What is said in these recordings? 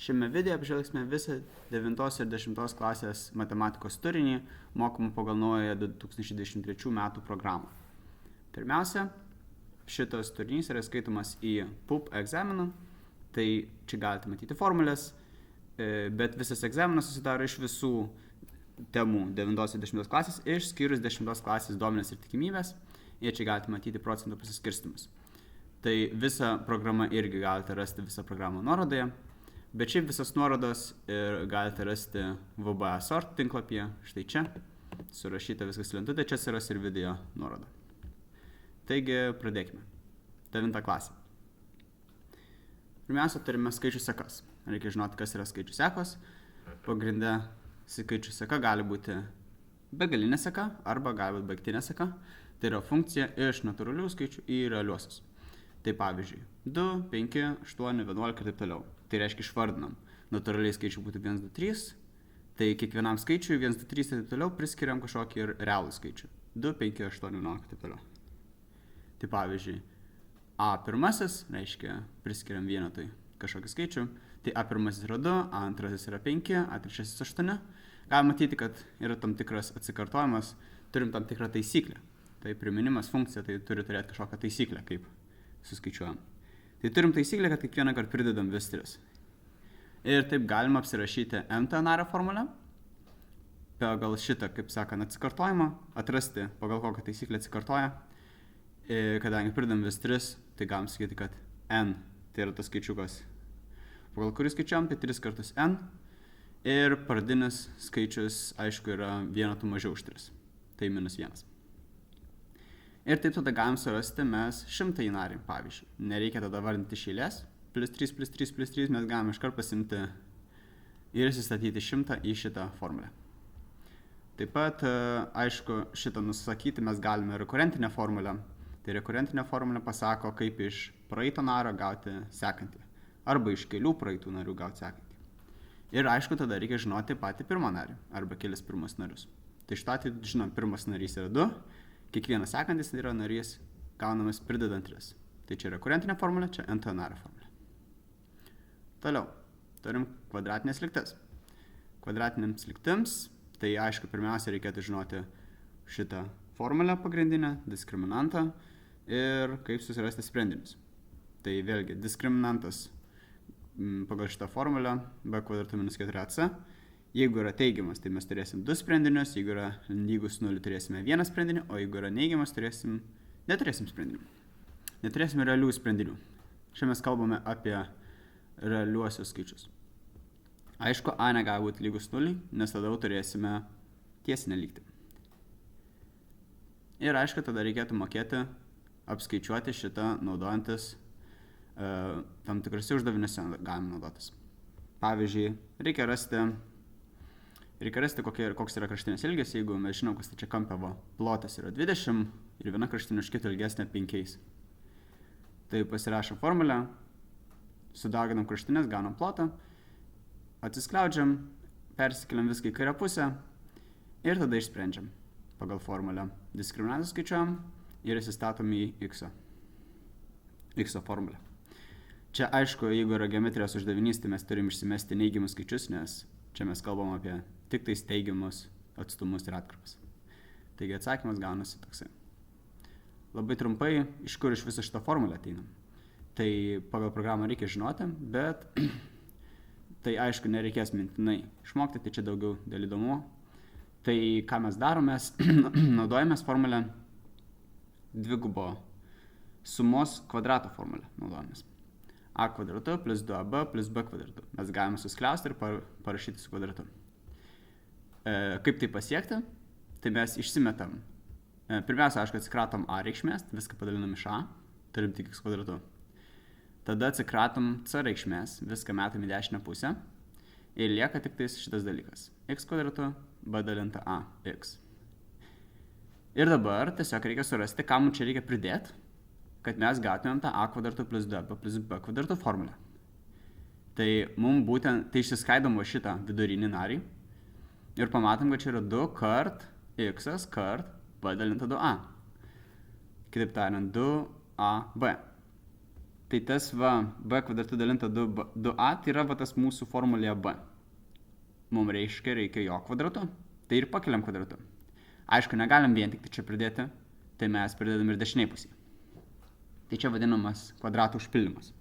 Šiame video apžvelgsime visą 9 ir 10 klasės matematikos turinį mokamų pagal naująją 2023 metų programą. Pirmiausia, šitas turinys yra skaitomas į PUP egzaminą, tai čia galite matyti formulės, bet visas egzaminas susidaro iš visų temų 9 ir 10 klasės, išskyrus 10 klasės duomenis ir tikimybės, ir čia galite matyti procentų pasiskirstymus. Tai visą programą irgi galite rasti visą programą nuorodoje, bet šiaip visas nuorodas ir galite rasti VBA sort tinklapyje, štai čia, surašyta viskas lentutė, čia atsiras ir video nuoroda. Taigi, pradėkime. 9 klasė. Pirmiausia, turime skaičių sekas. Reikia žinoti, kas yra skaičių sekos. Pagrinde skaičių seka gali būti begalinė seka arba gali būti baigtinė seka. Tai yra funkcija iš natūralių skaičių į realiuosius. Tai pavyzdžiui, 2, 5, 8, 11 ir taip toliau. Tai reiškia išvardinam. Natūraliai skaičių būtų 1, 2, 3. Tai kiekvienam skaičiui 1, 2, 3 ir taip toliau priskiriam kažkokį ir realų skaičių. 2, 5, 8, 11 ir taip toliau. Tai pavyzdžiui, A1 reiškia priskiriam vienetui kažkokį skaičių. Tai A1 yra 2, A2 yra 5, A3 8. Galime matyti, kad yra tam tikras atsikartojimas, turim tam tikrą taisyklę. Tai priminimas funkcija, tai turi turėti kažkokią taisyklę, kaip suskaičiuojam. Tai turim taisyklę, kad kiekvieną kartą pridedam vis 3. Ir taip galima apsirašyti n-to nario formulę. Pagal šitą, kaip sakant, atsikartojimą, atrasti, pagal kokią taisyklę atsikartoja. Kadangi pridedam vis 3, tai galim sakyti, kad n, tai yra tas skaičiukas, pagal kurį skaičiuojam, tai 3 kartus n. Ir pradinis skaičius, aišku, yra vienetų mažiau už 3. Tai -1. Ir taip tada galim surasti mes 100 narį, pavyzdžiui. Nereikia tada vardinti iš eilės. +3, +3, +3 mes galim iškart pasimti ir įsistatyti 100 į šitą formulę. Taip pat, aišku, šitą nusakyti mes galime rekurentinę formulę. Tai rekurentinė formulė pasako, kaip iš praeito nario gauti sekantį. Arba iš kelių praeitų narių gauti sekantį. Ir aišku, tada reikia žinoti patį pirmą narį. Arba kelis pirmus narius. Tai šitą atveju, žinom, pirmas narys yra 2. Kiekvienas sekantis yra narys gaunamas pridedant 3. Tai čia rekurentinė formulė, čia n-to nario formulė. Toliau, turim kvadratinės lygtis. Kvadratinėms lygtims, tai aišku, pirmiausia reikėtų žinoti šitą formulę pagrindinę, diskriminantą ir kaip susirasti sprendinius. Tai vėlgi, diskriminantas pagal šitą formulę b kvadratu minus 4ac. Jeigu yra teigiamas, tai mes turėsim 2 sprendinius, jeigu yra lygus 0, turėsime 1 sprendinį, o jeigu yra neigiamas, neturėsim sprendinių. Neturėsime realių sprendinių. Čia mes kalbame apie realiuosius skaičius. Aišku, a negali būti lygus 0, nes tada turėsime tiesinę lygtį. Ir aišku, tada reikėtų mokėti apskaičiuoti šitą naudojantis tam tikrose uždaviniuose galim naudotis. Pavyzdžiui, reikia rasti koks yra kraštinės ilgis, jeigu mes žinom, kad stačiakampio plotas yra 20 ir viena kraštinė už kitą ilgesnė 5. Tai pasirašom formulę, sudauginam kraštinės, gaunam plotą, atsiskleidžiam, persikeliam viską į kairę pusę ir tada išsprendžiam. Pagal formulę diskriminantą skaičiuojam ir įsistatom į x formulę. Čia aišku, jeigu yra geometrijos uždavinys, tai mes turim išsimesti neigiamus skaičius, nes čia mes kalbam apie tik tais teigiamus atstumus ir atkarpas. Taigi atsakymas gaunasi toksai. Labai trumpai, iš kur iš viso šitą formulę ateinam. Tai pagal programą reikia žinoti, bet tai aišku nereikės mintinai išmokti, tai čia daugiau dėl įdomumo. Tai ką mes darome, mes naudojamės formulę dvigubo sumos kvadrato formulę naudojamės. A kvadratu plus 2ab plus b kvadratu. Mes galime suskliausti ir parašyti su kvadratu. Kaip tai pasiekti? Tai mes išsimetam. Pirmiausia, aišku, atsikratom a reikšmės, viską padalinam iš a, turim tik x kvadratu. Tada atsikratom c reikšmės, viską metam į dešinę pusę ir lieka tik tais šitas dalykas. X kvadratu, b dalinta a, x. Ir dabar tiesiog reikia surasti, ką mums čia reikia pridėti, kad mes gautumėm tą a kvadratu plus 2b plus b kvadratu formulę. Tai mums būtent, tai išsiskaidom va šitą vidurinį narį ir pamatom, kad čia yra 2 kart x kart b dalinta 2a. Kitaip tariant, 2ab. Tai tas b kvadratu dalinta 2a, tai yra tas mūsų formulėje b. Mums reikia jo kvadratu, tai ir pakeliam kvadratu. Aišku, negalim vien tik čia pridėti, tai mes pridedam ir dešiniai pusėje. Tai čia vadinamas kvadratų užpildymas.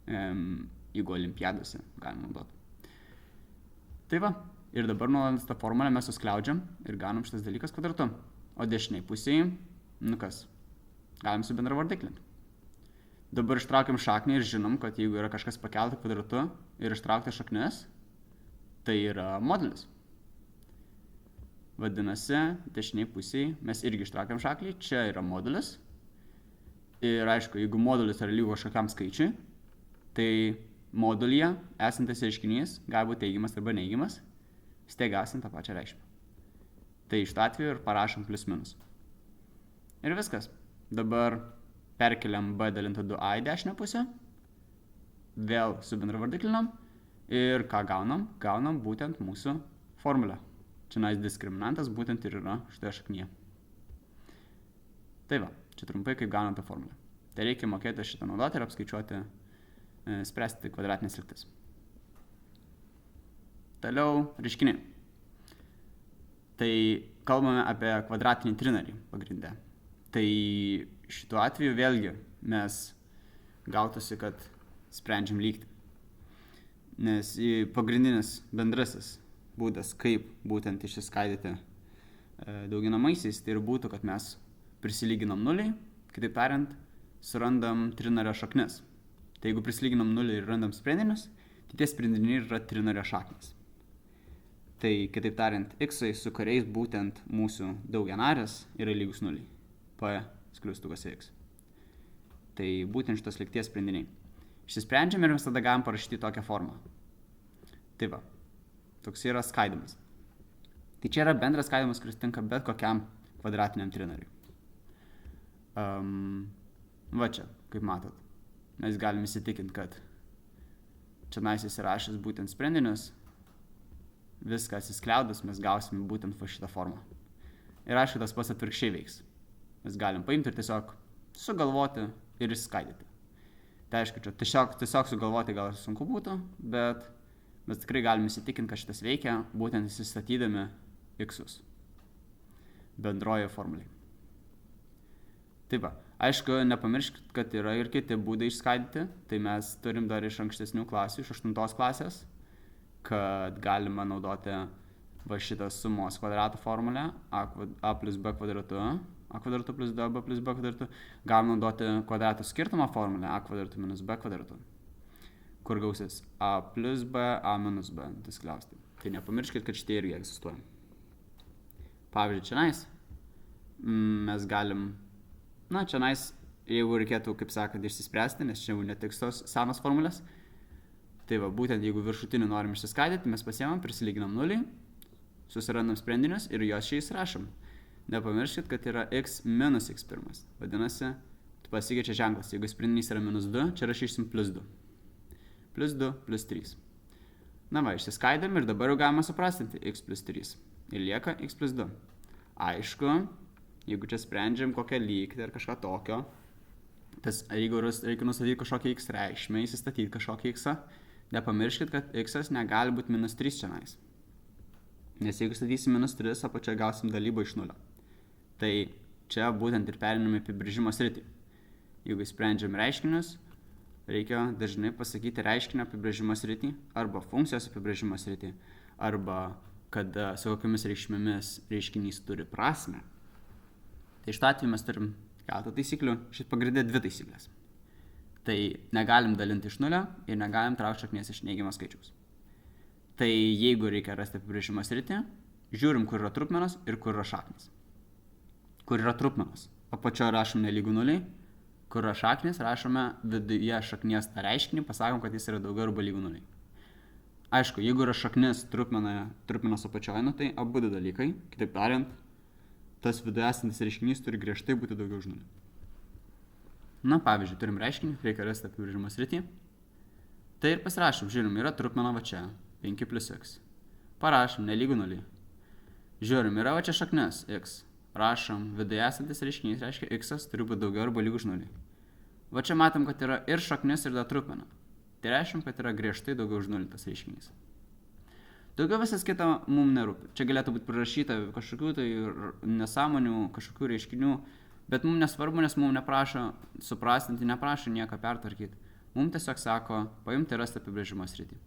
Jeigu olimpiadose galima naudoti. Tai ir dabar nuolant tą formulę mes suskliaudžiam ir gaunam šitas dalykas kvadratu. O dešiniai pusėje, galim su bendravardiklinti. Dabar ištraukiam šaknį ir žinom, kad jeigu yra kažkas pakelta kvadratu ir ištraukta šaknis, tai yra modulis. Vadinasi, dešiniai pusėje mes irgi ištraukiam šaklį, čia yra modulis. Ir aišku, jeigu modulis yra lygus kažkokiam skaičiui, tai modulyje esantis reiškinys gali būti teigiamas arba neigiamas, staiga esant tą pačią reikšmę. Tai iš to atveju ir parašom plius minus. Ir viskas. Dabar perkeliam b dalintą 2a į dešinę pusę, vėl su bendravardiklinam ir ką gaunam? Gaunam būtent mūsų formulę. Čia diskriminantas būtent ir yra šitoje šaknyje. Tai čia trumpai kaip gaunam tą formulę. Tai reikia mokėti šitą naudoti ir apskaičiuoti, spręsti kvadratinės lygtis. Toliau reiškiniai. Tai kalbame apie kvadratinį trinarį pagrindę. Tai šituo atveju vėlgi mes gautųsi, kad sprendžiam lygtį. Nes pagrindinis bendrasis būdas, kaip būtent išsiskaidyti dauginamaisiais, tai ir būtų, kad mes prisilyginam nuliai, kitaip tariant, surandam trinario šaknis. Tai jeigu prisilyginam nuliai ir randam sprendinius, tai tie sprendiniai yra trinario šaknis. Tai kitaip tariant, x-ai, su kuriais būtent mūsų daugianarės yra lygus nuliai. P skliaustukas x. Tai būtent šitos lygties sprendiniai. Išsisprendžiam ir mes tada galim parašyti tokią formą. Tai toks yra skaidimas. Tai čia yra bendras skaidimas, kuris tinka bet kokiam kvadratiniam trinariui. Čia, kaip matot, mes galim įsitikinti, kad čia įsirašęs būtent sprendinius, viską įskliaudus, mes gausime būtent šitą formą. Ir aišku, tas pats atvirkščiai veiks. Mes galim paimti ir tiesiog sugalvoti ir išskaidyti. Tai aišku, čia tiesiog sugalvoti gal ir sunku būtų, bet mes tikrai galim įsitikinti, kad šitas veikia, būtent įsistatydami x-us bendroje formuliai. Taip aišku, nepamirškit, kad yra ir kiti būdai išskaidyti, tai mes turim dar iš ankstesnių klasių, iš 8 klasės, kad galima naudoti šitą sumos kvadrato formulę, a plus b kvadratu, a kvadratu plus 2b plus b kvadratu, galima naudoti kvadratų skirtumo formulę, a kvadratu minus b kvadratu, kur gausis a plus b, a minus b, diskliausti. Tai nepamirškit, kad šitie irgi egzistuoja. Pavyzdžiui, čionais mes galim, čionais, jeigu reikėtų, kaip sakant, išsispręsti, nes čia jau netiks tos senos formulės, tai būtent jeigu viršutinį norim išsiskaidyti, mes pasiemam, prisilyginam nuliai, susirandam sprendinius ir juos čia įsirašom. Nepamirškit, kad yra x minus x1. Vadinasi, pasikeičia ženklas. Jeigu sprendinys yra minus 2, čia rašysim plus 2. Plus 2, plus 3. Išsiskaidėm ir dabar jau galima suprastinti x plus 3. Ir lieka x plus 2. Aišku, jeigu čia sprendžiam kokią lygtį ar kažką tokio, jeigu reikia nustatyti kažkokią x reikšmę, įsistatyti kažkokią x, nepamirškit, kad x negali būti minus 3 čianais. Nes jeigu statysim minus 3, apačioje gausim dalybą iš 0. Tai čia būtent ir periname apibrėžimo sritį. Jeigu sprendžiam reiškinius, reikia dažnai pasakyti reiškinio apibrėžimo sritį, arba funkcijos apibrėžimo sritį, arba kada su kokiamis reikšmėmis reiškinys turi prasmę. Tai iš to atveju mes turim keletą taisyklių, šit pagrindė 2 taisyklės. Tai negalim dalinti iš 0 ir negalim traukti šaknies iš neigiamo skaičiaus. Tai jeigu reikia rasti apibrėžimo sritį, žiūrim, kur yra trupmenos ir kur yra šaknis. Kur yra trupmenos, apačioje rašom nelygų nuliai, kur yra šaknis, rašome viduje šaknies tą reiškinį, pasakom, kad jis yra daugiau arba lygų nuliai. Aišku, jeigu yra šaknis trupmenos apačioje, tai abu dalykai, kitaip tariant, tas viduje esantis reiškinys turi griežtai būti daugiau už nulį. Pavyzdžiui, turim reiškinį, reikia rasti apibrėžimo sritį. Tai ir pasirašom, žiūrim, yra trupmena čia, 5 plus x. Parašom nelygų nuliai. Žiūrim, yra čia šaknis x. Rašom, viduje esantis reiškinys reiškia x turi būti daugiau arba lygus nuliai. Va čia matom, kad yra ir šaknis, ir dar trupmena. Tai reiškia, kad yra griežtai daugiau už nulį tas reiškinys. Daugiau visas kita mums nerūpi. Čia galėtų būti prirašyta kažkokių tai nesąmonių, kažkokių reiškinių, bet mums nesvarbu, nes mums neprašo suprastinti, neprašo nieko pertvarkyti. Mums tiesiog sako, paimti ir rasti apibrėžimo sritį.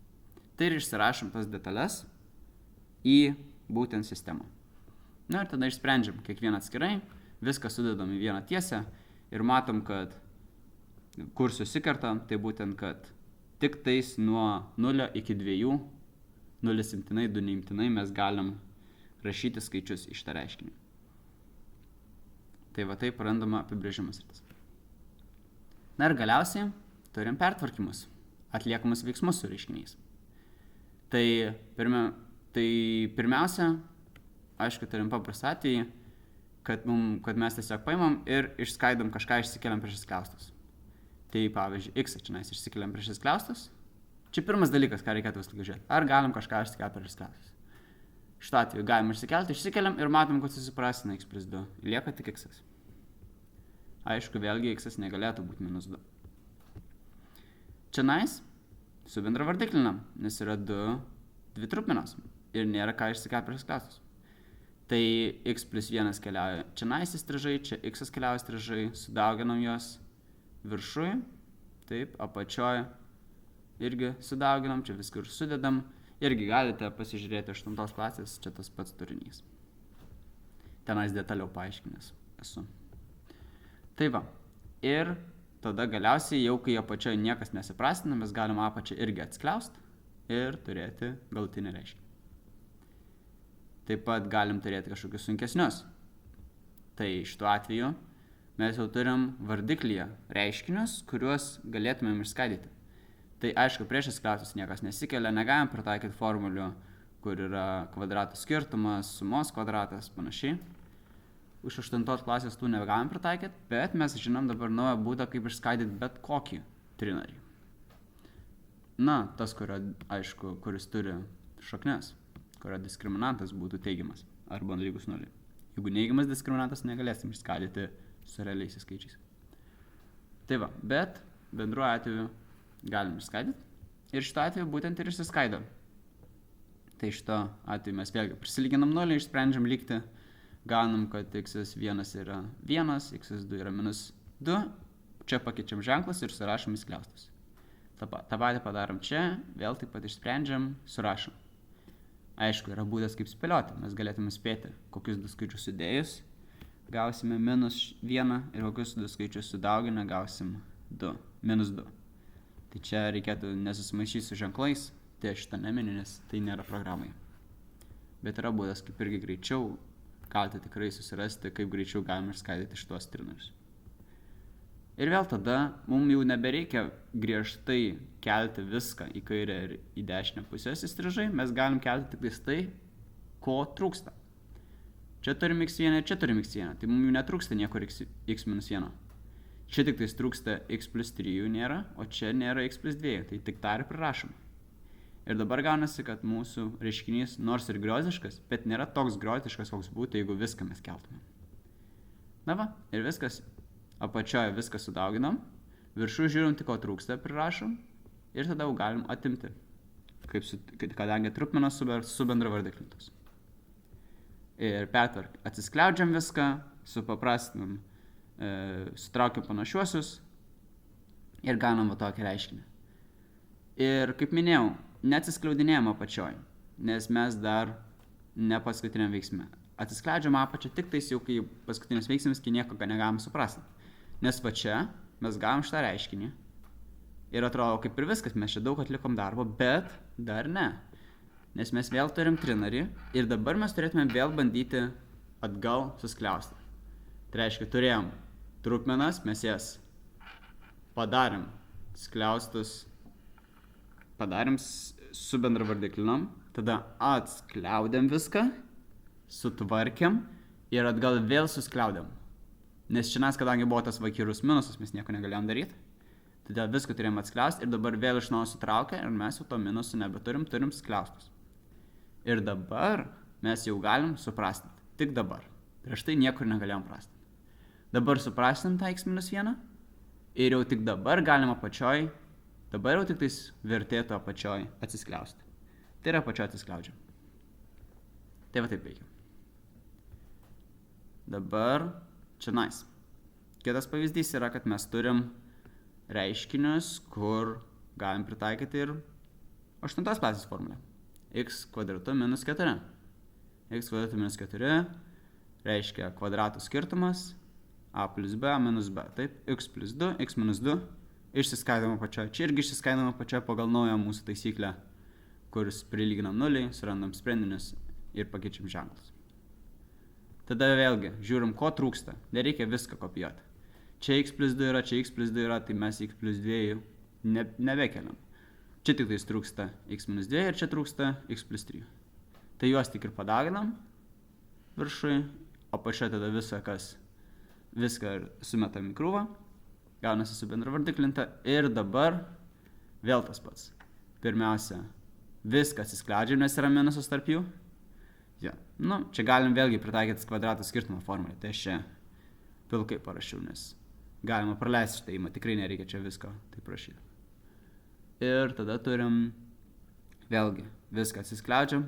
Tai ir išsirašom tas detalės į būtent sistemą. Na ir tada išsprendžiam kiekvieną atskirai, viską sudedam į vieną tiesę ir matom, kad kur susikerta, tai būtent, kad tik tais nuo 0 iki 2, 0 imtinai, 2 neimtinai mes galim rašyti skaičius iš tą reiškinį. Tai va taip randama apibrėžimas rytas. Na ir galiausiai turim pertvarkymus, atliekamus veiksmus su reiškiniais. Tai pirmiausia, aišku, turim paprastą atvejį, kad mes tiesiog paimam ir išskaidom kažką, išsikeliam prieš skliaustus. Tai pavyzdžiui, x čia išsikeliam prieš skliaustus. Čia pirmas dalykas, ką reikėtų visą laiką žiūrėti. Ar galim kažką išsikelti prieš skliaustus? Šituo atveju galim išsikeliam ir matom, kad susiprastina x plus 2. Lieka tik x. Aišku, vėlgi x negalėtų būti minus 2. Čia subendravardiklinam, nes yra dvi trupmenos ir nėra ką išsikelti prieš skliaustus. Tai x plus 1 keliauja čia įstrižai, čia x keliauja įstrižai, sudauginam juos viršui, taip, apačioje irgi sudauginam, čia viską ir sudedam. Irgi galite pasižiūrėti 8 klasės, čia tas pats turinys. Tenais detaliau paaiškinęs esu. Tai va, ir tada galiausiai jau kai apačioje niekas nesiprastina, mes galim apačią irgi atskliausti ir turėti galutinį reiškinį. Taip pat galim turėti kažkokius sunkesnius. Tai šituo atveju mes jau turim vardiklyje reiškinius, kuriuos galėtumėm išskaidyti. Tai aišku, prieš skliaustus niekas nesikelia, negalim pritaikyti formulių, kur yra kvadratų skirtumas, sumos kvadratas, panašiai. Už 8 klasės tų negalim pritaikyti, bet mes žinom dabar naują būdą, kaip išskaidyti bet kokį trinarį. Na, tas, kuris turi šaknes, kurio diskriminantas būtų teigiamas arba lygus 0. Jeigu neigiamas diskriminantas, negalėsim išskaidyti su realiais skaičiais. Tai va, bet bendruoju atveju galim išskaidyti ir šito atveju būtent ir išsiskaido. Tai šito atveju mes vėlgi prisilyginam 0, išsprendžiam lygtį, gaunam, kad x1 yra 1, x2 yra minus 2, čia pakeičiam ženklus ir surašom į skliaustus. Ta patį padarom čia, vėl taip pat išsprendžiam, surašom. Aišku, yra būdas kaip spėlioti, mes galėtume spėti, kokius du skaičius sudėjus, gausime minus 1 ir kokius du skaičius sudauginę gausim 2, minus 2. Tai čia reikėtų nesusimaišyti su ženklais, tai aš šitą neminiu, nes tai nėra programai. Bet yra būdas, kaip irgi greičiau, galite tikrai susirasti, kaip greičiau galime išskaidyti šitos trinarius. Ir vėl tada mums jau nebereikia griežtai kelti viską į kairę ir į dešinę pusės įstrižai, mes galim kelti tik tai, ko trūksta. Čia turim x1 ir čia turim x1, tai mums jau netrūksta niekur x minus 1. Čia tik tais trūksta x plus 3 nėra, o čia nėra x plus 2, tai tik tą ir prirašom. Ir dabar gaunasi, kad mūsų reiškinys nors ir grioziškas, bet nėra toks grioziškas, koks būtų, jeigu viską mes keltumėm. Na va, ir viskas, apačioje viską sudauginam, viršų žiūrim tik ko trūksta, prirašom ir tada jau galim atimti, kadangi trupmenos subendravardiklintos. Ir atsiskleidžiam viską, supaprastinam, sutraukiam panašiuosius ir gaunam va tokį reiškinį. Ir kaip minėjau, neatsiskleidinėjam apačioj, nes mes dar ne paskutiniam veiksme. Atsiskleidžiam apačią tik tais jau, kai paskutinis veiksmas, kai nieko negalim suprasti. Nes va čia mes gavom šitą reiškinį ir atrodo kaip ir viskas, mes čia daug atlikom darbo, bet dar ne. Nes mes vėl turim trinarį ir dabar mes turėtume vėl bandyti atgal suskliausti. Tai reiškia, turėjom trupmenas, mes jas padarėm skliaustus, padarėm subendravardiklinom, tada atskliaudėm viską, sutvarkėm ir atgal vėl suskliaudėm. Nes šiandien, kadangi buvo tas vakirus minusas, mes nieko negalėjom daryti, todėl viską turėjom atskliausti ir dabar vėl iš naujo sutraukę ir mes jau to minusų nebeturim, turim skliaustus. Ir dabar mes jau galim suprastinti, tik dabar. Prieš tai niekur negalėjom prastinti. Dabar suprastinam tą x minus 1 Ir jau tik dabar galima apačioj, dabar jau tik tais vertėtų apačioj atsiskliausti. Tai yra apačioj atsiskliaudžiam. Tai va taip veikia. Dabar čia nice. Kitas pavyzdys yra, kad mes turim reiškinius, kur galim pritaikyti ir 8 klasės formulę. X kvadratu minus 4. X kvadratu minus 4 reiškia kvadratų skirtumas a plus b minus b. Taip, x plus 2, x minus 2. Išsiskaidoma apačioje. Čia irgi išsiskaidoma apačioje pagal naują mūsų taisyklę, kuris prilyginam nuliai, surandam sprendinius ir pakeičiam ženklus. Tada vėlgi, žiūrim, ko trūksta. Nereikia viską kopijuoti. Čia x plus 2 yra, čia x plus 2 yra, tai mes x plus 2 nebekeliam. Čia tik tais trūksta x minus 2 ir čia trūksta x plus 3. Tai juos tik ir padaginam viršui, apačia tada viską sumetam į krūvą, gaunasi subendravardiklinta ir dabar vėl tas pats. Pirmiausia, viską atsiskleidžiam, nes yra minusas tarp jų. Ja. Čia galim vėlgi pritaikyti kvadratų skirtumo formulę, tai aš čia pilkai parašiau, nes galima praleisti šitą įmą, tikrai nereikia čia visko taip rašyti. Ir tada turim vėlgi viską atsiskleidžiam,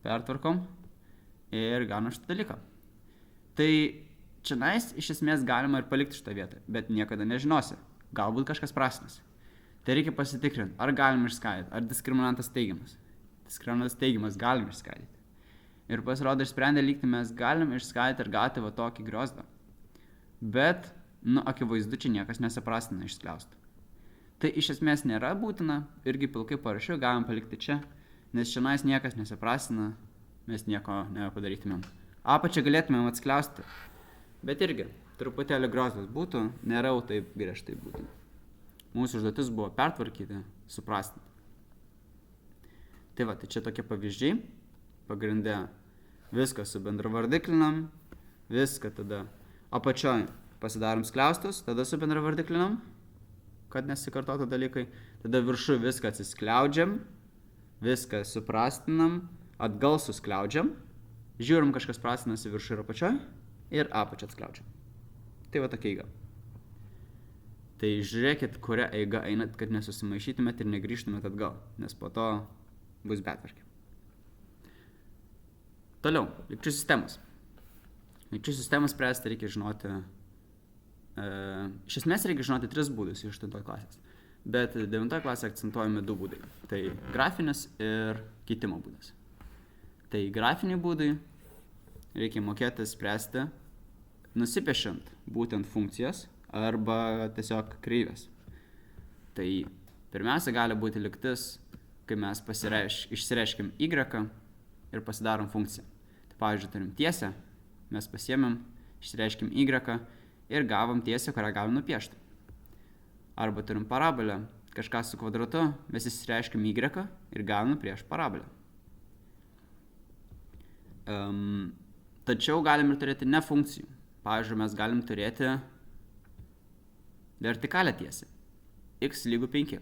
pertvarkom ir gaunam šitą dalyką. Tai čia iš esmės galima ir palikti šitą vietą, bet niekada nežinosi, galbūt kažkas prastas. Tai reikia pasitikrinti, ar galim išskaidyti, ar diskriminantas teigiamas. Diskriminantas teigiamas galim išskaidyti. Ir pasirodo, išsprendę lygtį mes galim išskaidyti ir gauti va tokį griozdą. Bet, akivaizdu, čia niekas nesiprastina išskliausti. Tai iš esmės nėra būtina, irgi pilkai parašiau, galim palikti čia, nes šiandien niekas nesiprastina, mes nieko nepadarytumėm. Apačią galėtumėm atskliausti, bet irgi truputėlį griozdas būtų, nėra taip griežtai būtų. Mūsų užduotis buvo pertvarkyti, suprastinti. Tai va, tai čia tokie pavyzdžiai. Pagrindė viską subendravardiklinam, viską tada apačioj pasidarom skliaustus, tada subendravardiklinam, kad nesikartotų dalykai, tada viršų viską atsiskliaudžiam, viską suprastinam, atgal suskliaudžiam, žiūrim kažkas prastinasi viršų ir apačioj ir apačią atskliaudžiam. Tai va tokia eiga. Tai žiūrėkit, kurią eigą einat, kad nesusimaišytumėt ir negrįžtumėt atgal, nes po to bus betvarkė. Toliau, lygčių sistemos. Lygčių sistemas spręsti reikia žinoti, iš esmės reikia žinoti 3 būdus iš 8 klasės, bet 9 klasė akcentuojami 2 būdai. Tai grafinis ir keitimo būdas. Tai grafiniai būdai reikia mokėti spręsti nusipiešiant būtent funkcijas arba tiesiog kreivės. Tai pirmiausia gali būti lygtis, kai mes išsireiškiam y ir pasidarom funkciją. Tai pavyzdžiui, turim tiesę, mes pasiėmėm, išsireiškim y ir gavom tiesę, kurią galim nupiešti. Arba turim parabolę, kažką su kvadratu, mes išsireiškim y ir galim nupiešti parabolę. Tačiau galim ir turėti ne funkcijų. Pavyzdžiui, mes galim turėti vertikalią tiesę. X lygu 5.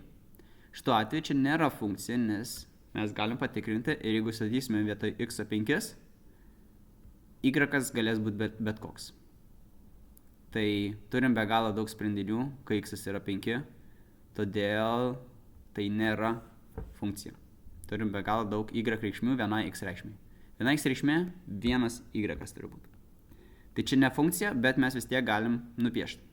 Šituo atveju čia nėra funkcija, nes mes galim patikrinti ir jeigu statysime vietoj x 5, y galės būti bet koks. Tai turim be galo daug sprendinių, kai x yra 5, todėl tai nėra funkcija. Turim be galo daug y reikšmių vienai x reikšmiai. Viena x reikšmė, vienas y turi būti. Tai čia ne funkcija, bet mes vis tiek galim nupiešti.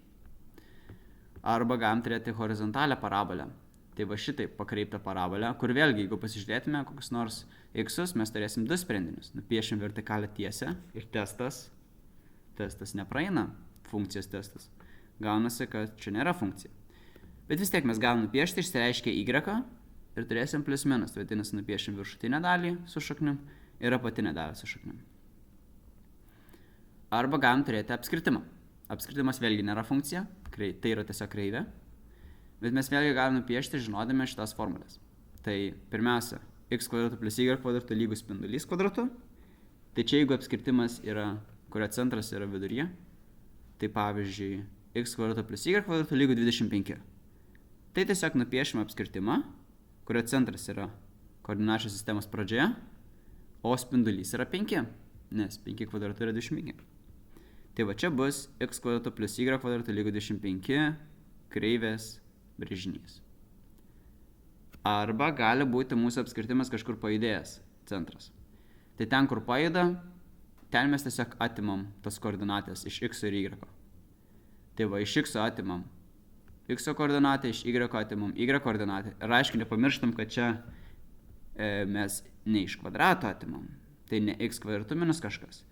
Arba galim turėti horizontalią parabolę. Tai va šitaip pakreiptą parabolę, kur vėlgi, jeigu pasižiūrėtume kokius nors x-us, mes turėsim 2 sprendinius. Nupiešim vertikalią tiesę ir testas nepraeina, funkcijos testas. Gaunasi, kad čia nėra funkcija. Bet vis tiek mes galim nupiešti, išsireiškia y ir turėsim plius minus. Tai vadinasi, nupiešim viršutinę dalį su šaknim ir apatinę dalį su šaknim. Arba galim turėti apskritimą. Apskritimas vėlgi nėra funkcija, tai yra tiesiog kreivė. Bet mes vėlgi galim nupiešti žinodami šitas formulės. Tai pirmiausia, x kvadratu plus y kvadratu lygus spindulys kvadratu. Tai čia jeigu apskritimas yra, kurio centras yra viduryje, tai pavyzdžiui, x kvadratu plus y kvadratu lygu 25. Tai tiesiog nupiešime apskritimą, kurio centras yra koordinačių sistemos pradžioje, o spindulys yra 5, nes 5 kvadratu yra 25. Tai va čia bus x kvadratu plus y kvadratu lygu 25 kreivės brėžinys. Arba gali būti mūsų apskritimas kažkur pajudėjęs centras. Tai ten, kur pajuda, ten mes tiesiog atimam tas koordinatės iš x ir y. Tai va, iš x atimam x koordinatę, iš y atimam y koordinatę. Ir aiškiai nepamirštam, kad čia mes ne iš kvadrato atimam. Tai ne x kvadratu minus kažkas,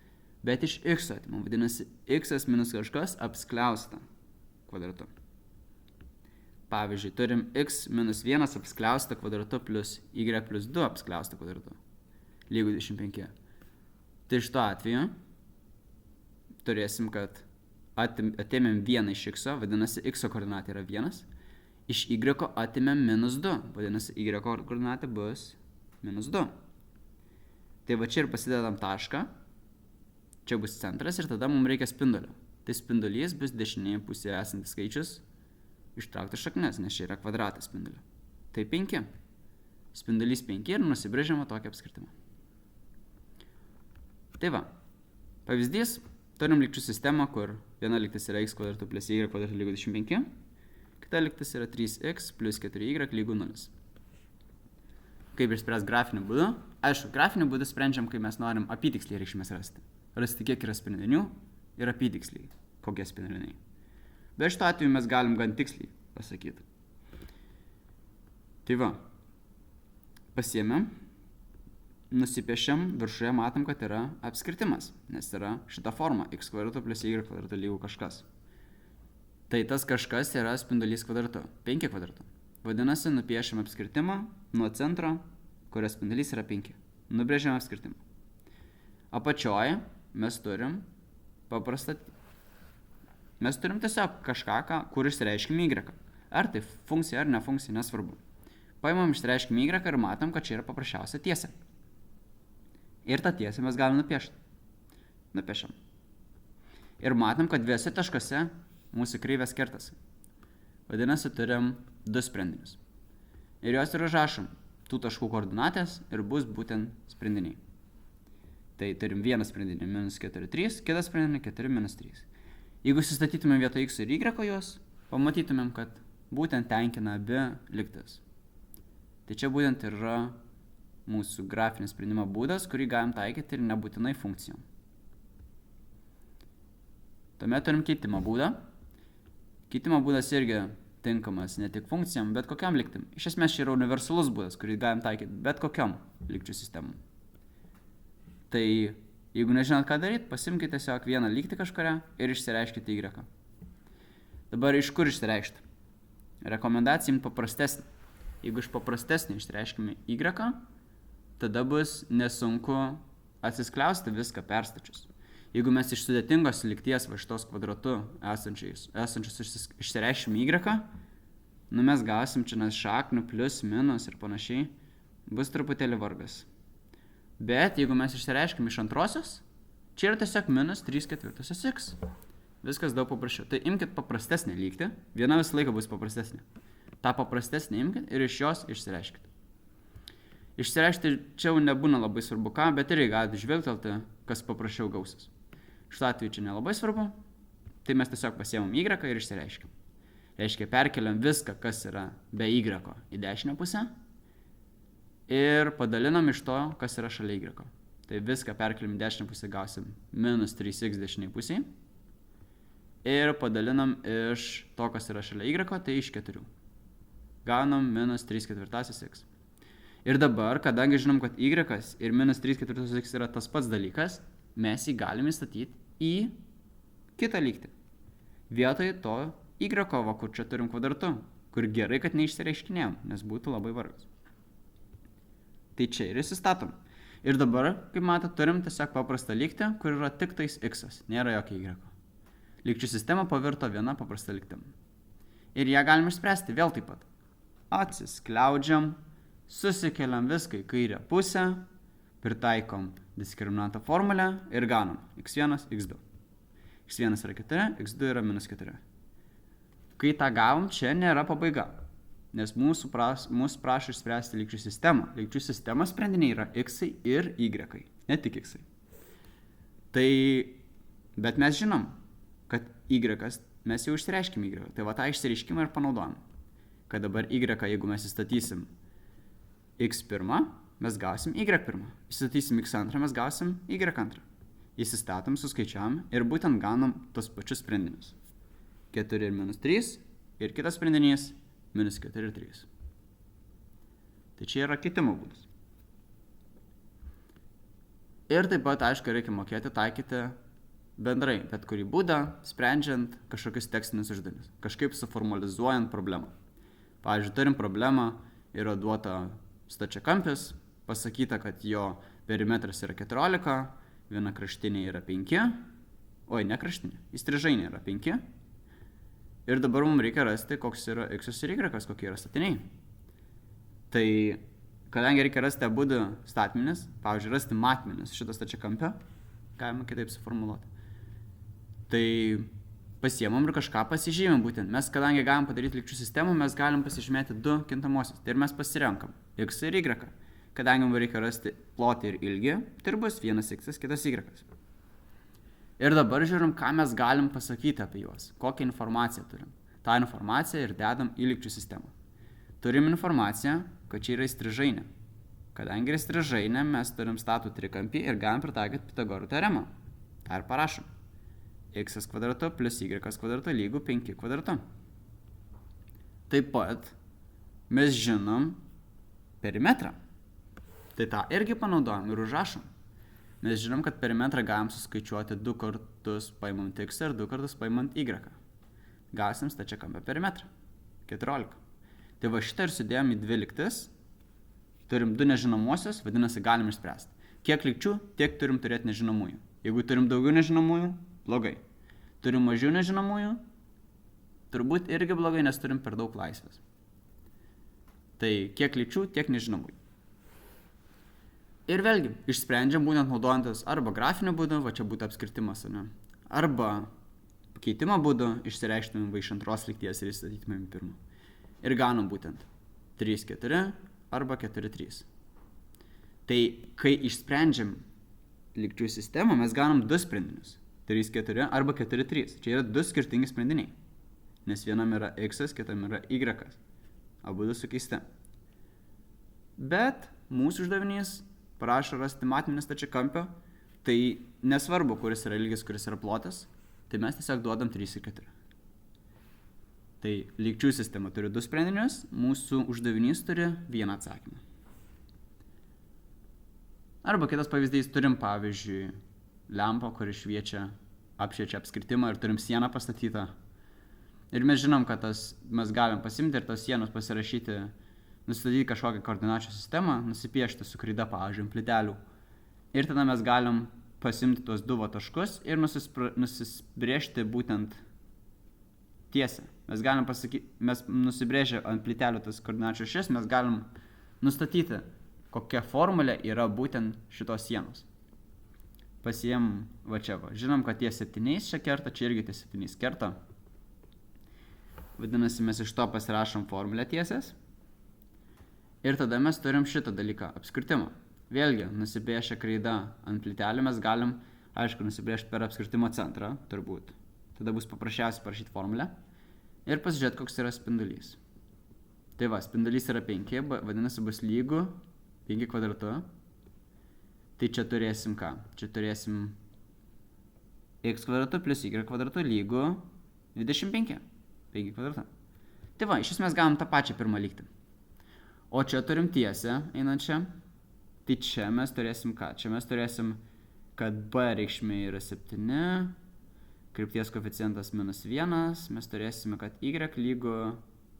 bet iš x atimam. Vadinasi, x minus kažkas apskliausta kvadratu. Pavyzdžiui, turim x minus 1 apskliausta kvadratu plus y plus 2 apskliausta kvadratu. Lygu 25. Tai šito atveju turėsim, kad atėmėm 1 iš x, vadinasi, x koordinatė yra 1. Iš y atėmėm minus 2, vadinasi, y koordinatė bus minus 2. Tai va čia ir pasidedam tašką, čia bus centras ir tada mums reikia spindulio. Tai spindulys bus dešinėje pusėje esantis skaičius ištraukti šaknes, nes čia yra kvadratas spindulio. Tai 5. Spindulys 5 ir nusibrėžiama tokią apskritimą. Tai va, pavyzdys, turim lygčių sistemą, kur viena lygtis yra x kvadratu plus y kvadratu lygu 25, kita lygtis yra 3x plus 4y lygu 0. Kaip išspręs grafiniu būdu? Aišku, grafiniu būdu sprendžiam, kai mes norim apytiksliai reikšmės rasti. Rasti, kiek yra sprendinių ir apytiksliai, kokie sprendiniai. Bet šito atveju mes galim gan tiksliai pasakyti. Tai va, pasiėmėm, nusipiešiam, viršuje matom, kad yra apskritimas, nes yra šita forma x kvadratu plus y kvadratu lygu kažkas. Tai tas kažkas yra spindulys kvadratu, 5 kvadratu. Vadinasi, nupiešiam apskritimą nuo centro, kurio spindulys yra 5. Nubrėžiam apskritimą. Apačioje mes turim tiesiog kažką, kur išsireiškim y. Ar tai funkcija, ar ne funkcija, nesvarbu. Paimam išsireiškim y ir matom, kad čia yra paprasčiausia tiesė. Ir tą tiesę mes galim nupiešti. Nupiešiam. Ir matom, kad dviese taškuose mūsų kreivės kertasi. Vadinasi, turim 2 sprendinius. Ir juos ir užrašom tų taškų koordinatės ir bus būtent sprendiniai. Tai turim vieną sprendinį minus 4, 3, kitą sprendinį 4, minus 3. Jeigu sustatytumėm vietoj x ir y juos, pamatytumėm, kad būtent tenkina abi lygtis. Tai čia būtent yra mūsų grafinio sprendimo būdas, kurį galim taikyti ir nebūtinai funkcijom. Tuomet turim keitimo būdą. Keitimo būdas irgi tinkamas ne tik funkcijom, bet kokiam lygtim. Iš esmės čia yra universalus būdas, kurį galim taikyti bet kokiam lygčių sistemom. Tai jeigu nežinot, ką daryti, pasimkite tiesiog vieną lygtį kažkurią ir išsireiškite y. Dabar iš kur išsireikšti? Rekomendacija imti paprastesnį. Jeigu iš paprastesnį išsireiškime y, tada bus nesunku atsiskliausti viską perstačius. Jeigu mes iš sudėtingos lygties va šitos kvadratu esančius išsireiškime y, mes gausim čia šaknių plus, minus ir panašiai, bus truputėlį vargas. Bet jeigu mes išsireiškime iš antrosios, čia yra tiesiog minus 3/4 x. Viskas daug paprasčiau. Tai imkite paprastesnį lygtį, viena visą laiką bus paprastesnė. Ta paprastesnį imkite ir iš jos išsireiškite. Išsireikšti čia jau nebūna labai svarbu ką, bet irgi galite žvelgtelti, kas paprasčiau gausis. Šiuo atveju čia nelabai svarbu, tai mes tiesiog pasiėmam y ir išsireiškim. Reiškia, perkeliam viską, kas yra be y į dešinę pusę ir padalinam iš to, kas yra šalia y. Tai viską perkeliam į dešinę pusę, gausim minus 3x dešiniai pusėje ir padalinam iš to, kas yra šalia y, tai iš 4. Gaunam minus 3/4 x. Ir dabar, kadangi žinom, kad y ir minus 3/4 x yra tas pats dalykas, mes jį galim įstatyti į kitą lygtį. Vietoj to y, kur čia turim kvadratu, kur gerai, kad neišsireiškinėjom, nes būtų labai vargas. Tai čia ir įsistatom. Ir dabar, kaip matot, turim tiesiog paprastą lygtį, kur yra tik tais x, nėra jokio y. Lygčių sistema pavirto viena paprasta lygtim. Ir ją galim išspręsti vėl taip pat. Atsiskliaudžiam, susikeliam viską į kairę pusę, pritaikom diskriminanto formulę ir gaunam x1, x2. x1 yra 4, x2 yra minus 4. Kai tą gavom, čia nėra pabaiga, nes mūsų prašo išspręsti lygčių sistemą. Lygčių sistemos sprendiniai yra x ir y, ne tik x. Tai, bet mes žinom, kad y mes jau išsireiškime y. Tai va tą išsireiškimą ir panaudojam. Kad dabar y, jeigu mes įstatysim x1, mes gausim y1. Įstatysim x2, mes gausim y2. Įsistatom, suskaičiavam ir būtent gaunam tos pačius sprendinius. 4 ir minus 3 ir kitas sprendinys minus 4 ir 3. Tai čia yra keitimo būdas. Ir taip pat, aišku, reikia mokėti taikyti bendrai, bet kurį būdą, sprendžiant kažkokius tekstinius uždavinius, kažkaip suformalizuojant problemą. Pavyzdžiui, turim problemą, yra duota stačiakampis, pasakyta, kad jo perimetras yra 14, viena kraštinė yra 5, ne kraštinė, įstrižainė yra 5. Ir dabar mums reikia rasti, koks yra x ir y, kokie yra statiniai. Tai, kadangi reikia rasti abudu statmenis, pavyzdžiui, rasti matmenis šito stačiakampio, galima kitaip suformuluoti. Tai pasiemam ir kažką pasižymim būtent. Mes, kadangi galim padaryti lygčių sistemą, mes galim pasižymėti du kintamosius. Tai ir mes pasirenkam x ir y. Kadangi mums reikia rasti plotį ir ilgį, tai ir bus vienas x, kitas y. Ir dabar žiūrim, ką mes galim pasakyti apie juos, kokią informaciją turim. tą informaciją ir dedam į lygčių sistemą. Turim informaciją, kad čia yra įstrižainė. Kadangi yra įstrižainė, mes turim statų trikampį ir galim pritaikyti Pitagoro teoremą. tą ir parašom. X kvadratu plus y kvadratu lygu 5 kvadratu. Taip pat mes žinom perimetrą. Tai tą irgi panaudojam ir užrašom. Mes žinom, kad perimetrą galim suskaičiuoti 2 kartus paimant x ir 2 kartus paimant y. Gausim stačiakampio perimetrą. 14. Tai va šitą ir sudėjom į 2 lygtis. Turim 2 nežinomosios, vadinasi galim išspręsti. Kiek lygčių, tiek turim turėti nežinomųjų. Jeigu turim daugiau nežinomųjų, blogai. Turim mažiau nežinomųjų, turbūt irgi blogai, nes turim per daug laisvės. Tai kiek lygčių, tiek nežinomųjų. Ir vėlgi, išsprendžiam būtent naudojantis arba grafiniu būdu, va čia būtų apskritimas, ne? Arba pakeitimo būdu, išsireikštumėm iš antros lygties ir įstatytumėm pirmą. Ir gaunam būtent 3-4 arba 4-3. Tai kai išsprendžiam lygčių sistemą, mes gaunam 2 sprendinius. 3-4 arba 4-3. Čia yra 2 skirtingi sprendiniai. Nes vienam yra x, kitam yra y. Abu du sukeisti. Bet mūsų uždavinys prašo rasti matmenį stačiakampio. Tai nesvarbu, kuris yra ilgis, kuris yra plotas. Tai mes tiesiog duodam 3 ir 4. Tai lygčių sistema turi 2 sprendinius, mūsų uždavinys turi 1 atsakymą. Arba kitas pavyzdys, turim pavyzdžiui lempą, kuri apšviečia apskritimą ir turim sieną pastatytą. Ir mes žinom, kad mes galim pasimti ir tos sienos pasirašyti, nustatyti kažkokią koordinačių sistemą, nusipiešti su kreida, pavyzdžiui, plytelių. Ir tada mes galim pasimti tuos 2 taškus ir nusisbrėžti būtent tiesę. Mes nusibrėžę ant plytelių tas koordinačių ašis, mes galim nustatyti, kokia formulė yra būtent šitos sienos. Pasiėm va čia va. Žinom, kad tie 7 čia kerta, čia irgi tie 7 kerta. Vadinasi, mes iš to pasirašom formulę tiesės. Ir tada mes turim šitą dalyką, apskritimą. Vėlgi, nusibrėžę kreida ant plytelių, mes galim, aišku, nusibrėžti per apskritimo centrą, turbūt. Tada bus paprasčiausiai parašyti formulę. Ir pasižiūrėti, koks yra spindulys. Tai va, spindulys yra 5, vadinasi, bus lygu 5 kvadratu. Tai čia turėsim ką? Čia turėsim x kvadratu plus y kvadratu lygu 25. 5 kvadratu. Tai va, iš esmės gavom tą pačią pirmą lygtį. O čia turim tiesę einančią. Tai čia mes turėsim ką? Čia mes turėsim, kad b reikšmė yra 7, krypties koeficientas minus 1, mes turėsime, kad y lygu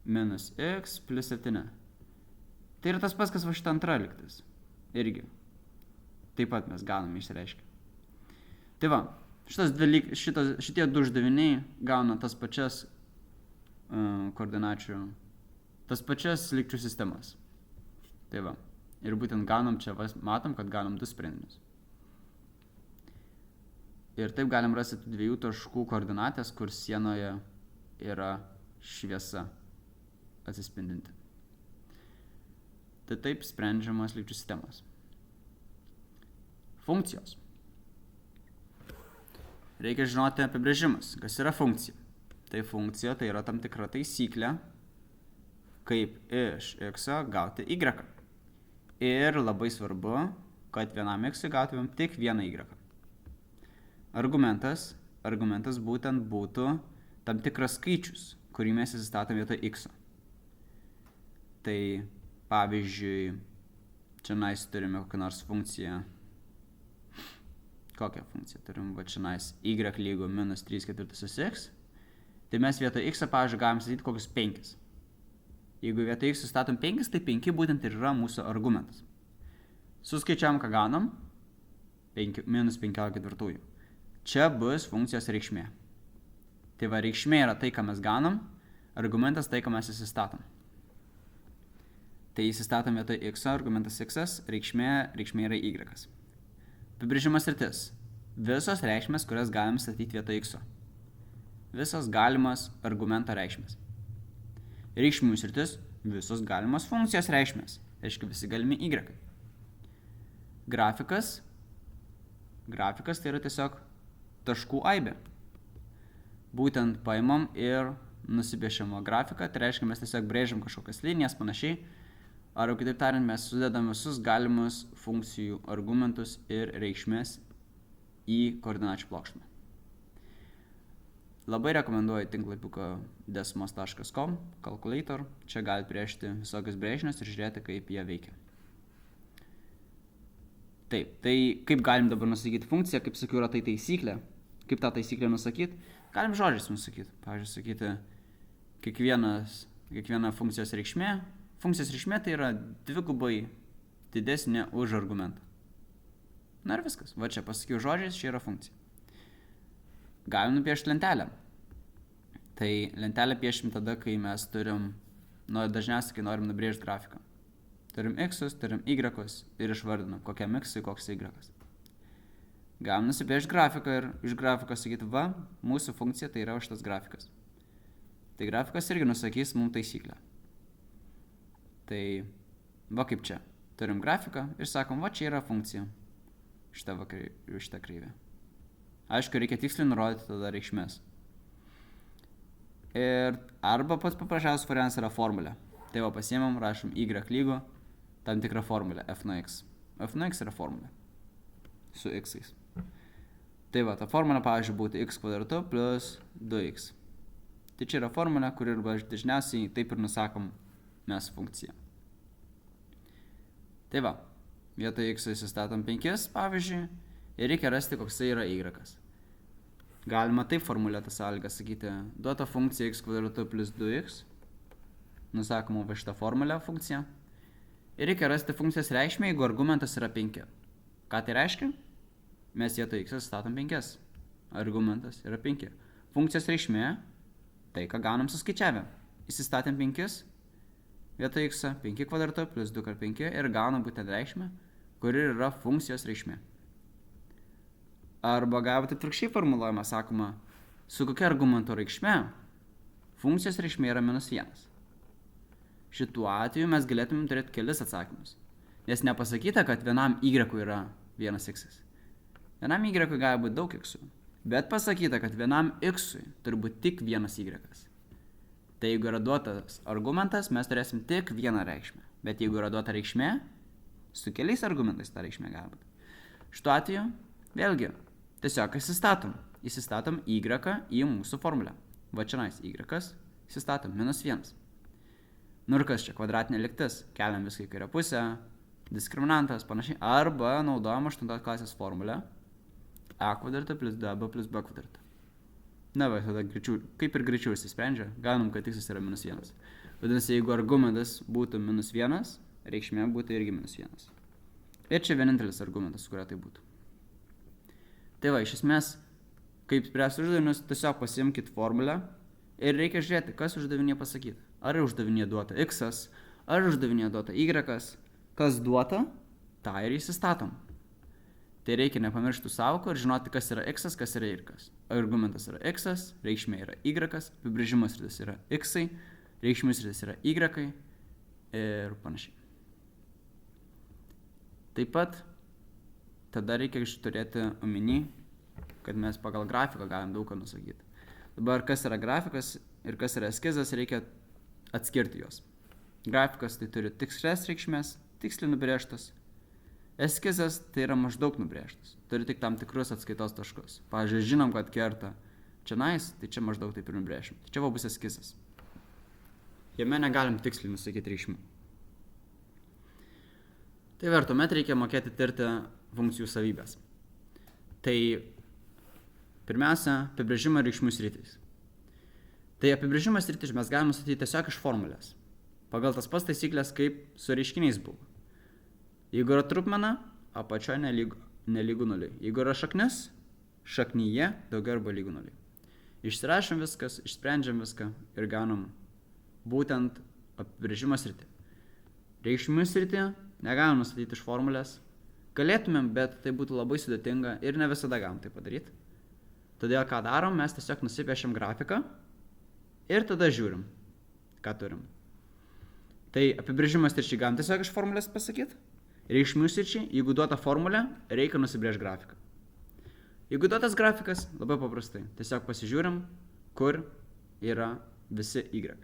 minus x plus 7. Tai yra tas pats, kas va šitą antrą lygtis. Irgi. Taip pat mes gauname išsireiškę. Tai va, šitie 2 uždaviniai gauna tas pačias koordinačių, tas pačias lygčių sistemas. Tai va. Ir būtent gaunam čia, matom, kad gaunam 2 sprendinius. Ir taip galim rasti 2 taškų koordinatės, kur sienoje yra šviesa atsispindinti. Tai taip sprendžiamas lygčių sistemas. Funkcijos. Reikia žinoti apibrėžimus, kas yra funkcija. Tai funkcija tai yra tam tikra taisyklė, kaip iš x gauti y. Ir labai svarbu, kad vienam x gautumėm tik vieną y. Argumentas būtent būtų tam tikras skaičius, kurį mes įsistatom vietoj x. Tai pavyzdžiui, čia turime kokią nors funkciją. Kokią funkciją turim? Va čia y lygu minus 3/4 x. Tai mes vietoj x, pavyzdžiui, galim statyti kokius 5. Jeigu vietoj x statom 5, tai 5 būtent ir yra mūsų argumentas. Suskaičiavam, ką gaunam. Minus 15/4. Čia bus funkcijos reikšmė. Tai va, reikšmė yra tai, ką mes gaunam, argumentas tai, ką mes įsistatom. Tai įsistatom vietoj x, argumentas x, reikšmė yra y. Apibrėžimo sritis. Visos reikšmės, kurias galim statyti vietoj x. Visos galimas argumento reikšmės. Reikšmių sritis. Visos galimos funkcijos reikšmės. Reiškia visi galimi y. Grafikas tai yra tiesiog taškų aibė. Būtent paimam ir nusipiešiam grafiką, tai reiškia mes tiesiog brėžiam kažkokias linijas panašiai. Arba kitaip tariant, mes sudedam visus galimus funkcijų argumentus ir reikšmės į koordinačių plokštumą. Labai rekomenduoju tinklapiuką desmos.com, calculator. Čia galite brėžti visokius brėžinius ir žiūrėti, kaip jie veikia. Taip, tai kaip galim dabar nusakyti funkciją, kaip sakiau, yra tai taisyklė. Kaip tą taisyklę nusakyti? Galim žodžiais nusakyti. Pavyzdžiui, sakyti kiekviena funkcijos reikšmė. Funkcijos reikšmė tai yra dvigubai didesnė už argumentą. Na ir viskas. Va čia pasakiau žodžiais, čia yra funkcija. Galim nupiešti lentelę. Tai lentelę piešim tada, kai mes turim, dažniausiai, kai norim nubrėžti grafiką. Turim x, turim y ir išvardinam, kokiam x, koks y. Galim nusipiešti grafiką ir iš grafikos sakyti, va, mūsų funkcija tai yra šitas grafikas. Tai grafikas irgi nusakys mums taisyklę. Tai va kaip čia. Turim grafiką ir sakom, va čia yra funkcija. Šitą kreivę. Aišku, reikia tiksliai nurodyti tada reikšmės. Ir arba pats paprasčiausias variantas yra formulė. Tai va pasiemam, rašom y lygu tam tikrą formulę f nuo x. F nuo x yra formulė su x-ais. Tai va, ta formulė, pavyzdžiui, būtų x kvadratu plus 2x. Tai čia yra formulė, kur ir dažniausiai taip ir nusakom mes funkciją. Tai va, vietoj x įsistatom 5, pavyzdžiui, ir reikia rasti, koksai yra y. Galima taip formuluotą sąlygą sakyti, duota funkcija x kvadratu plus 2x, nusakoma va šitą formulę funkciją, ir reikia rasti funkcijos reikšmę, jeigu argumentas yra 5. Ką tai reiškia? Mes vietoj x statom 5. Argumentas yra 5. Funkcijos reikšmė, tai ką gaunam suskaičiavę. Įsistatėm 5, vietoj x 5 kvadratu plus 2x5 ir gaunam būtent reikšmę, kuri yra funkcijos reikšmė. Arba gali būti atvirkščiai formuluojama, sakoma, su kokia argumento reikšmė funkcijos reikšmė yra -1. Šituo atveju mes galėtume turėti kelis atsakymus. Nes nepasakyta, kad vienam y yra 1x. Vienam y gali būti daug x. Bet pasakyta, kad vienam x turi būti tik 1 y. Tai jeigu yra duotas argumentas, mes turėsim tik vieną reikšmę. Bet jeigu yra duota reikšmė, su keliais argumentais ta reikšmė gali būti. Šituo atveju, vėlgi, tiesiog įsistatom y į mūsų formulę. Va čia y, įsistatom -1. Nu ir kas čia, kvadratinė lygtis, keliam viską į kairę pusę, diskriminantas, panašiai, arba naudojam 8 klasės formulę a kvadratą plus 2b plus b kvadratą. Na va, tada kaip ir greičiau išsisprendžia, gaunam, kad tikslas yra -1. Vadinasi, jeigu argumentas būtų -1, reikšmė būtų irgi -1. Ir čia vienintelis argumentas, su kuria tai būtų. Tai va, iš esmės, kaip spręsti uždavinius, tiesiog pasiimkit formulę ir reikia žiūrėti, kas uždavinėje pasakyti. Ar uždavinėje duota x, ar uždavinėje duota y, kas duota, tą ir įsistatom. Tai reikia nepamiršti sąvokų ir žinoti, kas yra x, kas yra y. Argumentas yra x, reikšmė yra y, apibrėžimo sritis yra x, reikšmių sritis yra y ir panašiai. Taip pat tada reikia turėti omeny, kad mes pagal grafiką galim daug ką nusakyti. Dabar kas yra grafikas ir kas yra eskizas, reikia atskirti juos. Grafikas tai turi tikslias reikšmės, tiksliai nubrėžtas. Eskizas tai yra maždaug nubrėžtas, turi tik tam tikrus atskaitos taškus. Pavyzdžiui, žinom, kad kerta čionais, tai čia maždaug taip ir nubrėžim. Tai čia bus eskizas. Jame negalim tiksliai nusakyti reikšmių. Tai tuomet reikia mokėti tirti funkcijų savybės. Tai pirmiausia, apibrėžimo reikšmių sritys. Tai apibrėžimo sritys mes galime nustatyti tiesiog iš formulės. Pagal tas pats taisyklės, kaip su reiškiniais buvo. Jeigu yra trupmena, apačioje nelygu nuliui. Jeigu yra šaknis, šaknyje daugiau arba lygu nuliui. Išsirašom viskas, išsprendžiam viską ir gaunam būtent apibrėžimo sritį. Reikšmių sritį negalim nustatyti iš formulės. Galėtumėm, bet tai būtų labai sudėtinga ir ne visada galim tai padaryti. Todėl ką darom, mes tiesiog nusipiešiam grafiką ir tada žiūrim, ką turim. Tai apibrėžimo sričiai galim tiesiog iš formulės pasakyti. Reikšmių sričiai, jeigu duota formulė, reikia nusibrėžti grafiką. Jeigu duotas grafikas, labai paprastai, tiesiog pasižiūrim, kur yra visi y.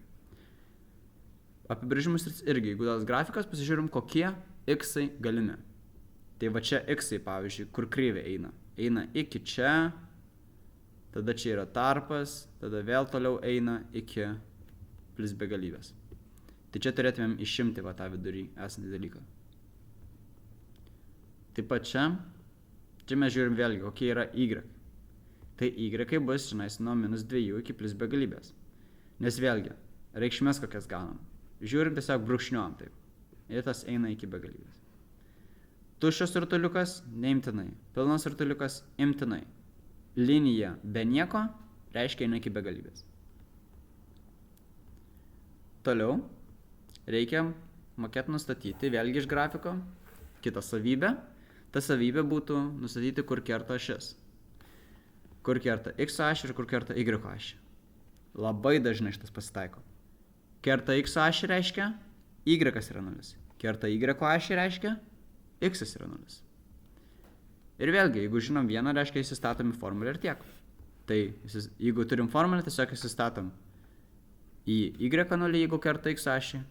Apibrėžimus irgi, jeigu duotas grafikas, pasižiūrim, kokie x-ai galimi. Tai va čia x-ai, pavyzdžiui, kur kreivė eina. Eina iki čia, tada čia yra tarpas, tada vėl toliau eina iki plus begalybės. Tai čia turėtumėm išimti va tą vidurį esantį dalyką. Taip pat čia mes žiūrim vėlgi, kokie yra y. Tai y bus, žinais, nuo -2 iki plus begalybės. Nes vėlgi, reikšmės kokias gaunam. Žiūrim tiesiog brūkšniuojam taip. Ir tas eina iki begalybės. Tuščias rutuliukas neimtinai. Pilnas rutuliukas imtinai. Linija be nieko reiškia eina iki begalybės. Toliau reikia mokėti nustatyti vėlgi iš grafiko kitą savybę. Ta savybė būtų nustatyti, kur kerta ašis. Kur kerta x ašį ir kur kerta y ašį. Labai dažnai šitas pasitaiko. Kerta x ašį reiškia y yra 0. Kerta y ašį reiškia x yra 0. Ir vėlgi, jeigu žinom vieną, reiškia įsistatom į formulę ir tiek. Tai jeigu turim formulę, tiesiog įsistatom į y0, jeigu kerta x ašį,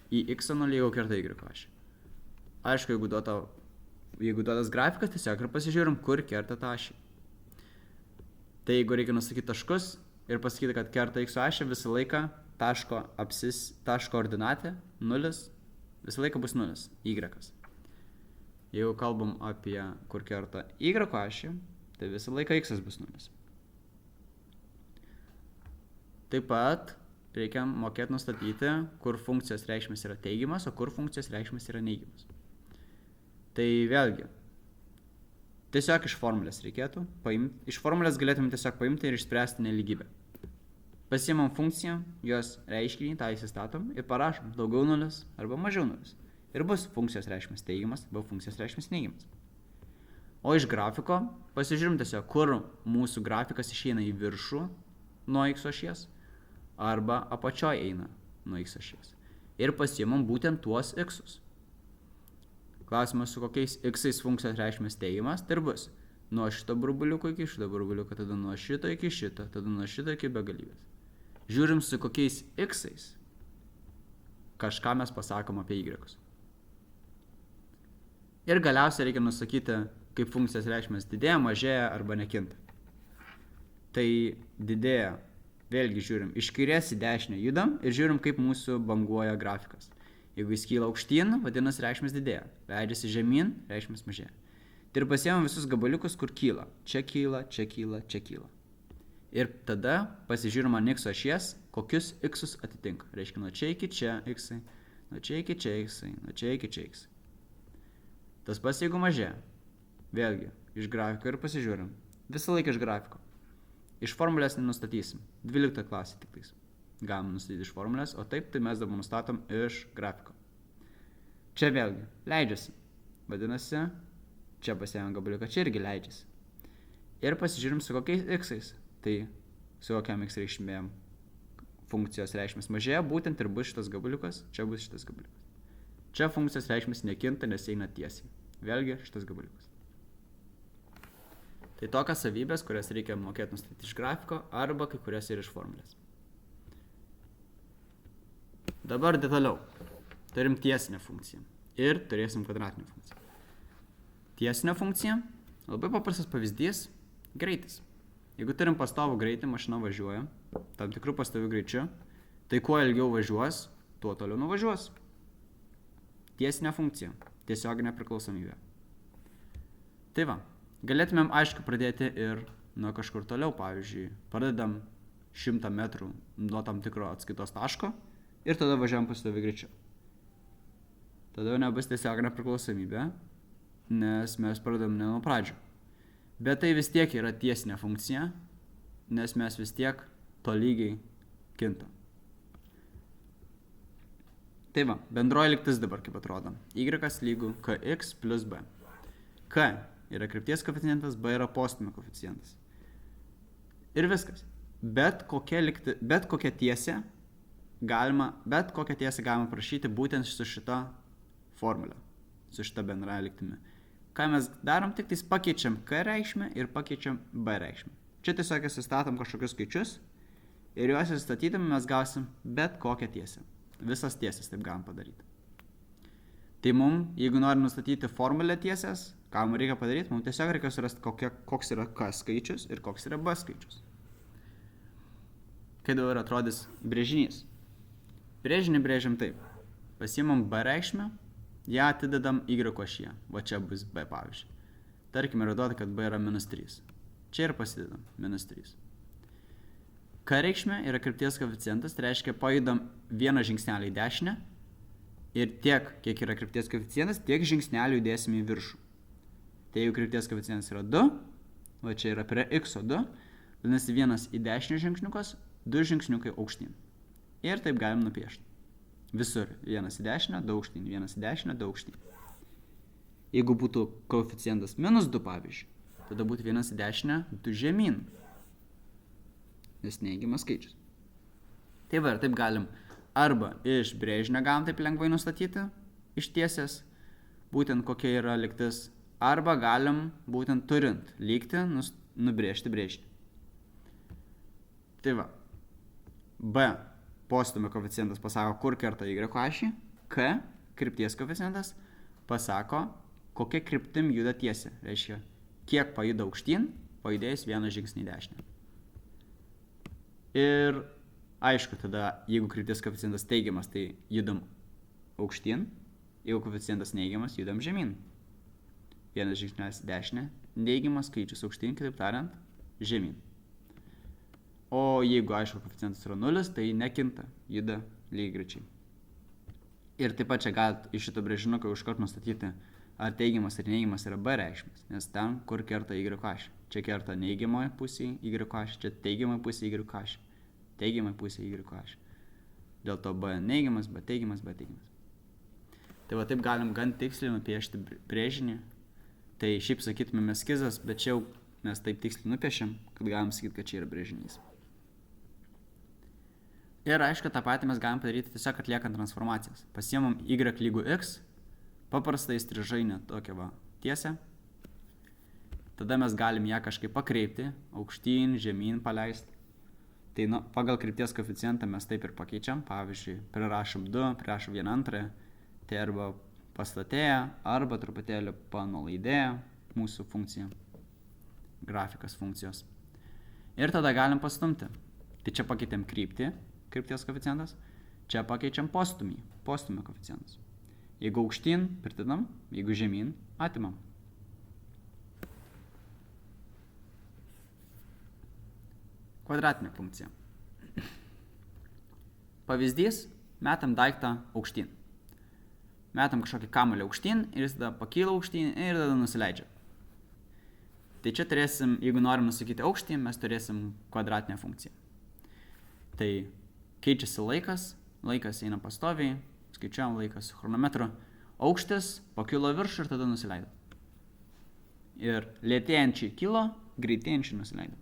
į x0, jeigu kerta y ašį. Aišku, jeigu duotas grafikas, tiesiog ir pasižiūrim, kur kerta tą ašį. Tai jeigu reikia nusakyti taškus ir pasakyti, kad kerta x ašį, visą laiką taško ordinatė 0, visą laiką bus 0, y. Jeigu kalbam apie kur kerta y ašį, tai visą laiką x bus 0. Taip pat reikia mokėti nustatyti, kur funkcijos reikšmės yra teigiamas, o kur funkcijos reikšmės yra neigiamas. Tai vėlgi, tiesiog iš formulės reikėtų paimti. Iš formulės galėtume tiesiog paimti ir išspręsti nelygybę. Pasiimam funkciją, jos reiškinį, tą įsistatom ir parašom daugiau 0 arba mažiau 0. Ir bus funkcijos reikšmės teigiamas arba funkcijos reikšmės neigiamas. O iš grafiko pasižiūrim tiesiog, kur mūsų grafikas išeina į viršų nuo x ašies arba apačioje eina nuo x ašies. Ir pasiimam būtent tuos x-us. Klausimas, su kokiais x-ais funkcijos reikšmės teigiamas, tai ir bus nuo šito burbuliuko iki šito burbuliuko, tada nuo šito iki šito, tada nuo šito iki begalybės. Žiūrim, su kokiais x-ais kažką mes pasakom apie y-us. Ir galiausiai reikia nusakyti, kaip funkcijos reikšmės didėja, mažėja arba nekinta. Tai didėja, vėlgi žiūrim, iš kairės į dešinę judam ir žiūrim, kaip mūsų banguoja grafikas. Jeigu jis kyla aukštyn, vadinasi reikšmės didėja. Leidžiasi žemyn, reikšmės mažėja. Tai ir pasiėmam visus gabaliukus, kur kyla. Čia kyla, čia kyla, čia kyla. Ir tada pasižiūrim ant x ašies, kokius x-us atitinka. Reiškia, nuo čia iki čia x-ai, nuo čia iki čia x-ai, nuo čia iki čia x-ai. Tas pats jeigu mažėja. Vėlgi, iš grafiko ir pasižiūrim. Visą laiką iš grafiko. Iš formulės nenustatysim. 12 klasė tik tais. Galim nustatyti iš formulės, o taip, tai mes dabar nustatom iš grafiko. Čia vėlgi, leidžiasi. Vadinasi, čia pasiėmėm gabaliuką, čia irgi leidžiasi. Ir pasižiūrim su kokiais x-ais. Tai su kokiam x reikšmėm funkcijos reikšmės mažėja, būtent ir bus šitas gabaliukas, čia bus šitas gabaliukas. Čia funkcijos reikšmės nekinta, nes eina tiesiai. Vėlgi šitas gabaliukas. Tai tokios savybės, kurias reikia mokėti nustatyti iš grafiko arba kai kurias ir iš formulės. Dabar detaliau. Turim tiesinę funkciją ir turėsim kvadratinę funkciją. Tiesinė funkcija, labai paprastas pavyzdys, greitis. Jeigu turim pastovų greitį, mašina važiuoja tam tikrų pastovių greičių, tai kuo ilgiau važiuos, tuo toliau nuvažiuos. Tiesinė funkcija, tiesioginė priklausomybė. Tai va, galėtumėm aišku pradėti ir nuo kažkur toliau, pavyzdžiui, pradedam 100 metrų nuo tam tikro atskaitos taško ir tada važiuojam pastoviu greičiu. Tada jau nebus tiesioginė priklausomybė, nes mes pradedam ne nuo pradžių. Bet tai vis tiek yra tiesinė funkcija, nes mes vis tiek tolygiai kintam. Tai va, bendroji lygtis dabar kaip atrodo. Y lygu kx plus b. K yra krypties koeficientas, b yra postūmio koeficientas. Ir viskas. Bet kokią tiesę galima prašyti būtent su šita formulė, su šita bendraja lygtimi. Ką mes darom, tik tais pakeičiam k reikšmę ir pakeičiam b reikšmę. Čia tiesiog įsistatom kažkokius skaičius ir juos įstatydami mes gausim bet kokią tiesę. Visas tiesės taip galim padaryti. Tai mums, jeigu norim nustatyti formulę tiesės, ką mums reikia padaryti, mums tiesiog reikia surasti, koks yra k skaičius ir koks yra b skaičius. Kaip dabar atrodys brėžinys. Brėžinį brėžiam taip. Pasiimam b reikšmę, ją atidedam y ašyje. Va čia bus b pavyzdžiui. Tarkime, yra duota, kad b yra -3. Čia ir pasidedam -3. K reikšmė yra krypties koeficientas, tai reiškia pajudam vieną žingsnelį į dešinę ir tiek, kiek yra krypties koeficientas, tiek žingsnelių judėsim į viršų. Tai jeigu krypties koeficientas yra 2, va čia yra prie x 2, vadinasi vienas į dešinę žingsniukas, 2 žingsniukai aukštyn. Ir taip galim nupiešti. Visur vienas į dešinę, 2 aukštyn, vienas į dešinę, 2 aukštyn. Jeigu būtų koeficientas -2 pavyzdžiui, tada būtų vienas į dešinę, 2 žemyn. Nes neigiamas skaičius. Tai va, ir taip galim arba iš brėžinio galim taip lengvai nustatyti, iš tiesės, būtent kokia yra lygtis, arba galim būtent turint lygtį nubrėžti brėžinį. Tai va, b postūmio koeficientas pasako, kur kerta y ašį, k krypties koeficientas pasako, kokia kryptim juda tiesė. Reiškia, kiek pajuda aukštyn, pajudėjus vieną žingsnį į dešinę. Ir aišku, tada, jeigu krypties koeficientas teigiamas, tai judam aukštyn, jeigu koeficientas neigiamas, judam žemyn. Vienas žingsnelis į dešinę, neigiamas skaičius aukštyn, kitaip tariant, žemyn. O jeigu, aišku, koeficientas yra 0, tai nekinta, juda lygiai greičiai. Ir taip pat čia galite iš šito brėžinuko iškart nustatyti, ar teigiamas ar neigiamas yra b reikšmės, nes ten, kur kerta y ašį. Čia kerta neigiamoje pusėje y ašį, čia teigiamoje pusėje y ašį. Teigiamoje pusėje y ašį. Dėl to b neigiamas, b teigiamas, b teigiamas. Tai va taip galim gan tiksliai nupiešti brėžinį. Tai šiaip sakytumėm eskizas, bet čia jau mes taip tiksliai nupiešiam, kad galim sakyti, kad čia yra brėžinys. Ir aišku, tą patį mes galim padaryti tiesiog atliekant transformacijas. Pasiemam y lygu x, paprastai strižainę tokią va tiesę. Tada mes galim ją kažkaip pakreipti, aukštyn, žemyn paleisti. Tai pagal krypties koeficientą mes taip ir pakeičiam. Pavyzdžiui, prirašom 2, prirašom 1/2, tai arba pastatėja, arba truputėlį panulaidėja mūsų funkcija, grafikas funkcijos. Ir tada galim pastumti. Tai čia pakeitėm kryptį, krypties koeficientas, čia pakeičiam postūmio koeficientas. Jeigu aukštyn, pridedam, jeigu žemyn, atimam. Kvadratinė funkcija. Pavyzdys, metam daiktą aukštyn. Metam kažkokį kamuolį aukštyn ir jis tada pakyla aukštyn ir tada nusileidžia. Tai čia turėsim, jeigu norim nusakyti aukštį, mes turėsim kvadratinę funkciją. Tai keičiasi laikas eina pastoviai, skaičiuojam laiką su chronometru, aukštis pakilo viršų ir tada nusileido. Ir lėtėjančiai kilo, greitėjančiai nusileido.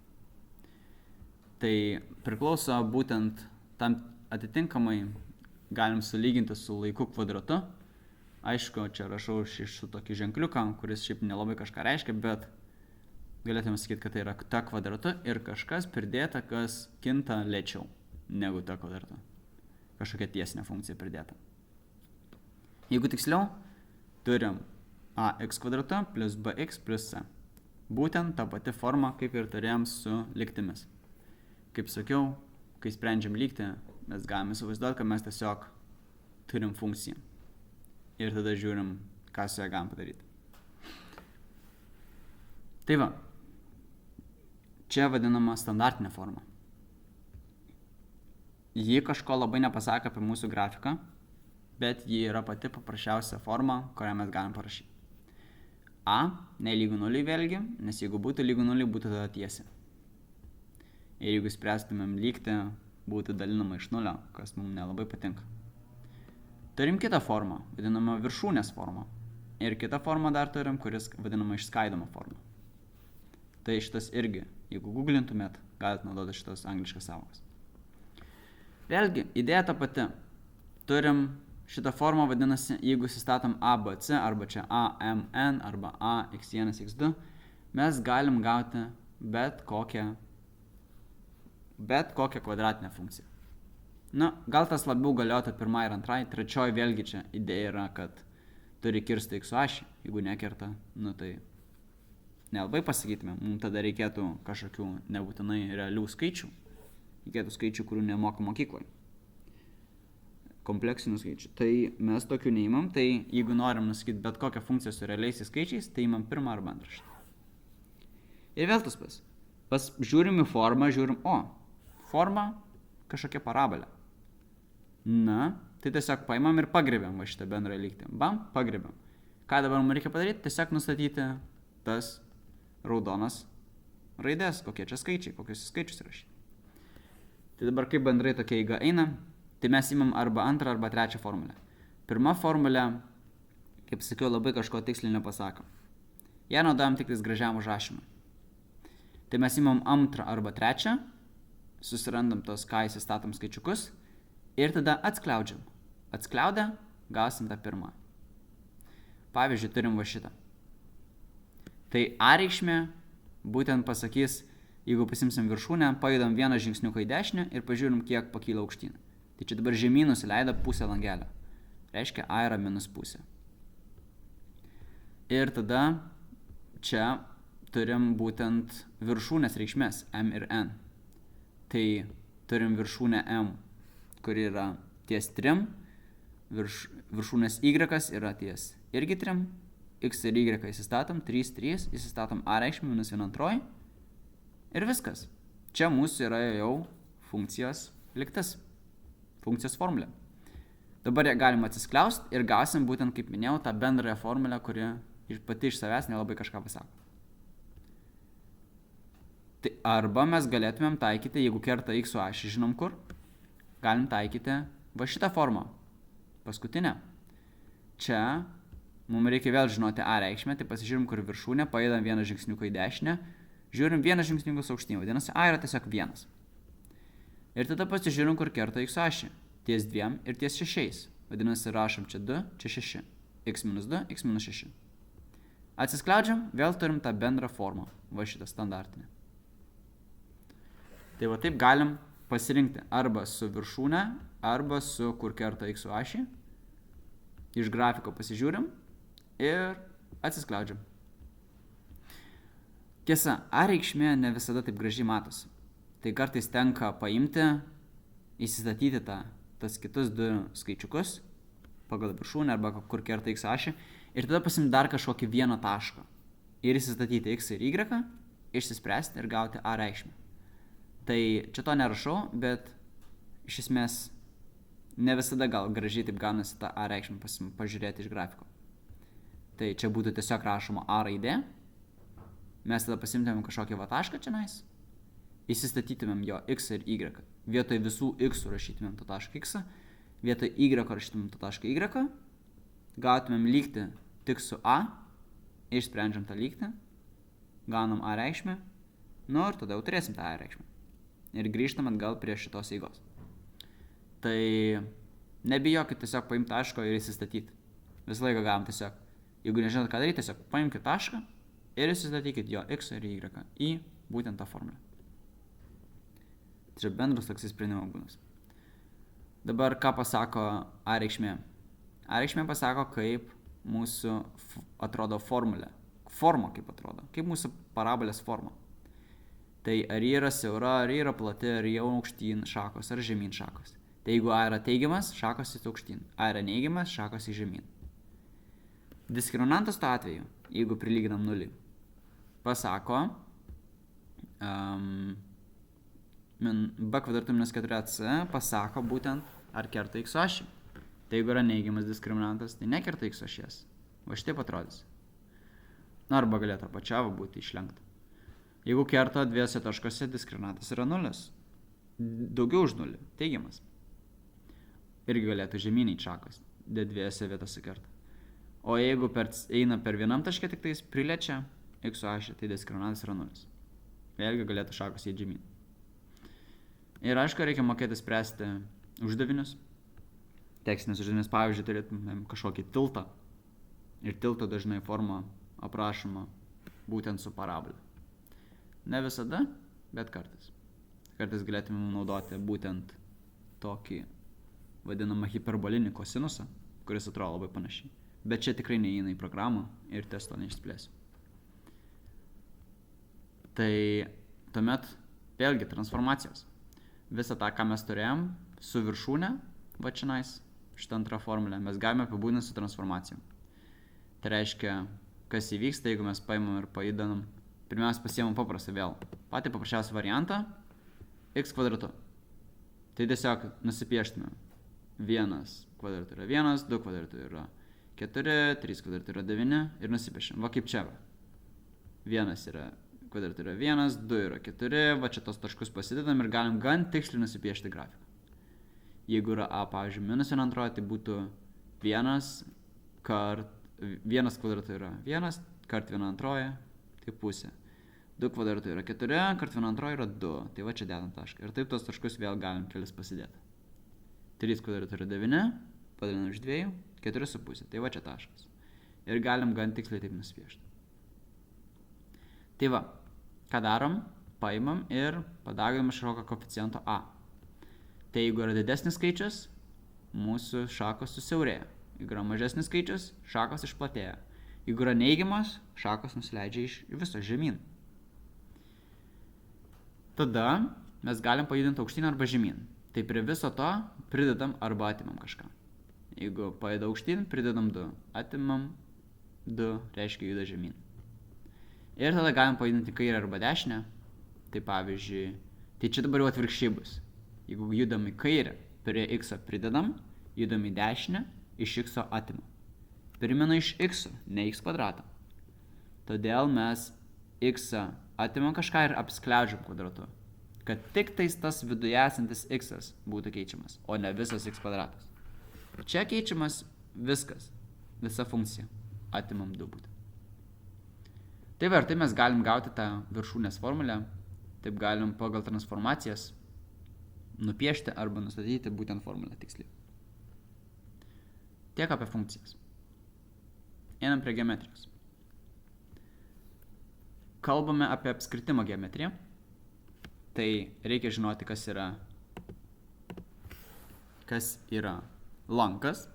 Tai priklauso būtent tam atitinkamai galim sulyginti su laiku kvadratu. Aišku, čia rašau su tokį ženkliuką, kuris šiaip nelabai kažką reiškia, bet galėtume sakyti, kad tai yra t kvadratu ir kažkas pridėta, kas kinta lėčiau negu t kvadratu. Kažkokia tiesinė funkcija pridėta. Jeigu tiksliau, turim ax kvadratu plus bx plus c. Būtent ta pati forma, kaip ir turėjom su lygtimis. Kaip sakiau, kai sprendžiam lygtį, mes galime įsivaizduoti, kad mes tiesiog turim funkciją. Ir tada žiūrim, ką su ją galim padaryti. Tai va, čia vadinama standartinė forma. Ji kažko labai nepasako apie mūsų grafiką, bet ji yra pati paprasčiausia forma, kurią mes galim parašyti. A nelygu 0 vėlgi, nes jeigu būtų lygu 0, būtų tada tiesi. Ir jeigu spręstumėm lygtį, būtų dalinama iš 0, kas mums nelabai patinka. Turim kitą formą, vadinamą viršūnės formą. Ir kitą formą dar turim, kuris vadinama išskaidoma forma. Tai šitas irgi, jeigu googlintumėt, galite naudoti šitas angliškas sąvokas. Vėlgi, idėja ta pati. Turim šitą formą, vadinasi, jeigu įsistatom ABC, arba čia AMN, arba AX1, X2, mes galim gauti bet kokią kvadratinę funkciją. Na, gal tas labiau galiotų pirmai ir antrai, trečioji vėlgi čia idėja yra, kad turi kirsti x ašį, jeigu nekerta, tai nelabai pasakytume, mums tada reikėtų kažkokių nebūtinai realių skaičių, reikėtų skaičių, kurių nemoka mokykloje. Kompleksinių skaičių. Tai mes tokių neimam, tai jeigu norim nusakyti bet kokią funkciją su realiais skaičiais, tai imam pirmą arba antrą šitą. Ir vėl tas pas žiūrim į formą, forma kažkokia parabolė. Na, tai tiesiog paimam ir pagriebiam va šitą bendrą lygtį. Bam, pagriebiam. Ką dabar mums reikia padaryti? Tiesiog nustatyti tas raudonas raidės, kokie čia skaičiai, kokius skaičius rašyti. Tai dabar kaip bendrai tokia eiga eina, tai mes imam arba antrą, arba trečią formulę. Pirma formulė, kaip sakiau, labai kažko tiksliai nepasako. Ją naudojam tik gražiam užrašymui. Tai mes imam antrą arba trečią, susirandam tos, ką įsistatom skaičiukus ir tada atskliaudžiam. Atskliaudę gausim tą pirmą. Pavyzdžiui, turim va šitą. Tai A reikšmė būtent pasakys, jeigu pasimsim viršūnę, pajudam vieną žingsniuką į dešinę ir pažiūrim, kiek pakyla aukštyn. Tai čia dabar žemyn nusileido pusę langelio. Reiškia, A yra minus pusė. Ir tada čia turim būtent viršūnės reikšmės M ir N. Tai turim viršūnę M, kuri yra ties 3, viršūnės Y yra ties irgi 3, X ir Y įsistatom, 3, 3, įsistatom A reikšmę minus 1 antroji ir viskas. Čia mūsų yra jau funkcijos lygtis, funkcijos formulė. Dabar ją galim atsiskliausti ir gausim būtent, kaip minėjau, tą bendrąją formulę, kuri pati iš savęs nelabai kažką pasako. Tai arba mes galėtumėm taikyti, jeigu kerta x su ašį, žinom kur, galim taikyti va šitą formą, paskutinę. Čia mums reikia vėl žinoti A reikšmę, tai pasižiūrim, kur viršūnė, pajudam vieną žingsniuką į dešinę, žiūrim vieną žingsniuką aukštyn, vadinasi, A yra tiesiog 1. Ir tada pasižiūrim, kur kerta x su ašį, ties 2 ir ties 6, vadinasi, rašom čia 2, čia 6, x minus 2, x minus 6. Atsiskleidžiam, vėl turim tą bendrą formą, va šitą standartinę. Tai va taip galim pasirinkti arba su viršūne, arba su kur kerta x su ašį. Iš grafiko pasižiūrim ir atsiskleidžiam. Tiesa, A reikšmė ne visada taip gražiai matosi. Tai kartais tenka paimti, įsistatyti tas kitus 2 skaičiukus pagal viršūnę arba kur kerta x ašį ir tada pasimti dar kažkokį vieną tašką ir įsistatyti x ir y, išsispręsti ir gauti A reikšmę. Tai čia to nerašau, bet iš esmės ne visada gal gražiai taip gaunasi tą A reikšmę pažiūrėti iš grafiko. Tai čia būtų tiesiog rašoma A raidė, mes tada pasimtumėm kažkokį va tašką čia nais, įsistatytumėm jo x ir y, vietoj visų x rašytumėm tą tašką x, vietoj y rašytumėm tą tašką y, gautumėm lygtį tik su A, išsprendžiam tą lygtį, gaunam A reikšmę, ir tada jau turėsim tą A reikšmę. Ir grįžtam atgal prie šitos eigos. Tai nebijokit tiesiog paimti taško ir įsistatyti. Visą laiką galim tiesiog, jeigu nežinot ką daryti, tiesiog paimkite tašką ir įsistatykit jo x ir y į būtent tą formulę. Tai čia bendras toks sprendimo būdas. Dabar ką pasako a reikšmė? A reikšmė pasako, kaip mūsų atrodo formulė. Forma kaip atrodo. Kaip mūsų parabolės forma. Tai ar yra siaura, ar yra plati, ar jau aukštyn šakos, ar žemyn šakos. Tai jeigu a yra teigiamas, šakos į aukštyn. A yra neigiamas, šakos į žemyn. Diskriminantas tuo atveju, jeigu prilyginam nulį, pasako b kvadratu minus 4ac pasako būtent ar kerta x ašį. Tai jeigu yra neigiamas diskriminantas, tai nekerta x ašies. Va šitaip atrodys. Arba galėtų apačiavo būti išlenkta. Jeigu kerta dviejose taškose, diskriminantas yra nulis. Daugiau už nulį, teigiamas. Irgi galėtų žemyniai šakos, dviejose vietose kerta. O jeigu eina per vienam taške, tik tais priliečia x ašį, tai diskriminantas yra nulis. Vėlgi galėtų šakos į žemyn. Ir aišku, reikia mokėti spręsti uždavinius. Tekstinės uždavinius, pavyzdžiui, turėtumėm kažkokį tiltą. Ir tilto dažnai forma aprašoma būtent su parabolė. Ne visada, bet kartais. Kartais galėtumėm naudoti būtent tokį vadinamą hiperbolinį kosinusą, kuris atrodo labai panašiai. Bet čia tikrai neįeina į programą ir testo neišsplėsiu. Tai tuomet vėlgi transformacijos. Visą tą, ką mes turėjom su viršūne, va čionais, šitą antrą formulę, mes galime apibūdinti su transformacijom. Tai reiškia, kas įvyksta, jeigu mes paimam ir pajudinam. Pirmiausia, pasiemam paprastą vėl. Patį paprasčiausią variantą x kvadratu. Tai tiesiog nusipieštume. 1 kvadratu yra 1, 2 kvadratu yra 4, 3 kvadratu yra 9 ir nusipiešim. Va kaip čia va. 1 yra kvadratu yra 1, 2 yra 4, va čia tos taškus pasidedam ir galim gan tiksliai nusipiešti grafiką. Jeigu yra a, pavyzdžiui, minus 1 antroji, tai būtų 1 kvadratu yra 1, kart 1 antroji, tai pusė. 2 kvadratu yra 4, kart 1 antroji yra 2, tai va čia dedam tašką. Ir taip tos taškus vėl galim kelis pasidėti. 3 kvadratu yra 9, padalinam iš 2, 4,5, tai va čia taškas. Ir galim gan tiksliai taip nusipiešti. Tai va, ką darom? Paimam ir padaugam iš kažkokio koeficiento a. Tai jeigu yra didesnis skaičius, mūsų šakos susiaurėja. Jeigu yra mažesnis skaičius, šakos išplatėja. Jeigu yra neigiamas, šakos nusileidžia iš viso žemyn. Tada mes galim pajudinti aukštyn arba žemyn. Tai prie viso to pridedam arba atimam kažką. Jeigu pajuda aukštyn, pridedam 2. Atimam 2, reiškia juda žemyn. Ir tada galim pajudinti kairę arba dešinę. Tai pavyzdžiui, tai čia dabar jau atvirkščiai bus. Jeigu judam į kairę, prie x pridedam, judam į dešinę, iš x atimam. Primenu iš x, ne x kvadratą. Todėl mes x atimam kažką ir apskleidžiam kvadratu. Kad tik tais tas viduje esantis x būtų keičiamas, o ne visas x kvadratas. Čia keičiamas viskas, visa funkcija. Atimam 2 būtent. Tai va, ir tai mes galim gauti tą viršūnės formulę. Taip galim pagal transformacijas nupiešti arba nustatyti būtent formulę tiksliai. Tiek apie funkcijas. Einam prie geometrijos. Kalbame apie apskritimo geometriją. Tai reikia žinoti, kas yra lankas.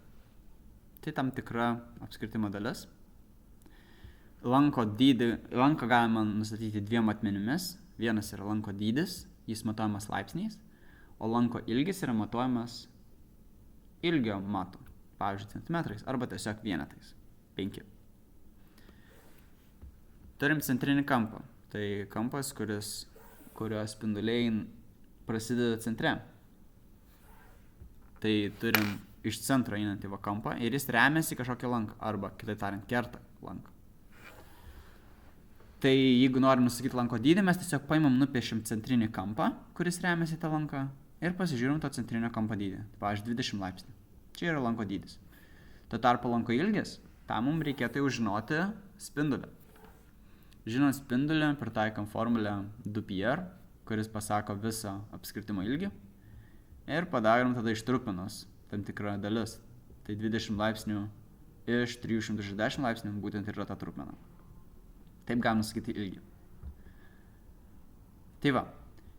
Tai tam tikra apskritimo dalis. Lanko galima nustatyti 2 matmenimis. Vienas yra lanko dydis, jis matuojamas laipsniais, o lanko ilgis yra matuojamas ilgio matu, pavyzdžiui, centimetrais arba tiesiog vienetais. 5. Turim centrinį kampą. Tai kampas, kurio spinduliai prasideda centre. Tai turim iš centro einantį kampą ir jis remiasi kažkokį lanką arba, kitaip tariant, kerta lanką. Tai jeigu norim nusakyti lanko dydį, mes tiesiog paimam, nupiešim centrinį kampą, kuris remiasi tą lanką ir pasižiūrim to centrinio kampo dydį. Tai, pavyzdžiui, 20 laipsnių. Čia yra lanko dydis. Tuo tarpu lanko ilgis, tam mums reikėtų jau žinoti spindulį. Žinant spindulį, pritaikom formulę 2πr, kuris pasako visą apskritimo ilgį. Ir padarom tada ištrupinus tam tikrą dalis. Tai 20 laipsnių iš 360 laipsnių būtent yra ta trupmena. Taip galima sakyti ilgį. Tai va.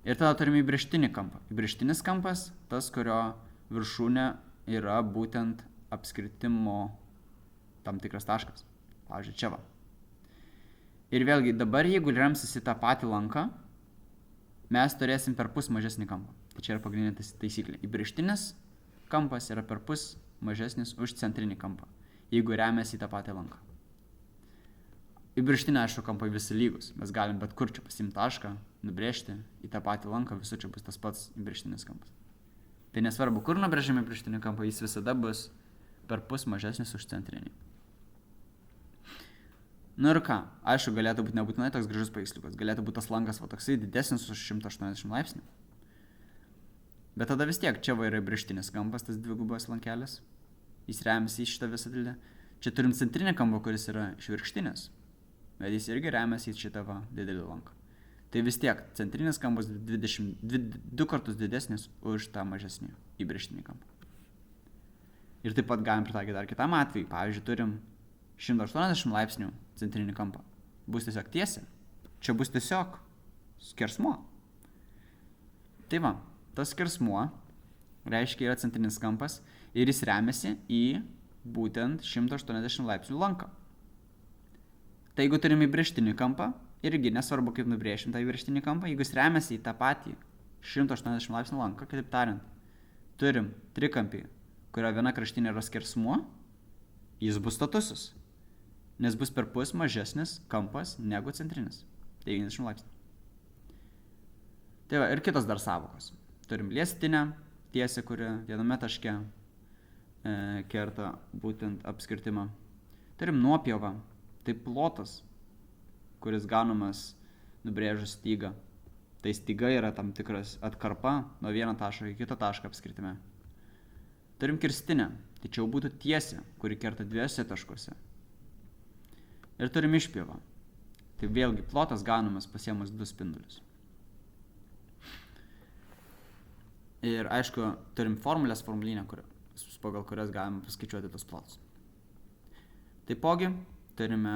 Ir tada turime įbrėžtinį kampą. Įbrėžtinis kampas, tas, kurio viršūnė yra būtent apskritimo tam tikras taškas. Pavyzdžiui, čia va. Ir vėlgi, dabar jeigu remsis į tą patį lanką, mes turėsim per pus mažesnį kampą. Tai čia yra pagrindinė taisyklė. Įbrėžtinis kampas yra per pus mažesnis už centrinį kampą, jeigu remiasi į tą patį lanką. Įbrėžtinė, aišku, kampai visi lygus. Mes galim bet kur čia pasiimti tašką, nubrėžti į tą patį lanką, visur čia bus tas pats įbrėžtinis kampas. Tai nesvarbu, kur nubrėžiame įbrėžtinį kampą, jis visada bus per pus mažesnis už centrinį. Nu ir ką, aišku, galėtų būti nebūtinai toks gražus paveiksliukas, galėtų būti tas lankas va toksai didesnis už 180 laipsnių. Bet tada vis tiek čia va yra įbrėžtinis kampas, tas dvigubas lankelis, jis remiasi į šitą visą dalyką. Čia turim centrinį kampą, kuris yra išvirkštinis, bet jis irgi remiasi į šitą va didelį lanką. Tai vis tiek centrinis kampas 2 kartus didesnis už tą mažesnį įbrėžtinį kampą. Ir taip pat galim pritaikyti dar kitam atvejui. Pavyzdžiui, turim 180 laipsnių centrinį kampą. Bus tiesiog tiesa. Čia bus tiesiog skersmuo. Tai va, tas skersmuo reiškia yra centrinis kampas ir jis remiasi į būtent 180 laipsnių lanką. Tai jeigu turim įbrėžtinį kampą, irgi nesvarbu kaip nubrėžim tą įbrėžtinį kampą, jeigu jis remiasi į tą patį 180 laipsnių lanką, kitaip tariant, turim trikampį, kurio viena kraštinė yra skersmuo, jis bus statusus, nes bus per pus mažesnis kampas negu centrinis, 90 laipsnių. Tai va, ir kitos dar savokos. Turim liestinę tiesę, kuri viename taške kerta būtent apskritimą. Turim nuopjovą, tai plotas, kuris gaunamas nubrėžus stygą. Tai styga yra tam tikras atkarpa nuo vieno taško iki kito taško apskritime. Turim kirstinę, tai čia jau būtų tiesė, kuri kerta dviejose taškuose. Ir turim išpjovą. Tai vėlgi plotas gaunamas pasiėmus 2 spindulius. Ir aišku, turim formulinę, pagal kurias galime paskaičiuoti tos plotus. Taipogi turime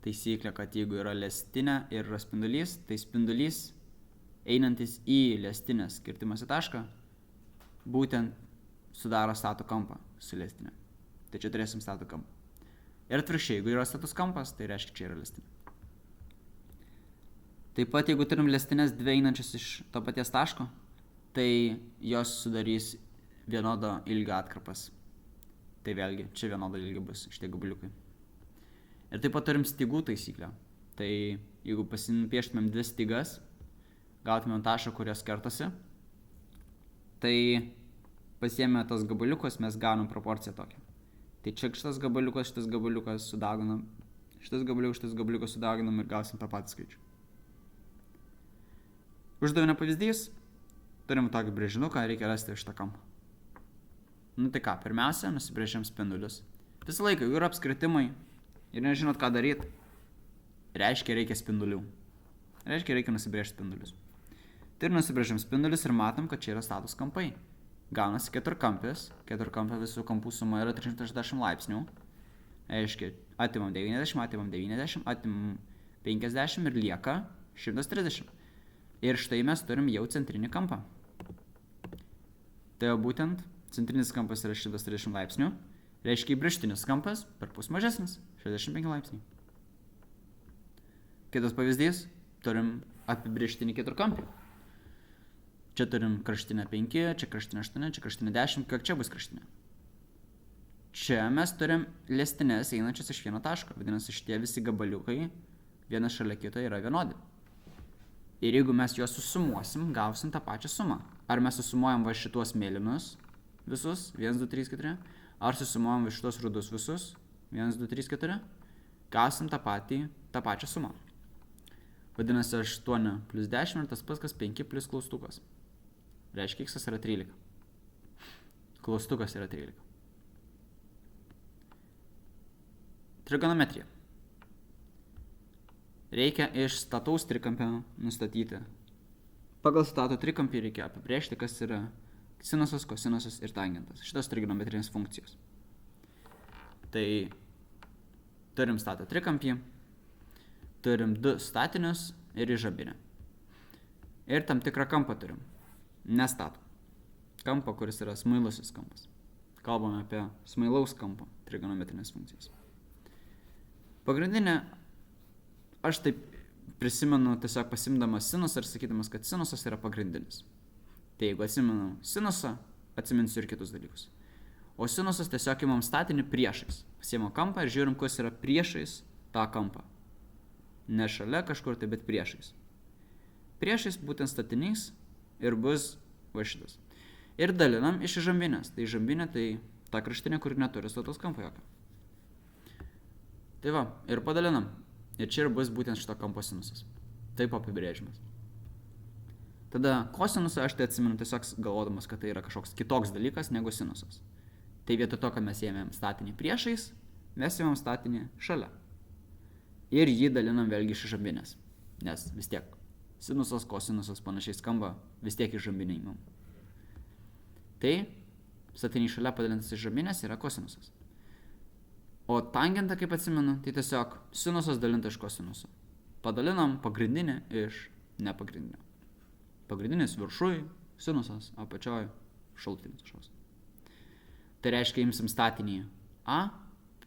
taisyklę, kad jeigu yra liestinė ir yra spindulys, tai spindulys einantis į liestinės kirtimąsi tašką būtent sudaro statų kampą su liestinė. Tai čia turėsim statų kampą. Ir atvirkščiai, jeigu yra status kampas, tai reiškia, čia yra liestinė. Taip pat, jeigu turim liestinės 2 einančias iš to paties taško, tai jos sudarys vienodo ilgio atkarpas. Tai vėlgi, čia vienodo ilgio bus šitie gabaliukai. Ir taip pat turim stygų taisyklę. Tai jeigu nupieštumėm 2 stygas, gautumėm tašką, kurios kertasi, tai pasiėmę tos gabaliukus mes gaunam proporciją tokią. Tai čia šitas gabaliukas sudauginam, šitas gabaliukas sudauginam ir gausim tą patį skaičių. Uždavinio pavyzdys. Turim tokį brėžinuką, reikia rasti šitą kampą. Nu tai ką, pirmiausia, nusibrėžiam spindulius. Visą laiką, jeigu yra apskritimai ir nežinot, ką daryti, reiškia reikia spindulių. Reiškia reikia nusibrėžti spindulius. Tai ir nusibrėžiam spindulius ir matom, kad čia yra status kampai. Gaunasi keturkampis, keturkampio visų kampų suma yra 360 laipsnių. Reiškia, atimam 90, atimam 90, atimam 50 ir lieka 130. Ir štai mes turim jau centrinį kampą. Tai jau būtent centrinis kampas yra 130 laipsnių, reiškia įbrėžtinis kampas per pus mažesnis, 65 laipsniai. Kitas pavyzdys, turim apibrėžtinį keturkampį. Čia turim kraštinę 5, čia kraštinę 8, čia kraštinę 10, kiek čia bus kraštinė. Čia mes turim liestinės einančias iš vieno taško, vadinasi, šitie visi gabaliukai vienas šalia kito yra vienodi. Ir jeigu mes juos susumuosim, gausim tą pačią sumą. Ar mes susumuojam va šituos mėlynus visus, 1, 2, 3, 4, ar susumuojam va šitos rudus visus, 1, 2, 3, 4, gausim tą pačią sumą. Vadinasi, 8 plus 10 ir tas pats, kas 5 plus klaustukas. Reiškia, x yra 13. Klaustukas yra 13. Trigonometrija. Reikia iš stataus trikampio nustatyti. Pagal statų trikampį reikia apibrėžti, kas yra sinusas, kosinusas ir tangentas. Šitos trigonometrinės funkcijos. Tai turim statą trikampį, turim 2 statinius ir įžambinę. Ir tam tikrą kampą turim. Nestatom. Kampą, kuris yra smailusis kampas. Kalbame apie smailaus kampo trigonometrinės funkcijas. Pagrindinė, aš taip prisimenu tiesiog pasimdamas sinusą ir sakydamas, kad sinusas yra pagrindinis. Tai jeigu atsimenu sinusą, atsiminsiu ir kitus dalykus. O sinusas tiesiog imam statinį priešais. Pasiimam kampą ir žiūrim, kas yra priešais tą kampą. Ne šalia kažkur, tai bet priešais. Priešais būtent statinys ir bus va šitas. Ir dalinam iš įžambinės. Tai įžambinė tai ta kraštinė, kuri neturi stataus kampo jokio. Tai va, ir padalinam. Ir čia ir bus būtent šito kampo sinusas. Taip apibrėžimas. Tada kosinusą aš tai atsimenu tiesiog galvodamas, kad tai yra kažkoks kitoks dalykas negu sinusas. Tai vietoj to, kad mes ėmėm statinį priešais, mes ėmėm statinį šalia. Ir jį dalinam vėlgi iš įžambinės. Nes vis tiek sinusas, kosinusas panašiai skamba, vis tiek įžambinė įmam. Tai statinį šalia padalintas iš įžambinės yra kosinusas. O tangentą, kaip atsimenu, tai tiesiog sinusas dalinta iš kosinuso. Padalinam pagrindinę iš nepagrindinio. Pagrindinis viršui, sinusas, apačioj, šalutinis kažkoks. Tai reiškia, imsim statinį A,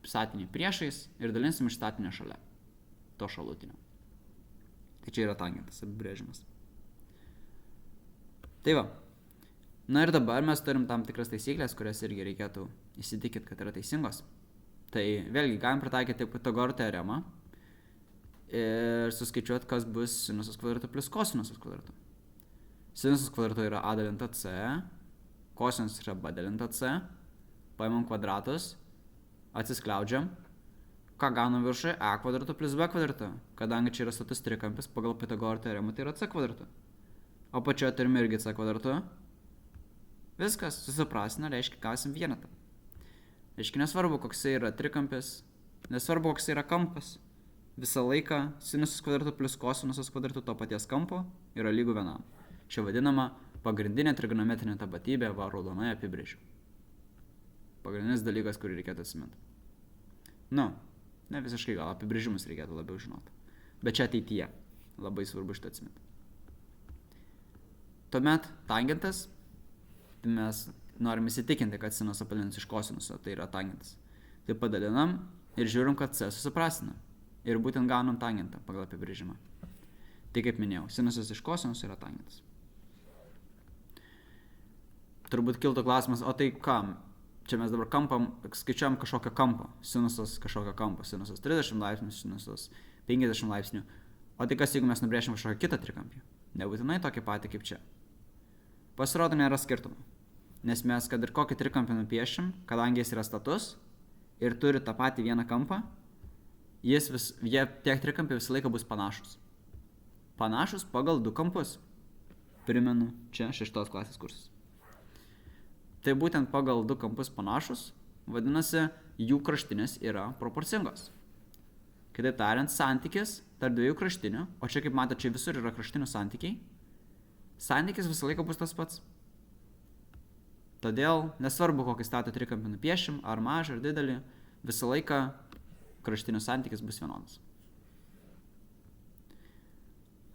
statinį priešais ir dalinsim iš statinio šalia. To šalutinio. Tai čia yra tangentas apibrėžimas. Tai va. Na ir dabar mes turim tam tikras taisyklės, kurias irgi reikėtų įsitikinti, kad yra teisingos. Tai vėlgi galim pritaikyti Pitagoro teoremą ir suskaičiuoti, kas bus sinusas kvadratu plus kosinusas kvadratu. Sinusas kvadratu yra A dalinta C, kosinusas yra B dalinta C, paimam kvadratus, atsiskleidžiam, ką gaunam viršui A kvadratu plus B kvadratu, kadangi čia yra status trikampis, pagal Pitagoro teoremą tai yra C kvadratu. O pačioje turime irgi C kvadratu. Viskas, susiprasina, reiškia, gausim vienetą. Reiškia, nesvarbu, koks yra trikampis, nesvarbu, koks yra kampas, visą laiką sinusas kvadratu plus kosinusas kvadratu to paties kampo yra lygu vienam. Čia vadinama pagrindinė trigonometrinė tapatybė, va raudonai apibrėžiu. Pagrindinis dalykas, kurį reikėtų atsiminti. Nu, ne visiškai gal apibrėžimus reikėtų labiau žinoti. Bet čia ateityje labai svarbu šitą atsiminti. Tuomet tangentas, tai mes norim įsitikinti, kad sinusą padalinus iš kosinuso, tai yra tangentas. Tai padalinam ir žiūrim, kad C susiprastina. Ir būtent gaunam tangentą pagal apibrėžimą. Tai kaip minėjau, sinusas iš kosinuso yra tangentas. Turbūt kiltų klausimas, o tai kam? Čia mes dabar kampam, skaičiuojam kažkokią kampą. Sinusas kažkokią kampą. Sinusas 30 laipsnių, sinusas 50 laipsnių. O tai kas, jeigu mes nubrėšim kažkokią kitą trikampį? Nebūtinai tokį patį kaip čia. Pasirodo, nėra skirtumo. Nes mes, kad ir kokį trikampį nupiešim, kadangi jis yra status ir turi tą patį vieną kampą, tiek trikampiai visą laiką bus panašus. Panašus pagal 2 kampus. Primenu, čia 6 klasės kursas. Tai būtent pagal 2 kampus panašus, vadinasi, jų kraštinės yra proporcingos. Kitaip tariant, santykis tarp 2 kraštinių, o čia kaip matote, čia visur yra kraštinių santykiai, santykis visą laiką bus tas pats. Todėl nesvarbu, kokį statų trikampį nupiešim, ar mažą, ar didelį, visą laiką kraštinių santykis bus vienodas.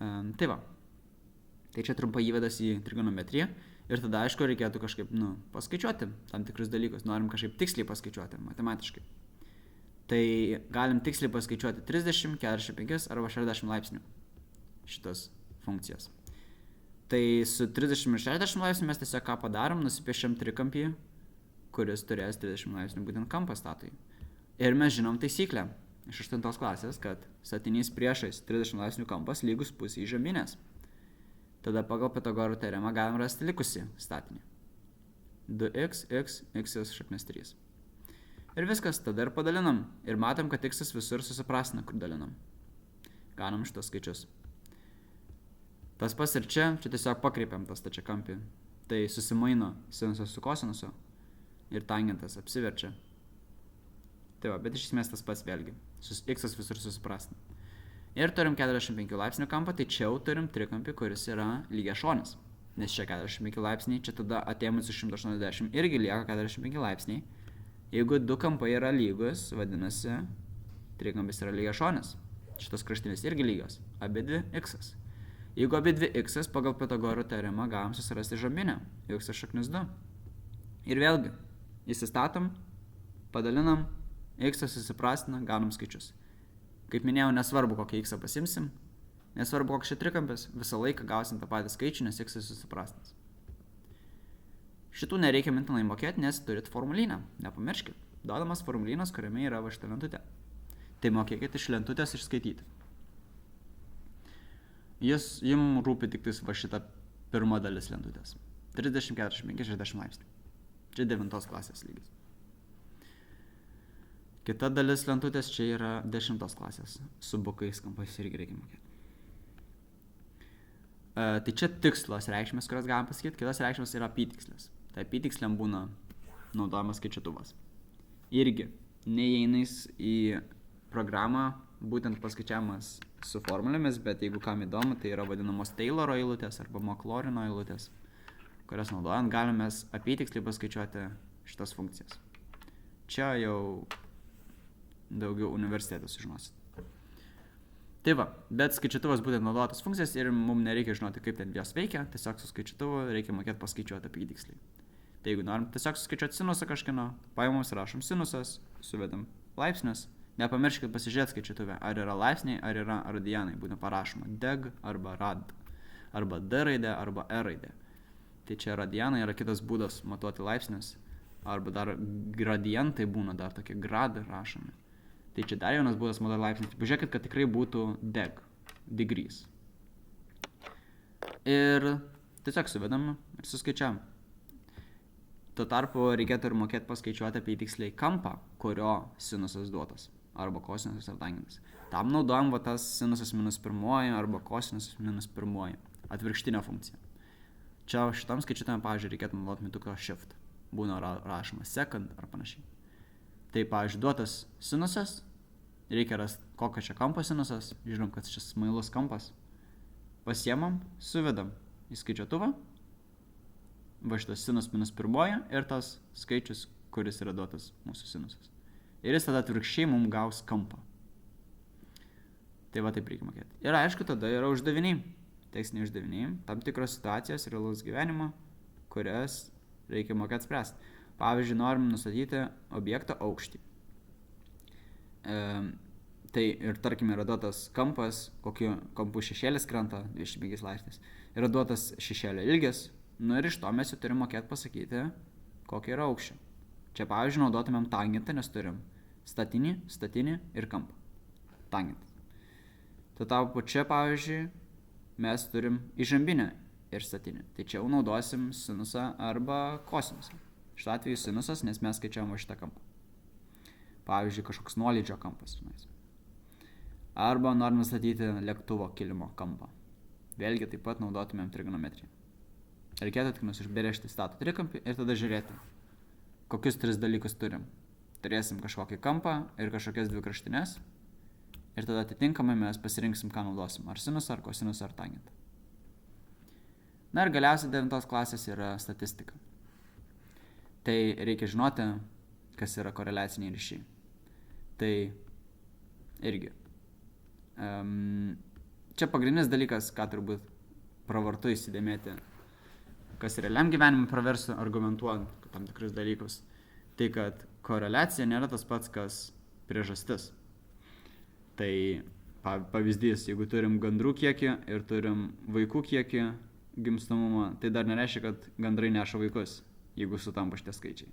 Tai va. Tai čia trumpai įvedas į trigonometriją ir tada, aišku, reikėtų kažkaip, paskaičiuoti tam tikrus dalykus. Norim kažkaip tiksliai paskaičiuoti, matematiškai. Tai galim tiksliai paskaičiuoti 30, 45 arba 60 laipsnių šitas funkcijas. Tai su 30 ir 60 laipsnių mes tiesiog ką padarom, nusipiešiam trikampį, kuris turės 30 laipsnių būtent kampą statui. Ir mes žinom taisyklę iš 8 klasės, kad statinys priešais 30 laipsnių kampas lygus pusė įžambinės. Tada pagal Pitagoro teoremą galim rasti likusį statinį. 2x, x šaknis 3. Ir viskas, tada ir padalinam. Ir matom, kad x visur susiprastina, kur dalinam. Gaunam šitos skaičius. Tas pas ir čia tiesiog pakreipiam tą stačiakampį. Tai susimaino sinusas su kosinusu ir tangentas apsiverčia. Tai va, bet iš esmės tas pats vėlgi. X visur susiprastina. Ir turim 45 laipsnių kampą, tai čia jau turim trikampį, kuris yra lygiašonis. Nes čia 45 laipsniai, čia tada atėmus iš 180 irgi lieka 45 laipsniai. Jeigu 2 kampai yra lygus, vadinasi, trikampis yra lygiašonis. šitos kraštinės irgi lygios, abi dvi x. Jeigu abi dvi x pagal Pitagoro teoremą galim susirasti žambinę, x šaknis 2. Ir vėlgi, įsistatom, padalinam, x susiprastina, gaunam skaičius. Kaip minėjau, nesvarbu, kokią x pasimsim, nesvarbu, koks čia trikampis, visą laiką gausim tą patį skaičių, nes x susiprastinas. Šitų nereikia mintinai mokėti, nes turit formulyną, nepamirškit. Duodamas formulynas, kuriame yra va šita lentutė. Tai mokėkit iš lentutės išskaityti. Jums rūpi tik va šita pirma dalis lentutės. 30, 45, 60 laipsnių. Čia 9 klasės lygis. Kita dalis lentutės čia yra 10 klasės. Su bukais kampais irgi reikia mokėti. Tai čia tikslos reikšmės, kurias galim pasakyti. Kitas reikšmės yra apytikslės. Tai apytiksliam būna naudojamas skaičiuotuvas. Irgi neįeinais į programą būtent paskaičiavimas su formulėmis, bet jeigu kam įdomu, tai yra vadinamos Tayloro eilutės arba Maclaurino eilutės, kurias naudojant galime apytiksliai paskaičiuoti šitas funkcijas. Čia jau daugiau universitetų sužinosit. Tai va, bet skaičiuotuvas būtent naudotas funkcijas ir mums nereikia žinoti, kaip ten jos veikia, tiesiog su skaičiuotuvu reikia mokėti paskaičiuoti apytiksliai. Tai jeigu norim tiesiog suskaičiuoti sinusą kažkino, paimams rašom sinusas, suvedam laipsnius. Nepamirškit pasižiūrėti skaičiuotuvę, ar yra laipsniai, ar yra radianai. Būtent parašoma deg arba rad, arba d raidė, arba e raidė. Tai čia radianai yra kitas būdas matuoti laipsnius, arba dar gradientai būna, dar tokie grad rašomi. Tai čia dar vienas būdas matuoti laipsnius. Pažiūrėkit, kad tikrai būtų deg, degrees. Ir tiesiog suvedam ir suskaičiavam. Tuo tarpu reikėtų ir mokėti paskaičiuoti apytiksliai kampą, kurio sinusas duotas, arba kosinusas ar tangentas. Tam naudojam va tas sinusas minus pirmoji arba kosinusas minus pirmoji, atvirkštinė funkcija. Čia šitam skaičiuotojam, pavyzdžiui, reikėtų naudoti mygtuką shift. Būna rašoma second ar panašiai. Tai, pavyzdžiui, duotas sinusas, reikia rasti, kokio čia kampo sinusas, žinom, kad šis smailus kampas. Pasiemam, suvedam į skaičiuotuvą, va šitas sinus minus pirmoji ir tas skaičius, kuris yra duotas mūsų sinusas. Ir jis tada atvirkščiai mums gaus kampą. Tai va taip reikia mokėti. Ir aišku, tada yra uždaviniai. Tekstiniai uždaviniai, tam tikros situacijos realaus gyvenimo, kurias reikia mokėti spręsti. Pavyzdžiui, norim nustatyti objektą aukštį. Tai ir tarkim yra duotas kampas, kokiu kampu šešėlis krenta, 25 laipsnis. Yra duotas šešėlio ilgis. Ir iš to mes jau turim mokėti pasakyti, kokia yra aukščio. Čia, pavyzdžiui, naudotumėm tangentą, nes turim statinį ir kampą. Tangentas. Tuo tarpu čia, pavyzdžiui, mes turim įžambinę ir statinį. Tai čia jau naudosim sinusą arba kosinusą. Šiuo atveju sinusas, nes mes skaičiavom šitą kampą. Pavyzdžiui, kažkoks nuolydžio kampas. Arba norim nustatyti lėktuvo kilimo kampą. Vėlgi taip pat naudotumėm trigonometriją. Reikėtų tik nusibrėžti statų trikampį ir tada žiūrėti, kokius 3 dalykus turim. Turėsim kažkokį kampą ir kažkokias 2 kraštinės ir tada atitinkamai mes pasirinksim, ką naudosim, ar sinusą, ar kosinusą, ar tangentą. Na ir galiausiai 9 klasės yra statistika. Tai reikia žinoti, kas yra koreliaciniai ryšiai. Tai irgi. Čia pagrindinis dalykas, ką turbūt pravartu įsidėmėti, kas realiam gyvenimui praversiu argumentuojant tam tikrus dalykus, tai kad koreliacija nėra tas pats, kas priežastis. Tai pavyzdys, jeigu turim gandrų kiekį ir turim vaikų kiekį gimstamumą, tai dar nereiškia, kad gandrai neša vaikus, jeigu sutampa šitie skaičiai.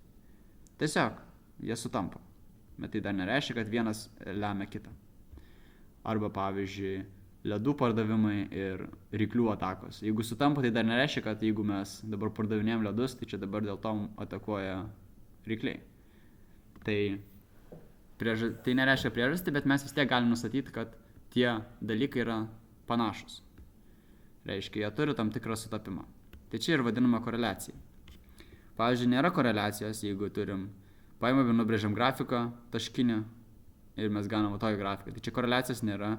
Tiesiog, jie sutampa, bet tai dar nereiškia, kad vienas lemia kitą. Arba pavyzdžiui, ledų pardavimai ir ryklių atakos. Jeigu sutampa, tai dar nereiškia, kad jeigu mes dabar pardavinėjom ledus, tai čia dabar dėl to atakuoja rykliai. Tai nereiškia priežastį, bet mes vis tiek galim nustatyti, kad tie dalykai yra panašus. Reiškia, jie turi tam tikrą sutapimą. Tai čia ir vadinama koreliacija. Pavyzdžiui, nėra koreliacijos, jeigu paimam ir nubrėžiam grafiką taškinį ir mes gaunam tokį grafiką. Tai čia koreliacijos nėra.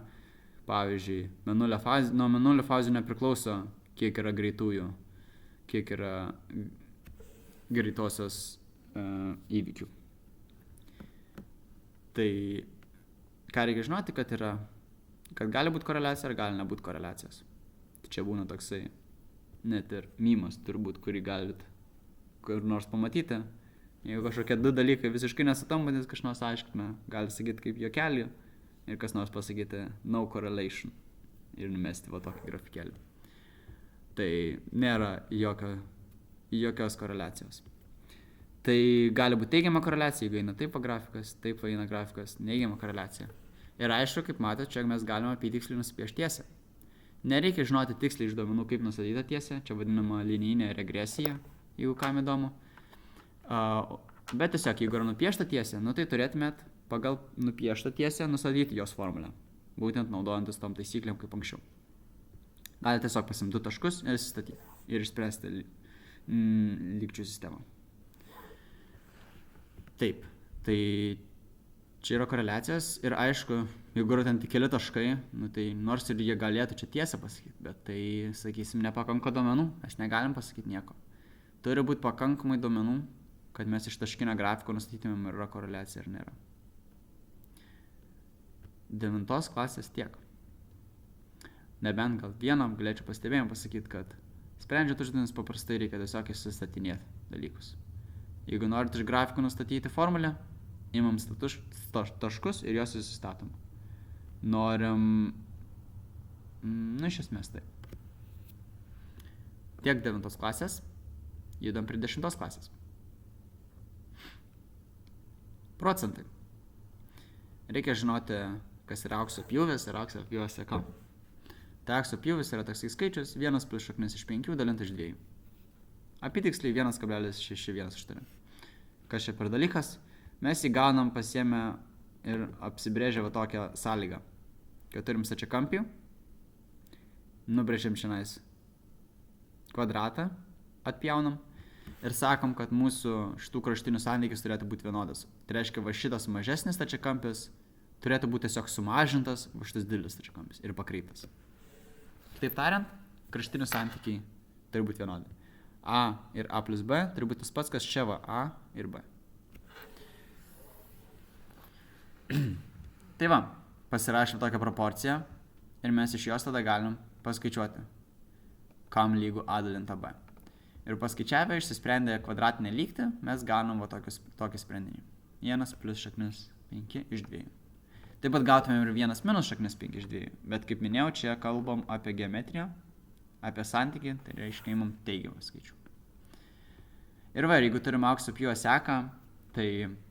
Pavyzdžiui, nuo mėnulio fazių nepriklauso, kiek yra greitųjų, kiek yra greitosios įvykių. Tai ką reikia žinoti, kad yra kad gali būti koreliacija ar gali nebūti koreliacijos. Tai čia būna toksai net ir mymas turbūt, kurį galit kur nors pamatyti. Jeigu kažkokie du dalykai visiškai nesutampantis, kažkas aiškina, gali sakyti kaip juokelį ir kas nors pasakyti no correlation ir numesti va tokį grafikėlį. Tai nėra jokios koreliacijos. Tai gali būti teigiama koreliacija, jeigu eina taip grafikas, taip eina grafikas, neigiama koreliacija. Ir aišku, kaip matote, čia mes galime apytiksliai nusipiešti tiesę. Nereikia žinoti tiksliai iš duomenų, kaip nustatyta tiesė, čia vadinama linijinė regresija, jeigu kam įdomu. Bet tiesiog, jeigu yra nupiešta tiesė, tai turėtumėt pagal nupieštą tiesę nustatyti jos formulę, būtent naudojantis tom taisyklėm kaip anksčiau. Galite tiesiog pasimti 2 taškus ir įsistatyti ir išspręsti lygčių sistemą. Taip, tai čia yra koreliacijos ir aišku, jeigu yra ten tik keli taškai, tai nors ir jie galėtų čia tiesą pasakyti, bet tai, sakysim, nepakanka duomenų, mes negalim pasakyti nieko. Turi būti pakankamai duomenų, kad mes iš taškinio grafiko nustatytumėm, ar yra koreliacija ar nėra. 9 klasės tiek. Nebent gal vienam galėčiau pastebėjimą pasakyti, kad sprendžiant uždavinius paprastai reikia tiesiog įsistatinėti dalykus. Jeigu norit iš grafiko nustatyti formulę, imam taškus ir juos įsistatom. Norim... iš esmės taip. Tiek 9 klasės, judam prie 10 klasės. Procentai. Reikia žinoti, kas yra aukso pjūvis ir aukso pjūvio seka. Tai aukso pjūvis yra toksai skaičius 1 plus šaknis iš 5 dalinta iš 2. Apytiksliai 1,618. Kas čia per dalykas? Mes jį gaunam pasiėmę ir apsibrėžę va tokią sąlygą, kad turim stačiakampį, nubrėžiam šiandien kvadratą, atpjaunam ir sakom, kad mūsų šitų kraštinių santykis turėtų būti vienodas. Tai reiškia, va šitas mažesnis stačiakampis turėtų būti tiesiog sumažintas, va šitas didelis stačiakampis ir pakreiptas. Kitaip tariant, kraštinių santykiai turi būti vienodi. A ir A plus B turi būti tas pats, kas čia va A ir B. Tai va, pasirašėm tokią proporciją ir mes iš jos tada galim paskaičiuoti, kam lygu A dalinta B. Ir paskaičiavę išsisprendę kvadratinę lygtį, mes gaunam va tokį sprendinį. 1 plus šaknis 5 iš 2. Taip pat gautumėm ir 1 minus šaknis 5 iš 2. Bet kaip minėjau, čia kalbam apie geometriją, apie santykį, tai reiškia imam teigiamą skaičių. Ir va, jeigu turim aukso pjūvio seką, tai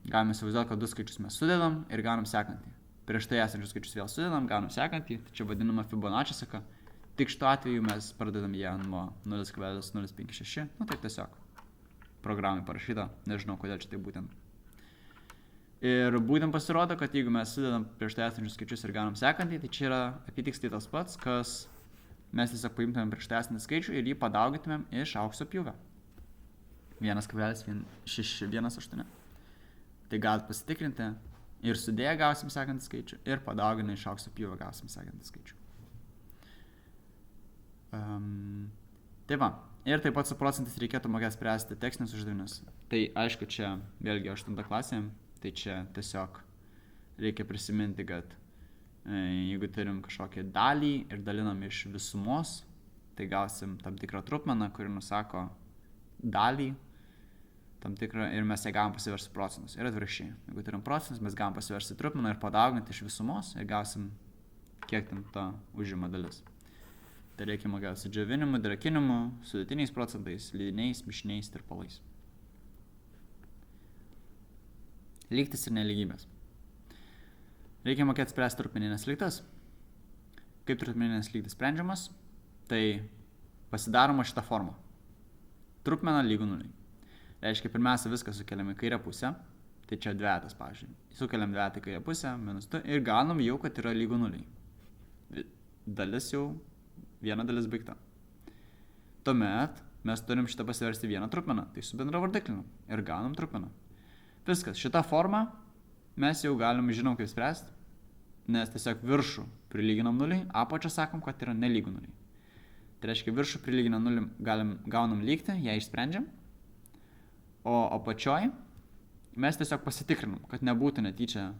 galime įsivaizduoti, kad 2 skaičius mes sudedam ir gaunam sekantį. Prieš tai esančius skaičius vėl sudedam, gaunam sekantį, tai čia vadinama Fibonacci seka. Tik šituo atveju mes pradedam ją nuo 0,056, tai tiesiog programai parašyta, nežinau kodėl čia tai būtent. Ir būtent pasirodo, kad jeigu mes sudedam prieš tai esančius skaičius ir gaunam sekantį, tai čia yra apytiksliai tas pats, kas mes tiesiog paimtumėm prieš tai esantį skaičių ir jį padaugintumėm iš aukso pjūvio. 1,618. Tai galit pasitikrinti ir sudėję gausim sekantį skaičių ir padauginę iš aukso pjūvio gausim sekantį skaičių. Tai va, ir taip pat su procentais reikėtų mokėti spręsti tekstinius uždavinius. Tai aišku, čia vėlgi 8 klasė, tai čia tiesiog reikia prisiminti, kad jeigu turim kažkokią dalį ir dalinam iš visumos, tai gausim tam tikrą trupmeną, kuri nusako dalį, tam tikrą, ir mes ją galim pasiversti procentus. Ir atvirkščiai, jeigu turim procentus, mes galim pasiversti trupmeną ir padauginti iš visumos ir gausim, kiek ten ta užima dalis. Tai reikia mokėti su džiovinimu, drakinimu, sudėtiniais procentais, lydiniais, mišiniais, tirpalais. Lygtis ir nelygybės. Reikia mokėti spręsti trupmeninės lygtas. Kaip trupmeninės lygtis sprendžiamas, tai pasidaroma šitą formą. Trupmena lygu 0. Reiškia, pirmiausia viską sukeliam į kairę pusę, tai čia dvejetas, pavyzdžiui. Sukeliam dvejetą į kairę pusę, -2 ir gaunam jau, kad yra lygu 0. Dalis jau, viena dalis baigta. Tuomet mes turim šitą pasiversti vieną trupmeną, tai su bendra vardikliu ir gaunam trupmeną. Viskas, šitą formą mes jau galim žinom kaip spręsti, nes tiesiog viršų prilyginam 0, apačią sakom, kad yra nelygu 0. Tai reiškia, viršų prilyginam 0 gaunam lygtį, ją išsprendžiam, o apačioj mes tiesiog pasitikrinam, kad nebūtų netyčia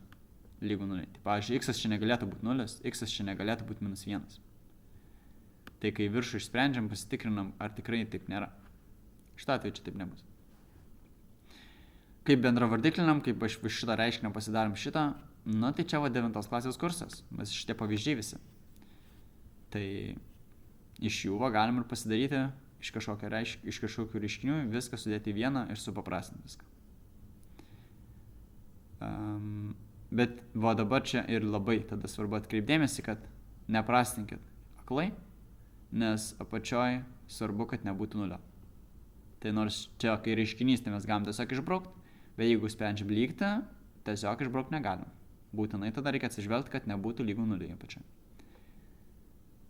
lygu 0. Tai pavyzdžiui, x čia negalėtų būti 0, x čia negalėtų būti -1. Tai kai viršų išsprendžiam, pasitikrinam, ar tikrai taip nėra. Šitą atveju čia taip nebus. Kaip bendravardiklinam, kaip iš šitą reiškinio pasidarom šitą, tai čia 9 klasės kursas, mes šitie pavyzdžiai visi. Tai iš jų galim ir pasidaryti iš kažkokių reiškinių, viską sudėti į vieną ir supaprastinti viską. Bet dabar čia ir labai tada svarbu atkreipdėmėsi, kad neprastinkit aklai, nes apačioj svarbu, kad nebūtų 0. Tai nors čia, kai reiškinys, tai mes galim tiesiog išbraukti, bet jeigu sprendžiam lygtį, tiesiog išbraukti negalim. Būtinai tada reikia atsižvelgti, kad nebūtų lygu 0 apačioj.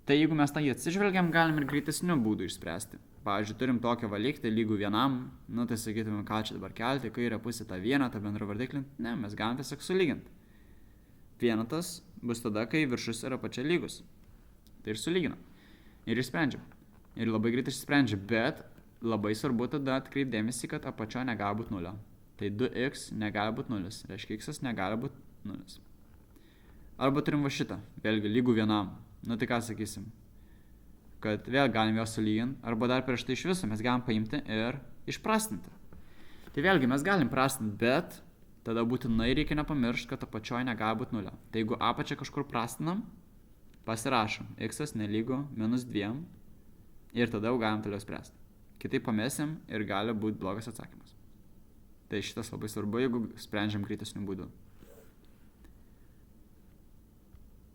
Tai jeigu mes tą atsižvelgiam, galim ir greitesnių būdų išspręsti. Pavyzdžiui, turim tokią lygtį lygų 1, tai sakytumėm, ką čia dabar kelti, kairę pusę tą vieną, tą bendravardiklinti. Ne, mes galim tiesiog sulyginti. Vienetas bus tada, kai viršus yra apačia lygus. Tai ir sulyginam. Ir išsprendžiam. Ir labai greitai išsprendžia, bet labai svarbu tada atkreipdėmėsi, kad apačio negali būti 0. Tai 2x negali būti 0, reiškia x negali būti 0. Arba turim šitą, vėlgi lygų 1. Tai ką sakysim? Kad vėl galim juos sulyginti, arba dar prieš tai iš viso mes galim paimti ir išprastinti. Tai vėlgi mes galim prastinti, bet tada būtinai reikia nepamiršti, kad apačioj negali būti 0. Tai jeigu apačią kažkur prastinam, pasirašom, x nelygu -2 ir tada jau galim toliau spręsti. Kitaip pamesim ir gali būti blogas atsakymas. Tai šitas labai svarbu, jeigu sprendžiam greitesnių būdų.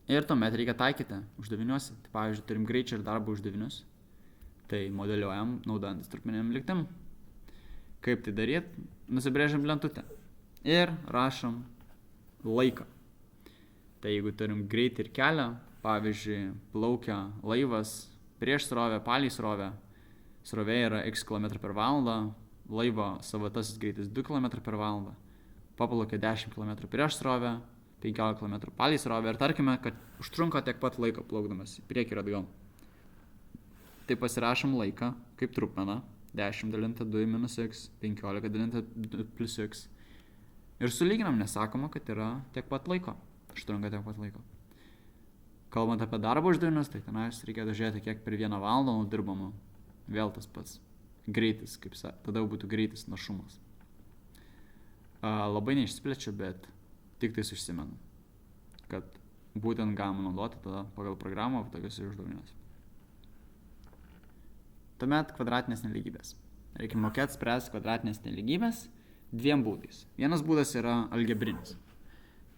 Ir tuomet reikia taikyti uždaviniuose. Tai pavyzdžiui, turim greičio ir darbo uždavinius. Tai modeliuojam naudojantis trupmeniniam lygtim. Kaip tai daryt? Nusibrėžiam lentutę. Ir rašom laiką. Tai jeigu turim greitį ir kelią, pavyzdžiui, plaukia laivas prieš srovę, palei srovę. Srovė yra x km/val. Laivo savatasis greitis 2 km/val. Paplaukia 10 km prieš srovę, 15 km palei srovę ir tarkime, kad užtrunka tiek pat laiko plaukdamas į priekį ir atgal. Tai pasirašom laiką kaip trupmeną 10 dalinta 2 minus x, 15 dalinta 2 plus x. Ir sulyginam, nesakoma, kad yra tiek pat laiko. Užtrunka tiek pat laiko. Kalbant apie darbo uždavinius, tai tenais reikėtų žiūrėti, kiek per 1 valandą nudirbama. Vėl tas pats. Greitis, kaip tada jau būtų greitis, našumas. Labai neišsiplečiu, bet tik tais užsimenu, kad būtent galima naudoti tada pagal programą tokius uždavinius. Tuomet kvadratinės nelygybės. Reikia mokėti spręsti kvadratinės nelygybės 2 būdais. Vienas būdas yra algebrinis.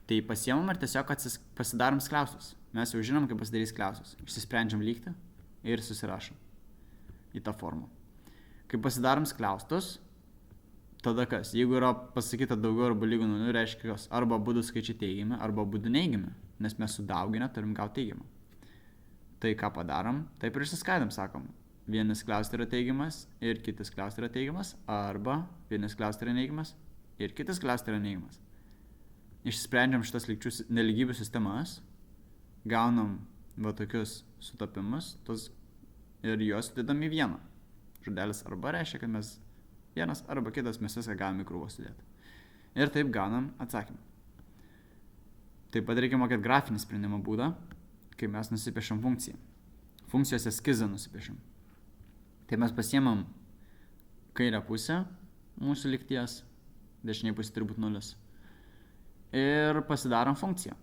Tai pasiemam ir tiesiog pasidarom skliaustus. Mes jau žinom, kaip pasidarys skliaustus. Išsisprendžiam lygtį ir susirašom į tą formą. Kai pasidarom skliaustus, tada kas? Jeigu yra pasakyta daugiau arba lygu 0, reiškia kas? Arba abudu skaičiai teigiami, arba abudu neigiami, nes mes sudauginę turim gauti teigiamą. Tai ką padarom? Taip ir išsiskaidom, sakom. Vienas skliaustas yra teigiamas ir kitas skliaustas yra teigiamas, arba vienas skliaustas yra neigiamas ir kitas skliaustas yra neigiamas. Išsprendžiam šitas nelygybių sistemas, gaunam tokius sutapimus ir juos didam į vieną. Žodelis arba reiškia, kad mes vienas arba kitas mes viską galime į krūvą sudėti. Ir taip gaunam atsakymą. Taip pat reikia mokėti grafinį sprendimo būdą, kai mes nusipiešam funkciją. Funkcijos eskizą nusipiešam. Tai mes pasiemam kairę pusę mūsų lygties, dešiniai pusė turi būti 0. Ir pasidarom funkciją.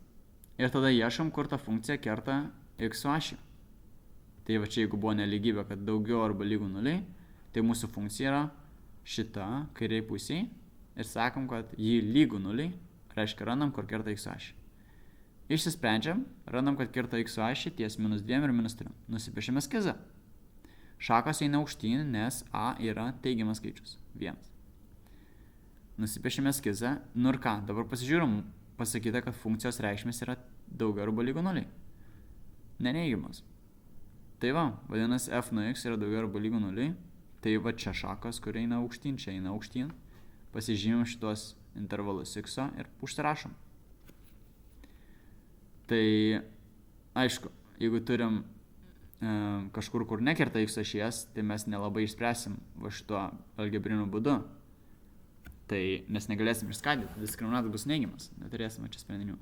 Ir tada ieškom, kur ta funkcija kerta x su ašį. Tai va čia jeigu buvo nelygybė, kad daugiau arba lygu 0, tai mūsų funkcija yra šita kairiai pusėje ir sakom, kad jį lygu 0, reiškia randam, kur kerta x su ašį. Išsisprendžiam, randam, kad kerta x su ašį ties -2 ir -3. Nusipiešime eskizą. Šakos eina aukštyn, nes a yra teigiamas skaičius. 1. Nusipiešime eskizą. Ir ką? Dabar pasižiūrim, pasakyta, kad funkcijos reikšmės yra daugiau arba lygu 0. Neneigiamas. Tai va, vadinasi, f nuo x yra daugiau arba lygu 0. Tai va čia šakos, kur eina aukštyn, čia eina aukštyn. Pasižymim šitos intervalus x ir užsirašom. Tai aišku, jeigu turim kažkur, kur nekerta x ašies, tai mes nelabai išspręsim va šituo algebriniu būdu. Tai mes negalėsim išskaidyti, diskriminatas bus neigiamas, neturėsime čia sprendinių.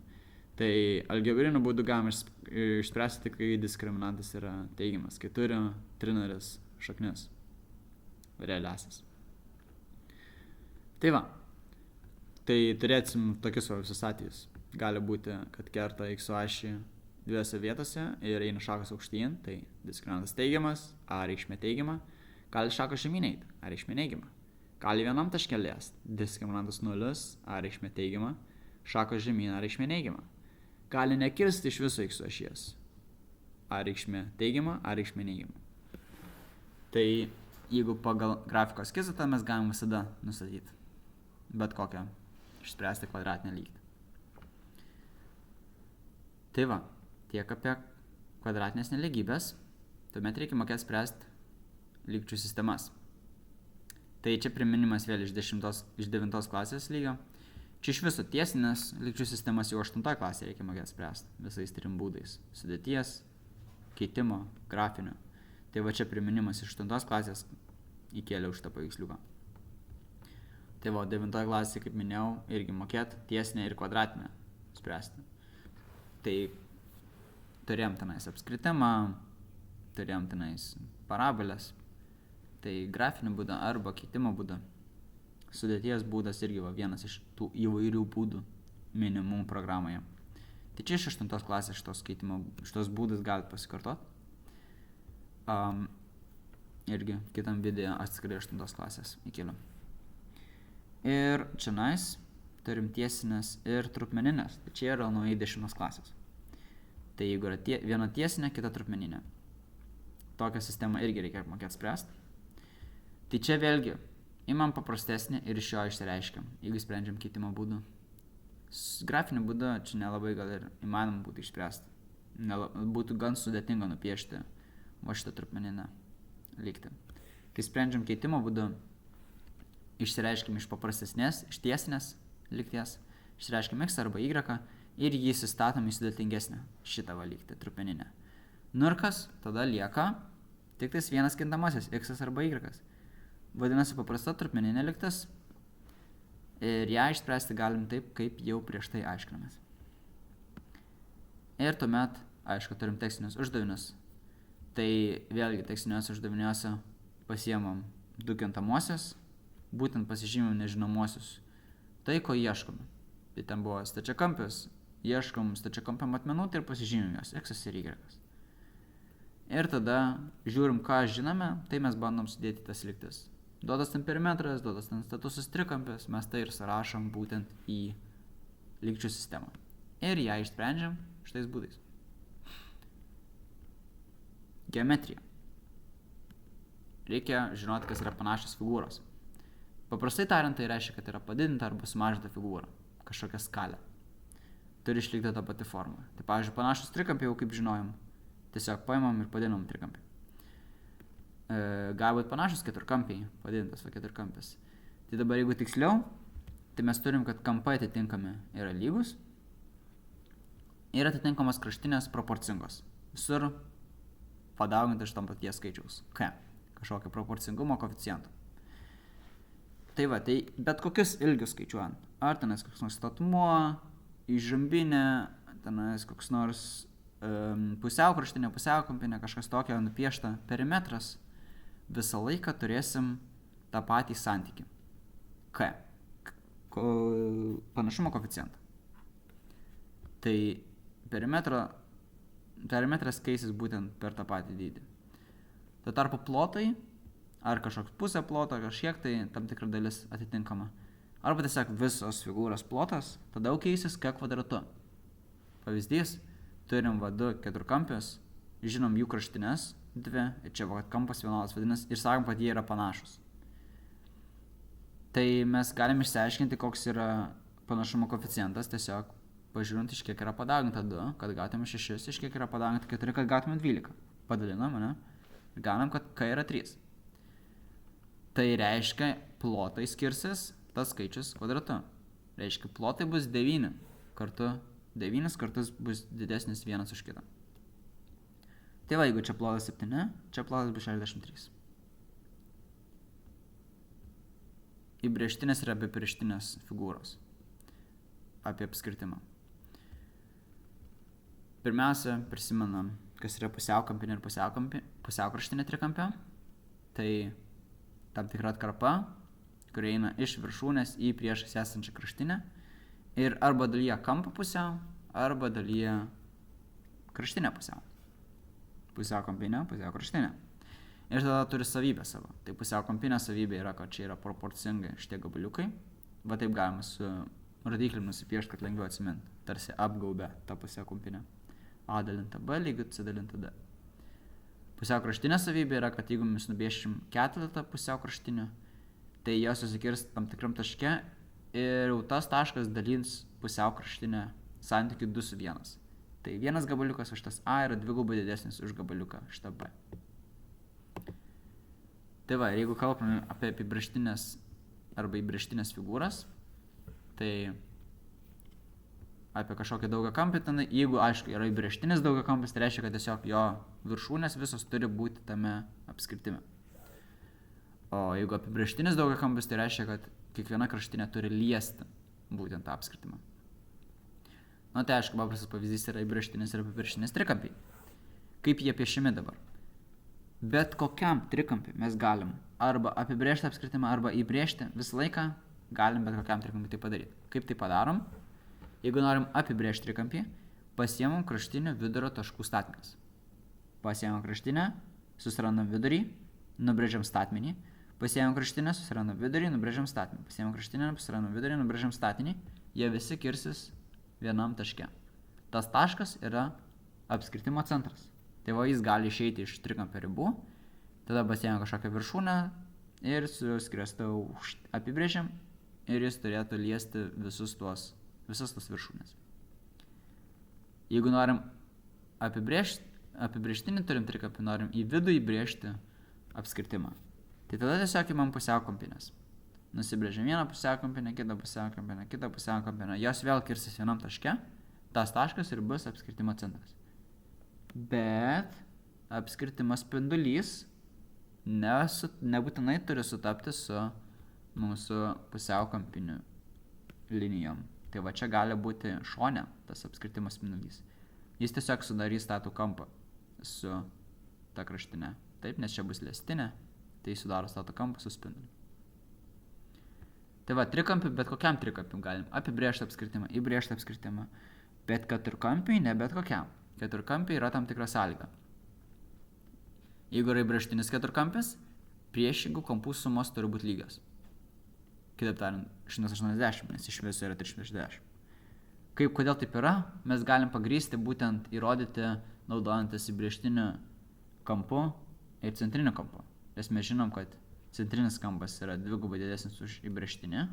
Tai algebriniu būdu galima išspręsti tik, kai diskriminantas yra teigiamas, kai turi trinaris šaknis, realiasis. Tai va, tai turėsim tokius visus atvejus. Gali būti, kad kerta x ašį dviejose vietose ir eina šakos aukštyn, tai diskriminantas teigiamas, a reikšmė teigiama, gali šakos žemyn eiti, a reikšmė neigiama. Gali vienam taške liest, diskriminantas 0, a reikšmė teigiama, šakos žemyn, a reikšmė neigiama. Gali nekirsti iš viso x ašies, a reikšmė teigiama, a reikšmė neigiama. Tai jeigu pagal grafikos eskizą, tai mes galim visada nustatyti bet kokią išspręsti kvadratinę lygtį. Tai va, tiek apie kvadratinės nelygybės, tuomet reikia mokėti spręsti lygčių sistemas. Tai čia priminimas vėl iš 9 klasės lygio. Čia iš viso tiesinės lygčių sistemas jau 8 klasė reikia mokėti spręsti visais 3 būdais. Sudėties, keitimo, grafinio. Tai va čia priminimas iš 8 klasės įkėliau šitą paveiksliuką. Tai va, 9 klasė, kaip minėjau, irgi mokėti tiesinę ir kvadratinę spręsti. Tai turėjom tenais apskritimą, turėjom tenais parabolės, tai grafinių būdą arba keitimo būdą. Sudėties būdas irgi va, vienas iš tų įvairių būdų minimum programoje. Tai čia iš 8 klasės šitos būdus galite pasikartoti. Irgi kitam video atskirai 8 klasės įkėliu. Ir čia turim tiesinės ir trupmeninės. Tai čia yra nuo 10 klasės. Tai jeigu yra viena tiesinė, kita trupmeninė. Tokią sistemą irgi reikia mokėti spręsti. Tai čia vėlgi imam paprastesnį ir iš jo išsireiškiam, jeigu sprendžiam keitimo būdu. Grafiniu būdu čia nelabai gal ir įmanoma būtų išspręsti. Būtų gan sudėtinga nupiešti va šitą trupmeninę lygtį. Kai sprendžiam keitimo būdu, išsireiškim iš paprastesnės, iš tiesinės lygties, išsireiškim x arba y ir jį įsistatom į sudėtingesnę šitą lygtį, trupmeninę. Nu ir kas? Tada lieka tik tais vienas kintamasis, x arba y. Vadinasi paprasta trupmeninė lygtis ir ją išspręsti galim taip, kaip jau prieš tai aiškinamės. Ir tuomet, aišku, turim tekstinius uždavinius. Tai vėlgi tekstiniuose uždaviniuose pasiemam 2 kintamosios, būtent pasižymim nežinomosius. Tai, ko ieškome. Tai ten buvo stačiakampis, ieškom stačiakampiam atmenų tai ir pasižymim jos, x ir y. Ir tada žiūrim, ką žinome, tai mes bandom sudėti tas lygtis. Duotas ten perimetras, duotas ten statusus trikampis, mes tai ir surašom būtent į lygčių sistemą. Ir ją išsprendžiam šitais būdais. Geometrija. Reikia žinoti, kas yra panašios figūros. Paprastai tariant, tai reiškia, kad yra padidinta arba sumažinta figūra, kažkokia skalė. Turi išlikti tą patį formą. Tai pavyzdžiui, panašus trikampiai jau kaip žinojom, tiesiog paimam ir padidinam trikampį. Gali būti panašus keturkampiai, padidintas keturkampis. Tai dabar jeigu tiksliau, tai mes turim, kad kampai atitinkami yra lygus ir atitinkamos kraštinės proporcingos. Visur padauginti iš tam paties skaičiaus. K. Kažkokio proporcingumo koeficientų. Tai va, tai bet kokius ilgius skaičiuojant. Ar tenais koks nors statmuo, įžambinė, tenais koks nors pusiaukraštinė, pusiaukampinė, kažkas tokio nupiešta perimetras, visą laiką turėsim tą patį santykį. K. Panašumo koeficientą. Tai perimetras keisis būtent per tą patį dydį. Tuo tarpu plotai, ar kažkoks pusė ploto, kažkiek tai tam tikra dalis atitinkama. Arba tiesiog visos figūros plotas, tada jau keisis k kvadratu. Pavyzdys, turim du keturkampius, žinom jų kraštines, 2, ir čia kampas vienodas vadinasi, ir sakom, kad jie yra panašus. Tai mes galim išsiaiškinti, koks yra panašumo koeficientas, tiesiog pažiūrint, iš kiek yra padauginta 2, kad gautume 6, iš kiek yra padauginta 4, kad gautume 12. Padalinam, ne? Ir gaunam, kad k yra 3. Tai reiškia, plotai skirsis tas skaičius kvadratu. Reiškia, plotai bus 9 kartus bus didesnis vienas už kitą. Tai va, jeigu čia plotas 7, čia plotas bus 63. Įbrėžtinės ir apibrėžtinės figūros. Apie apskritimą. Pirmiausia, prisimenam, kas yra pusiaukampinė ir pusiaukraštinė trikampė. Tai tam tikra atkarpa, kuri eina iš viršūnės į priešais esančią kraštinę ir arba dalyja kampą pusiau, arba dalyja kraštinę pusiau. Pusiaukampinė, pusiaukraštinė. Ir tada turi savybę savo. Tai pusiaukampinė savybė yra, kad čia yra proporcingai šitie gabaliukai. Va taip galima su rodikliu nusipiešti, kad lengviau atsiminti. Tarsi apgaubę tą pusiaukampinę. A dalinta B lygiu C dalinta D. Pusiaukraštinė savybė yra, kad jeigu mes nupiešim keletą pusiaukraštinių, tai jos susikirs tam tikram taške ir jau tas taškas dalins pusiaukraštinę santykių 2 su 1. Tai vienas gabaliukas už tas A yra dvigubai didesnis už gabaliuką šitą B. Tai va, jeigu kalbame apie apibrėžtinės arba įbrėžtinės figūras, tai apie kažkokį daugiakampį, ten, jeigu aišku yra įbrėžtinis daugiakampis, tai reiškia, kad tiesiog jo viršūnės visos turi būti tame apskritime. O jeigu apibrėžtinis daugiakampis, tai reiškia, kad kiekviena kraštinė turi liesti būtent tą apskritimą. Na tai aišku, paprastas pavyzdys yra įbrėžtinis ir apibrėžtinis trikampiai. Kaip jie piešiami dabar? Bet kokiam trikampiui mes galim arba apibrėžti apskritimą, arba įbrėžti, visą laiką galim bet kokiam trikampiui tai padaryti. Kaip tai padarom? Jeigu norim apibrėžti trikampį, pasiemam kraštinių vidurio taškų statmenis. Pasiemam kraštinę, susirandam vidurį, nubrėžiam statmenį. Pasiemam kraštinę, susirandam vidurį, nubrėžiam statmenį. Pasiemam kraštinę, susirandam vidurį, nubrėžiam statmenį. Jie visi kirsis vienam taške. Tas taškas yra apskritimo centras. Tai va jis gali išeiti iš trikampio ribų. Tada pasiemam kažkokią viršūnę ir su skriestu apibrėžiam ir jis turėtų liesti visas tos viršūnės. Jeigu norim apibrėžtinį turim trikampį, norim į vidų įbrėžti apskritimą. Tai tada tiesiog imam pusiaukampinės. Nusibrėžiam vieną pusiaukampinę, kitą pusiaukampinę, kitą pusiaukampinę. Jos vėl kirsis vienam taške. Tas taškas ir bus apskritimo centras. Bet apskritimo spindulys nebūtinai turi sutapti su mūsų pusiaukampiniu linijom. Tai va čia gali būti šone tas apskritimas spindulys. Jis tiesiog sudarys statų kampą su ta kraštinė. Taip, nes čia bus liestinė, tai sudaro statų kampą su spinduliu. Tai va, trikampių, bet kokiam trikampiu galim apibrėžti apskritimą, įbrėžti apskritimą, bet keturkampiui ne bet kokiam. Keturkampiui yra tam tikra sąlyga. Jeigu yra įbrėžtinis keturkampis, priešingų kampų sumos turi būti lygios. Kitaip tariant, 180, nes iš viso yra 360. Kodėl taip yra, mes galim pagrįsti būtent įrodyti naudojantis įbrėžtiniu kampu ir centriniu kampu. Nes mes žinom, kad centrinis kampas yra dvigubai didesnis už įbrėžtinį.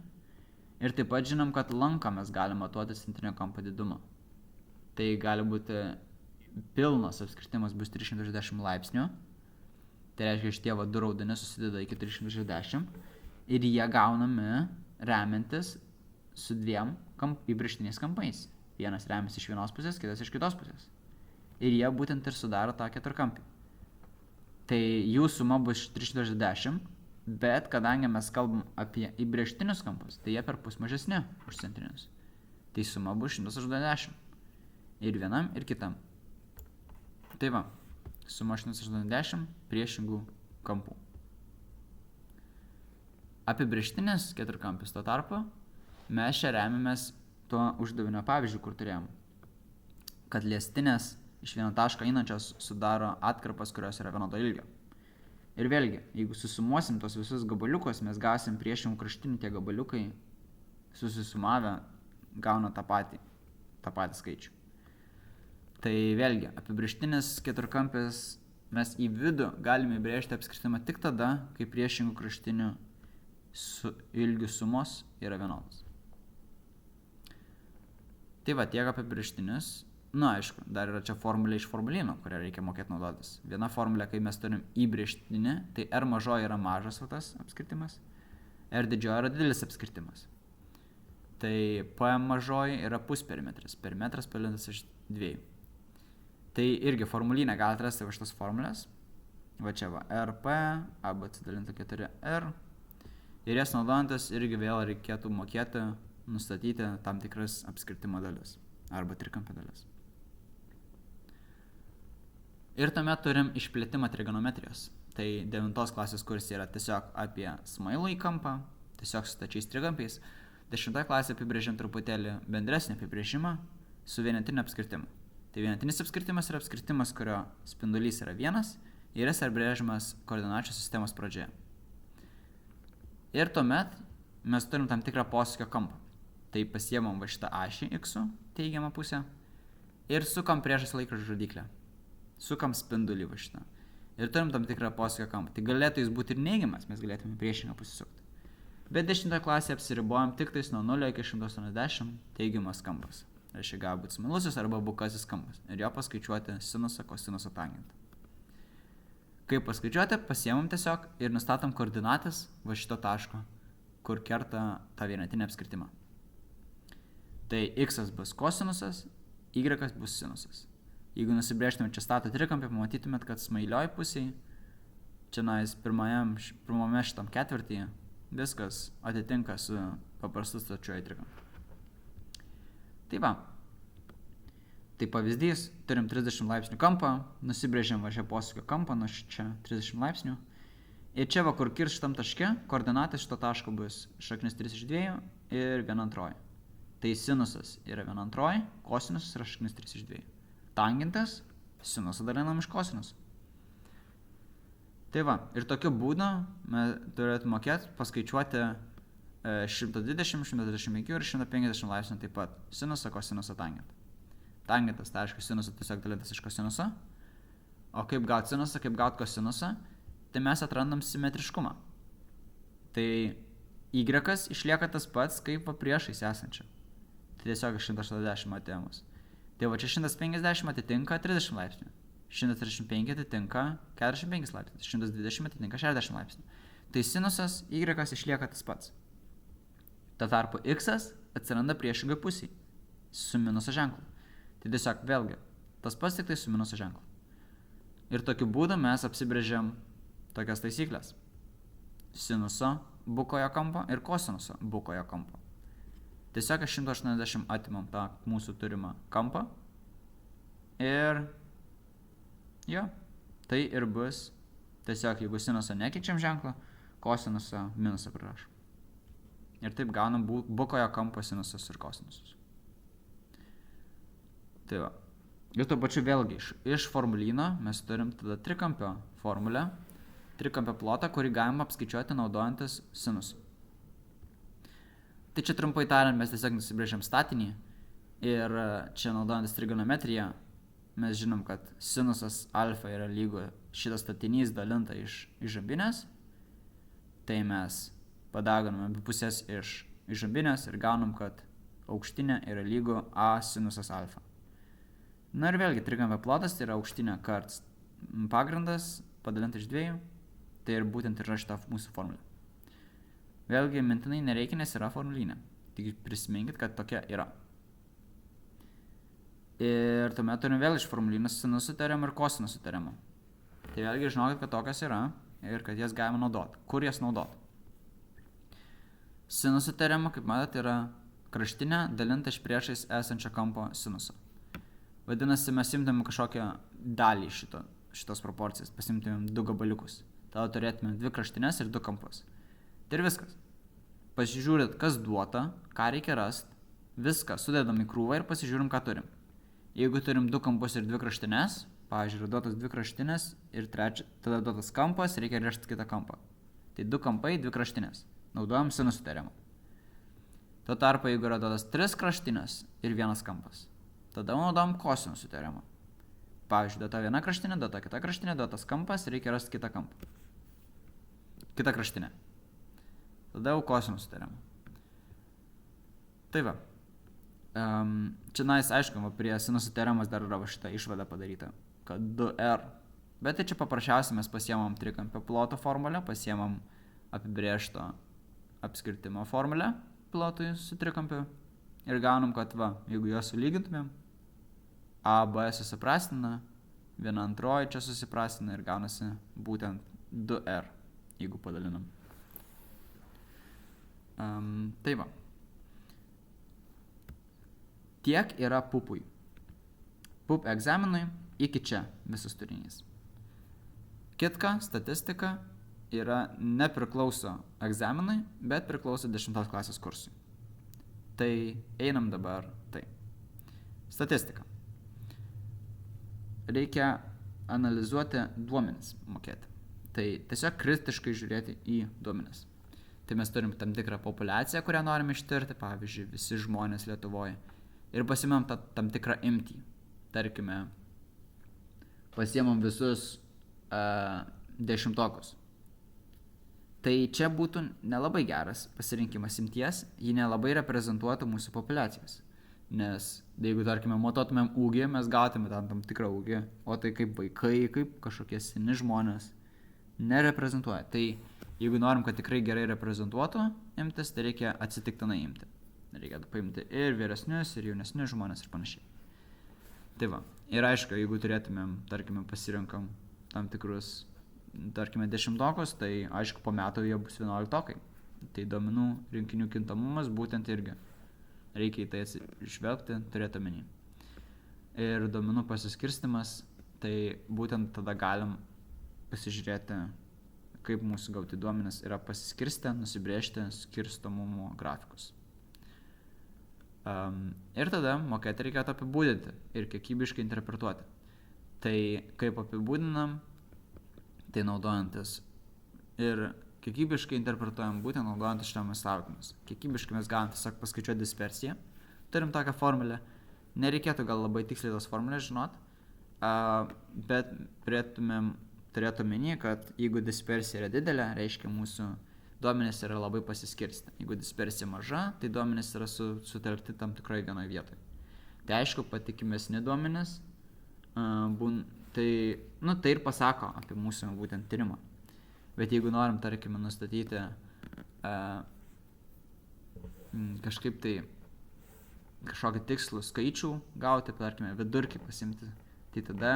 Ir taip pat žinom, kad lanką mes galim matuoti centrinio kampo didumą. Tai gali būti pilnas apskritimas bus 360 laipsnių. Tai reiškia, šitie du raudoni susideda iki 360. Ir jie gaunami remiantis su dviem įbrėžtiniais kampais. Vienas remiasi iš vienos pusės, kitas iš kitos pusės. Ir jie būtent ir sudaro tą keturkampį. Tai jų suma bus 360, bet kadangi mes kalbam apie įbrėžtinius kampus, tai jie perpus mažesni už centrinius. Tai suma bus 180. Ir vienam, ir kitam. Tai va, suma 180 priešingų kampų. Apibrėžtinis keturkampis tuo tarpu, mes čia remiamės tuo uždavinio pavyzdžiu, kur turėjom. Kad liestinės iš vieno taško einančios sudaro atkarpas, kurios yra vienodo ilgio. Ir vėlgi, jeigu susumuosim tos visus gabaliukus, mes gausim priešingų kraštinių tie gabaliukai susisumavę gauna tą patį skaičių. Tai vėlgi, apibrėžtinis keturkampis mes į vidų galime įbrėžti apskritimą tik tada, kai priešingų kraštinių ilgių sumos yra vienodos. Tai va, tiek apibrėžtinis. Na, aišku, dar yra čia formulė iš formulyno, kurią reikia mokėti naudotis. Viena formulė, kai mes turim įbrėžtinį, tai R mažoji yra mažas tas apskritimas, R didžioji yra didelis apskritimas. Tai P mažoji yra pusperimetras, perimetras padalintas iš 2. Tai irgi formulyne galite rasti va šitas formulės. Va čia va, RP, ABC dalinta 4R. Ir jas naudojantis irgi vėl reikėtų mokėti nustatyti tam tikras apskritimo dalis arba trikampio dalis. Ir tuomet turim išplėtimą trigonometrijos. Tai 9 klasės kursai yra tiesiog apie smailų į kampą, tiesiog su stačiais trikampiais. 10 klasė apibrėžėm truputėlį bendresnį apibrėžimą su vienetiniu apskritimu. Tai vienetinis apskritimas yra apskritimas, kurio spindulys yra vienas ir jis apibrėžiamas koordinačių sistemos pradžioje. Ir tuomet mes turim tam tikrą posūkio kampą. Tai pasiemam va šitą ašį x, teigiamą pusę, ir sukam priešais laikrodžio rodyklę. Sukam spindulį va šitą. Ir turim tam tikrą posūkio kampą. Tai galėtų jis būti ir neigiamas, mes galėtume priešingą pasisukti. Bet 10 klasėje apsiribojam tik tais nuo 0 iki 180 teigiamas kampas. Reiškia, gali būti smailusis arba bukasis kampas. Ir jo paskaičiuoti sinusą, kosinuso tangentą. Kaip paskaičiuoti, pasiemam tiesiog ir nustatom koordinates va šito taško, kur kerta tą vienetinį apskritimą. Tai x bus kosinusas, y bus sinusas. Jeigu nusibrėžtume čia statą trikampį, pamatytumėt, kad smailioj pusėje, čia pirmame šitam ketvirtyje, viskas atitinka su paprastu stačiuoju trikampiu. Tai va. Tai pavyzdys, turim 30 laipsnių kampą, nusibrėžiam va šią posūkio kampą, nuo čia 30 laipsnių. Ir čia va, kur kirs šitam taške, koordinatės šito taško bus šaknis 3 iš 2 ir 1/2. Tai sinusas yra 1/2, kosinusas yra šaknis 3 iš 2. Tangentas sinusą dalinam iš kosinusų. Tai va, ir tokiu būdu mes turėtume mokėti paskaičiuoti 120, 125 ir 150 laipsnių taip pat sinusą, kosinusą, tangentą. Tangentas, tai aišku, sinusą tiesiog dalintas iš kosinusą. O kaip gauti sinusą, kaip gauti kosinusą, tai mes atrandam simetriškumą. Tai y išlieka tas pats, kaip priešais esančia. Tai tiesiog 180 atėmus. Tai va čia 150 atitinka 30 laipsnių. 135 atitinka 45 laipsnių. 120 atitinka 60 laipsnių. Tai sinusas y išlieka tas pats. Tuo tarpu x atsiranda priešingai pusėje su minuso ženklu. Tai tiesiog vėlgi tas pats tik tai su minuso ženklu. Ir tokiu būdu mes apsibrėžiam tokias taisyklės. Sinuso bukojo kampo ir kosinuso bukojo kampo. Tiesiog 180 atimam tą mūsų turimą kampą. Ir jo, tai ir bus. Tiesiog jeigu sinuso nekeičiam ženklą, kosinuso minusą prirašom. Ir taip gaunam bukojo kampo sinusus ir kosinusus. Tai va. Ir tuo pačiu vėlgi iš formulyno mes turim tada trikampio formulę, trikampio plotą, kurį galima apskaičiuoti naudojantis sinusu. Tai čia trumpai tariant, mes tiesiog nusibrėžiam statinį ir čia naudojantis trigonometriją mes žinom, kad sinusas alfa yra lygu šitas statinys dalinta iš žambinės. Tai mes padaginame abi pusės iš žambinės ir gaunam, kad aukštinė yra lygu a sinusas alfa. Na ir vėlgi, trikampio plotas tai yra aukštinė kart pagrindas padalinta iš 2. Tai ir būtent yra šita mūsų formulė. Vėlgi, mintinai nereikia, nes yra formulinė. Tik prisiminkit, kad tokia yra. Ir tuomet turim vėl iš formulynų sinusų teoremą ir kosinusų teoremą. Tai vėlgi žinokit, kad tokios yra ir kad jas galima naudoti. Kur jas naudoti? Sinusų teorema, kaip matote, yra kraštinė dalinta iš priešais esančio kampo sinuso. Vadinasi, mes imtumėm kažkokią dalį šitos proporcijas, pasimtumėm 2 gabaliukus. Tada turėtumėm 2 kraštinės ir 2 kampus. Tai ir viskas. Pasižiūrėt, kas duota, ką reikia rasti, viską sudedam į krūvą ir pasižiūrim, ką turim. Jeigu turim 2 kampus ir 2 kraštinės, pavyzdžiui, duotas 2 kraštinės ir tada duotas kampas, reikia rišti kitą kampą. Tai 2 kampai, 2 kraštinės. Naudojam sinusų teoremą. Tuo tarpu, jeigu yra duotas 3 kraštinės ir 1 kampas, tada naudojam kosinusų teoremą. Pavyzdžiui, duota viena kraštinė, duota kita kraštinė, duotas kampas, reikia rasti kitą kampą. Kita kraštinė. Tada jau kosinusų teoremą. Tai va. Čia aišku, prie sinusų teoremos dar yra šitą išvadą padaryta, kad 2r. Bet tai čia paprasčiausiai mes pasiemam trikampio ploto formulę, pasiemam apibrėžto apskirtimo formulę plotui su trikampiu ir gaunam, kad va, jeigu juos sulygintumėm, a, b susiprastina, 1/2 čia susiprastina ir gaunasi būtent 2r, jeigu padalinam. Tai va. Tiek yra pupui. Pup egzaminui iki čia visas turinys. Kitka, statistika nepriklauso egzaminui, bet priklauso 10 klasės kursui. Tai einam dabar tai. Statistika. Reikia analizuoti duomenis mokėti. Tai tiesiog kritiškai žiūrėti į duomenis. Tai mes turim tam tikrą populiaciją, kurią norim ištirti, pavyzdžiui, visi žmonės Lietuvoje. Ir pasiimam tam tikrą imtį. Tarkime, pasiimam visus 10-okus. Tai čia būtų nelabai geras pasirinkimas imties, ji nelabai reprezentuotų mūsų populiacijos. Nes jeigu, tarkime, matuotumėm ūgį, mes gautume tam tikrą ūgį, o tai kaip vaikai, kaip kažkokie seni žmonės nereprezentuoja. Tai jeigu norim, kad tikrai gerai reprezentuotų imtis, tai reikia atsitiktinai imti. Reikia paimti ir vyresnius, ir jaunesnius žmonės ir panašiai. Tai va. Ir aišku, jeigu turėtumėm, tarkime, pasirinkam tam tikrus, tarkime, 10-okus, tai aišku, po metų jie bus 11-okai. Tai duomenų rinkinių kintamumas būtent irgi. Reikia į tai atsižvelgti, turėti omeny. Ir duomenų pasiskirstimas, tai būtent tada galim pasižiūrėti, kaip mūsų gauti duomenys yra pasiskirstę, nusibrėžti skirstomumo grafikus. Ir tada mokėti reikėtų apibūdinti ir kiekybiškai interpretuoti. Tai kaip apibūdinam, tai naudojantis ir kiekybiškai interpretuojam būtent naudojantis šitomis sąvokomis. Kiekybiškai mes galim tiesiog paskaičiuoti dispersiją. Turim tokią formulę. Nereikėtų gal labai tiksliai tos formulės žinot, bet turėtų omeny, kad jeigu dispersija yra didelė, reiškia mūsų duomenys yra labai pasiskirsti. Jeigu dispersija maža, tai duomenys yra sutelkti tam tikroje vienoje vietoje. Tai aišku, patikimesni duomenys, tai ir pasako apie mūsų būtent tyrimą. Bet jeigu norim, tarkime, nustatyti kažkaip tai kažkokį tikslų skaičių gauti, tarkime, vidurkį pasimti, tai tada,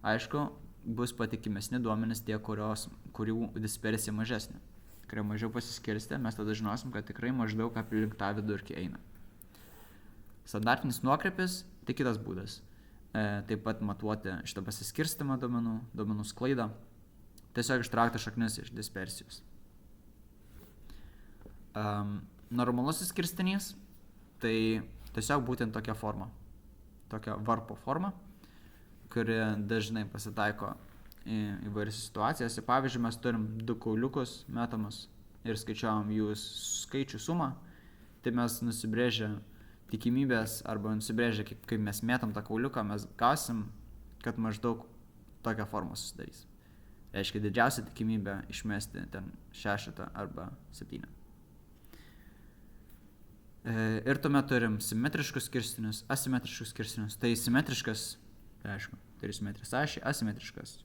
aišku, bus patikimesni duomenys tie, kurių dispersija mažesnė. Kurie mažiau pasiskirstę, mes tada žinosim, kad tikrai maždaug aplink tą vidurkį eina. Standartinis nuokrypis, tai kitas būdas. Taip pat matuoti šitą pasiskirstimą duomenų sklaidą. Tiesiog ištraukti šaknis iš dispersijos. Normalusis skirstinys, tai tiesiog būtent tokia forma. Tokia varpo forma, kuri dažnai pasitaiko įvairiose situacijose. Pavyzdžiui, mes turim 2 kauliukus metamus ir skaičiuojam jų skaičių sumą, tai mes nusibrėžę tikimybės arba nusibrėžę, kaip mes mėtam tą kauliuką, mes gausim, kad maždaug tokią formą susidarys. Reiškia, didžiausia tikimybė išmesti ten 6 arba 7. Ir tuomet turim simetriškus skirstinius, asimetriškus skirstinius. Tai simetriškas, tai aišku, turi simetrijos ašį, asimetriškas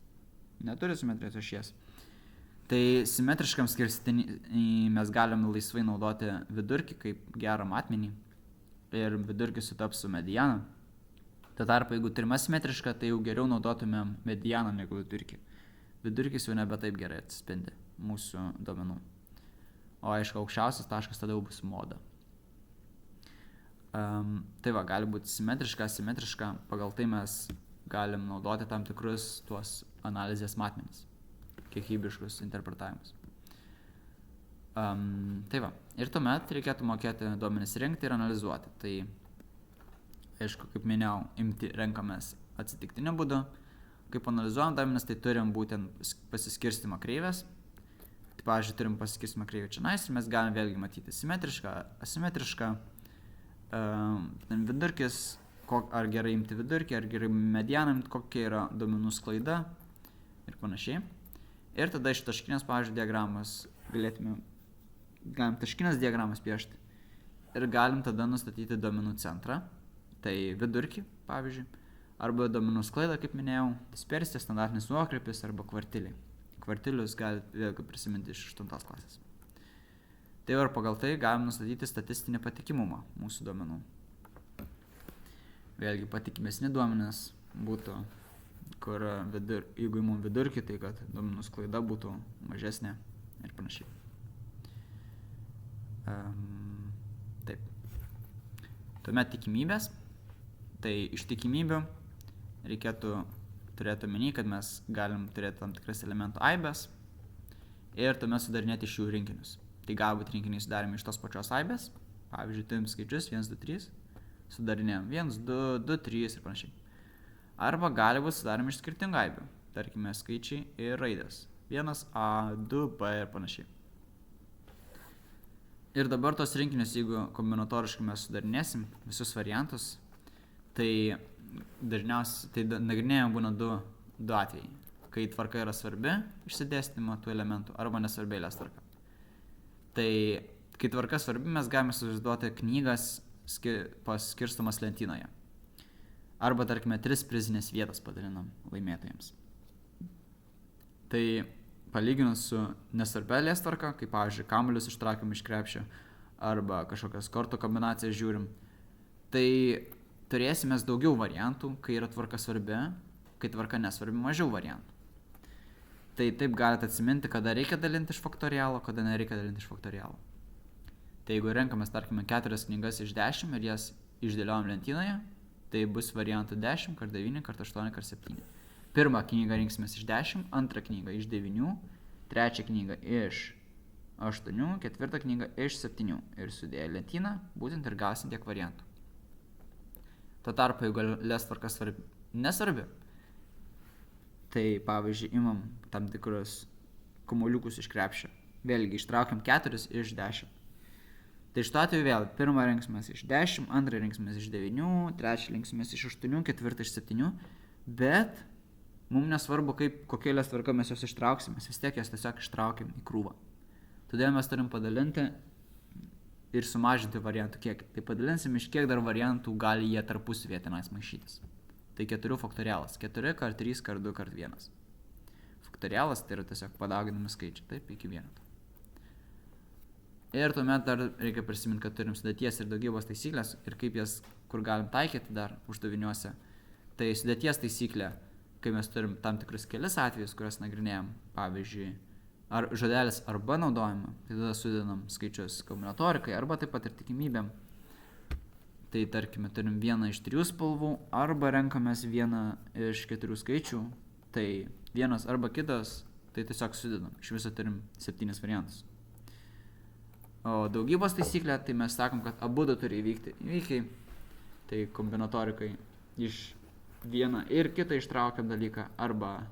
neturi simetrijos ašies. Tai simetriškam skirstinį mes galime laisvai naudoti vidurkį kaip gerą matmenį ir vidurkis sutaps su mediana. Tuo tarpu, jeigu turime asimetrišką, tai jau geriau naudotumėm medianą negu vidurkį. Vidurkis jau nebe taip gerai atsispindi mūsų duomenų. O aišku, aukščiausias taškas tada jau bus moda. Tai va, gali būti simetriška, asimetriška, pagal tai mes galim naudoti tam tikrus tuos analizės matmenis, kiekybiškus interpretavimus. Tai va, ir tuomet reikėtų mokėti duomenis rinkti ir analizuoti. Tai, aišku, kaip minėjau, renkamės atsitiktiniu būdu. Kaip analizuojam duomenis, tai turim būtent pasiskirstimo kreivės. Tai, pavyzdžiui, turim pasiskirstimo kreivę čionais ir mes galim vėlgi matyti simetrišką, asimetrišką, vidurkis, ar gerai imti vidurkį, ar gerai medianą imti, kokia yra duomenų sklaida ir panašiai. Ir tada iš taškinės, pavyzdžiui, diagramas galim taškinės diagramas piešti ir galim tada nustatyti duomenų centrą, tai vidurkį, pavyzdžiui, arba duomenų sklaidą, kaip minėjau, dispersija, standartinis nuokrypis arba kvartiliai. Kvartilius galite vėlgi prisiminti iš 8 klasės. Tai ir pagal tai galim nustatyti statistinį patikimumą mūsų duomenų. Vėlgi patikimesni duomenys būtų, kur jeigu imam vidurkį, tai kad duomenų sklaida būtų mažesnė ir panašiai. Taip. Tuomet tikimybės. Tai iš tikimybių reikėtų turėti omeny, kad mes galim turėti tam tikras elementų aibės ir tuomet sudarinėti iš jų rinkinius. Tai galbūt rinkiniai sudarėme iš tos pačios aibės, pavyzdžiui, turim skaičius 1, 2, 3, sudarinėjom 1, 2, 2, 3 ir panašiai. Arba gali būti sudaromi iš skirtingų aibių, tarkime skaičiai ir raidės. 1A, 2B ir panašiai. Ir dabar tos rinkinius, jeigu kombinatoriškai mes sudarinėsim visus variantus, tai dažniausiai nagrinėjame būna du atvejai. Kai tvarka yra svarbi išsidėstymo tų elementų arba nesvarbi eilės tvarka. Tai kai tvarka svarbi, mes galime suvaizduoti knygas paskirstomas lentynoje. Arba, tarkime, 3 prizinės vietas padalinam laimėtojams. Tai palyginus su nesvarbia eilės tvarka, kaip pavyzdžiui, kamuolius ištraukiam iš krepšio arba kažkokias kortų kombinacijas žiūrim, tai turėsime daugiau variantų, kai yra tvarka svarbi, kai tvarka nesvarbi, mažiau variantų. Tai taip galite atsiminti, kada reikia dalinti iš faktorialo, kada nereikia dalinti iš faktorialo. Tai jeigu renkamės, tarkime, 4 knygas iš 10 ir jas išdėliojam lentynoje, tai bus variantų 10 x 9 x 8 x 7. Pirmą knygą rinksimės iš 10, antrą knygą iš 9, trečią knygą iš 8, ketvirtą knygą iš 7 ir sudėję lentyną, būtent ir gausim tiek variantų. Tuo tarpu, jeigu eilės tvarka nesvarbi, tai pavyzdžiui, imam tam tikrus kamuoliukus iš krepšio. Vėlgi, ištraukiam 4 iš 10. Tai iš to atveju vėl, pirmą rinksimės iš 10, antrą rinksimės iš 9, trečią rinksimės iš 8, ketvirtą iš 7, bet mums nesvarbu, kokia eilės tvarka mes jos ištrauksim, mes vis tiek jas tiesiog ištraukiam į krūvą. Todėl mes turim padalinti ir sumažinti variantų kiekį. Tai padalinsim, iš kiek dar variantų gali jie tarpusavy tenais maišytis. Tai 4 faktorialas. 4 x 3 x 2 x 1. Faktorialas tai yra tiesiog padauginami skaičiai, taip, iki vieneto. Ir tuomet dar reikia prisiminti, kad turim sudėties ir daugybos taisyklės ir kaip jas, kur galim taikyti dar uždaviniuose. Tai sudėties taisyklė, kai mes turim tam tikrus kelis atvejus, kuriuos nagrinėjom, pavyzdžiui, ar žodelis arba naudojama, tai tada sudedam skaičius kombinatorikai arba taip pat ir tikimybėm. Tai tarkime, turim vieną iš 3 spalvų arba renkamės vieną iš 4 skaičių, tai vienas arba kitas, tai tiesiog sudedam. Iš viso turim 7 variantus. O daugybos taisyklė, tai mes sakom, kad abudu turi įvykti įvykiai, tai kombinatorikai iš vieną ir kitą ištraukiam dalyką, arba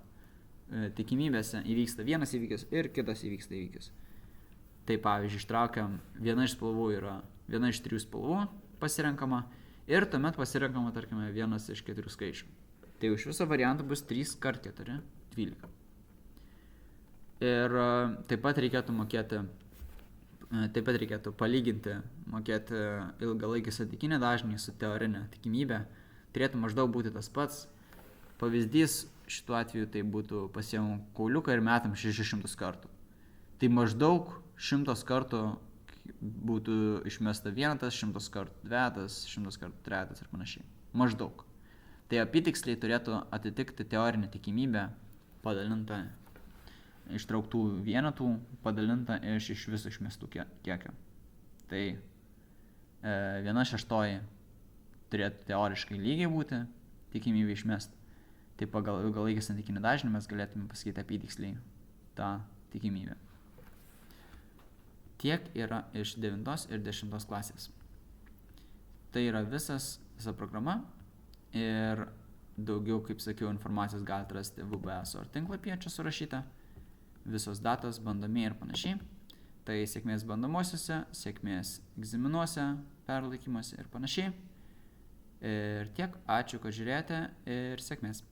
tikimybėse įvyksta vienas įvykis ir kitas įvyksta įvykis. Tai pavyzdžiui, ištraukiam viena iš spalvų yra viena iš 3 spalvų pasirenkama ir tuomet pasirenkama, tarkime, vienas iš 4 skaičių. Tai iš viso variantų bus 3 x 4, 12. Ir taip pat reikėtų palyginti, mokėti ilgalaikį santykinį dažnį su teorinė tikimybė. Turėtų maždaug būti tas pats. Pavyzdys šituo atveju tai būtų pasiėmų kauliuką ir metam 600 kartų. Tai maždaug 100 kartų būtų išmesta vienetas, 100 kartų dvejetas, 100 kartų trejetas ir panašiai. Maždaug. Tai apytiksliai turėtų atitikti teorinę tikimybę padalinta ištrauktų vienetų, padalinta iš viso išmestų kiekio. Tai 1/6 turėtų teoriškai lygiai būti tikimybė išmest. Tai pagal ilgalaikį santykinį dažnį mes galėtume pasakyti apytiksliai tą tikimybę. Tiek yra iš 9 ir 10 klasės. Tai yra visa programa ir daugiau, kaip sakiau, informacijos galite rasti VBSOR tinklapyje čia surašyta. Visos datos, bandomieji ir panašiai. Tai sėkmės bandomosiuose, sėkmės egzaminuose, perlaikymuose ir panašiai. Ir tiek, ačiū, kad žiūrėjote ir sėkmės.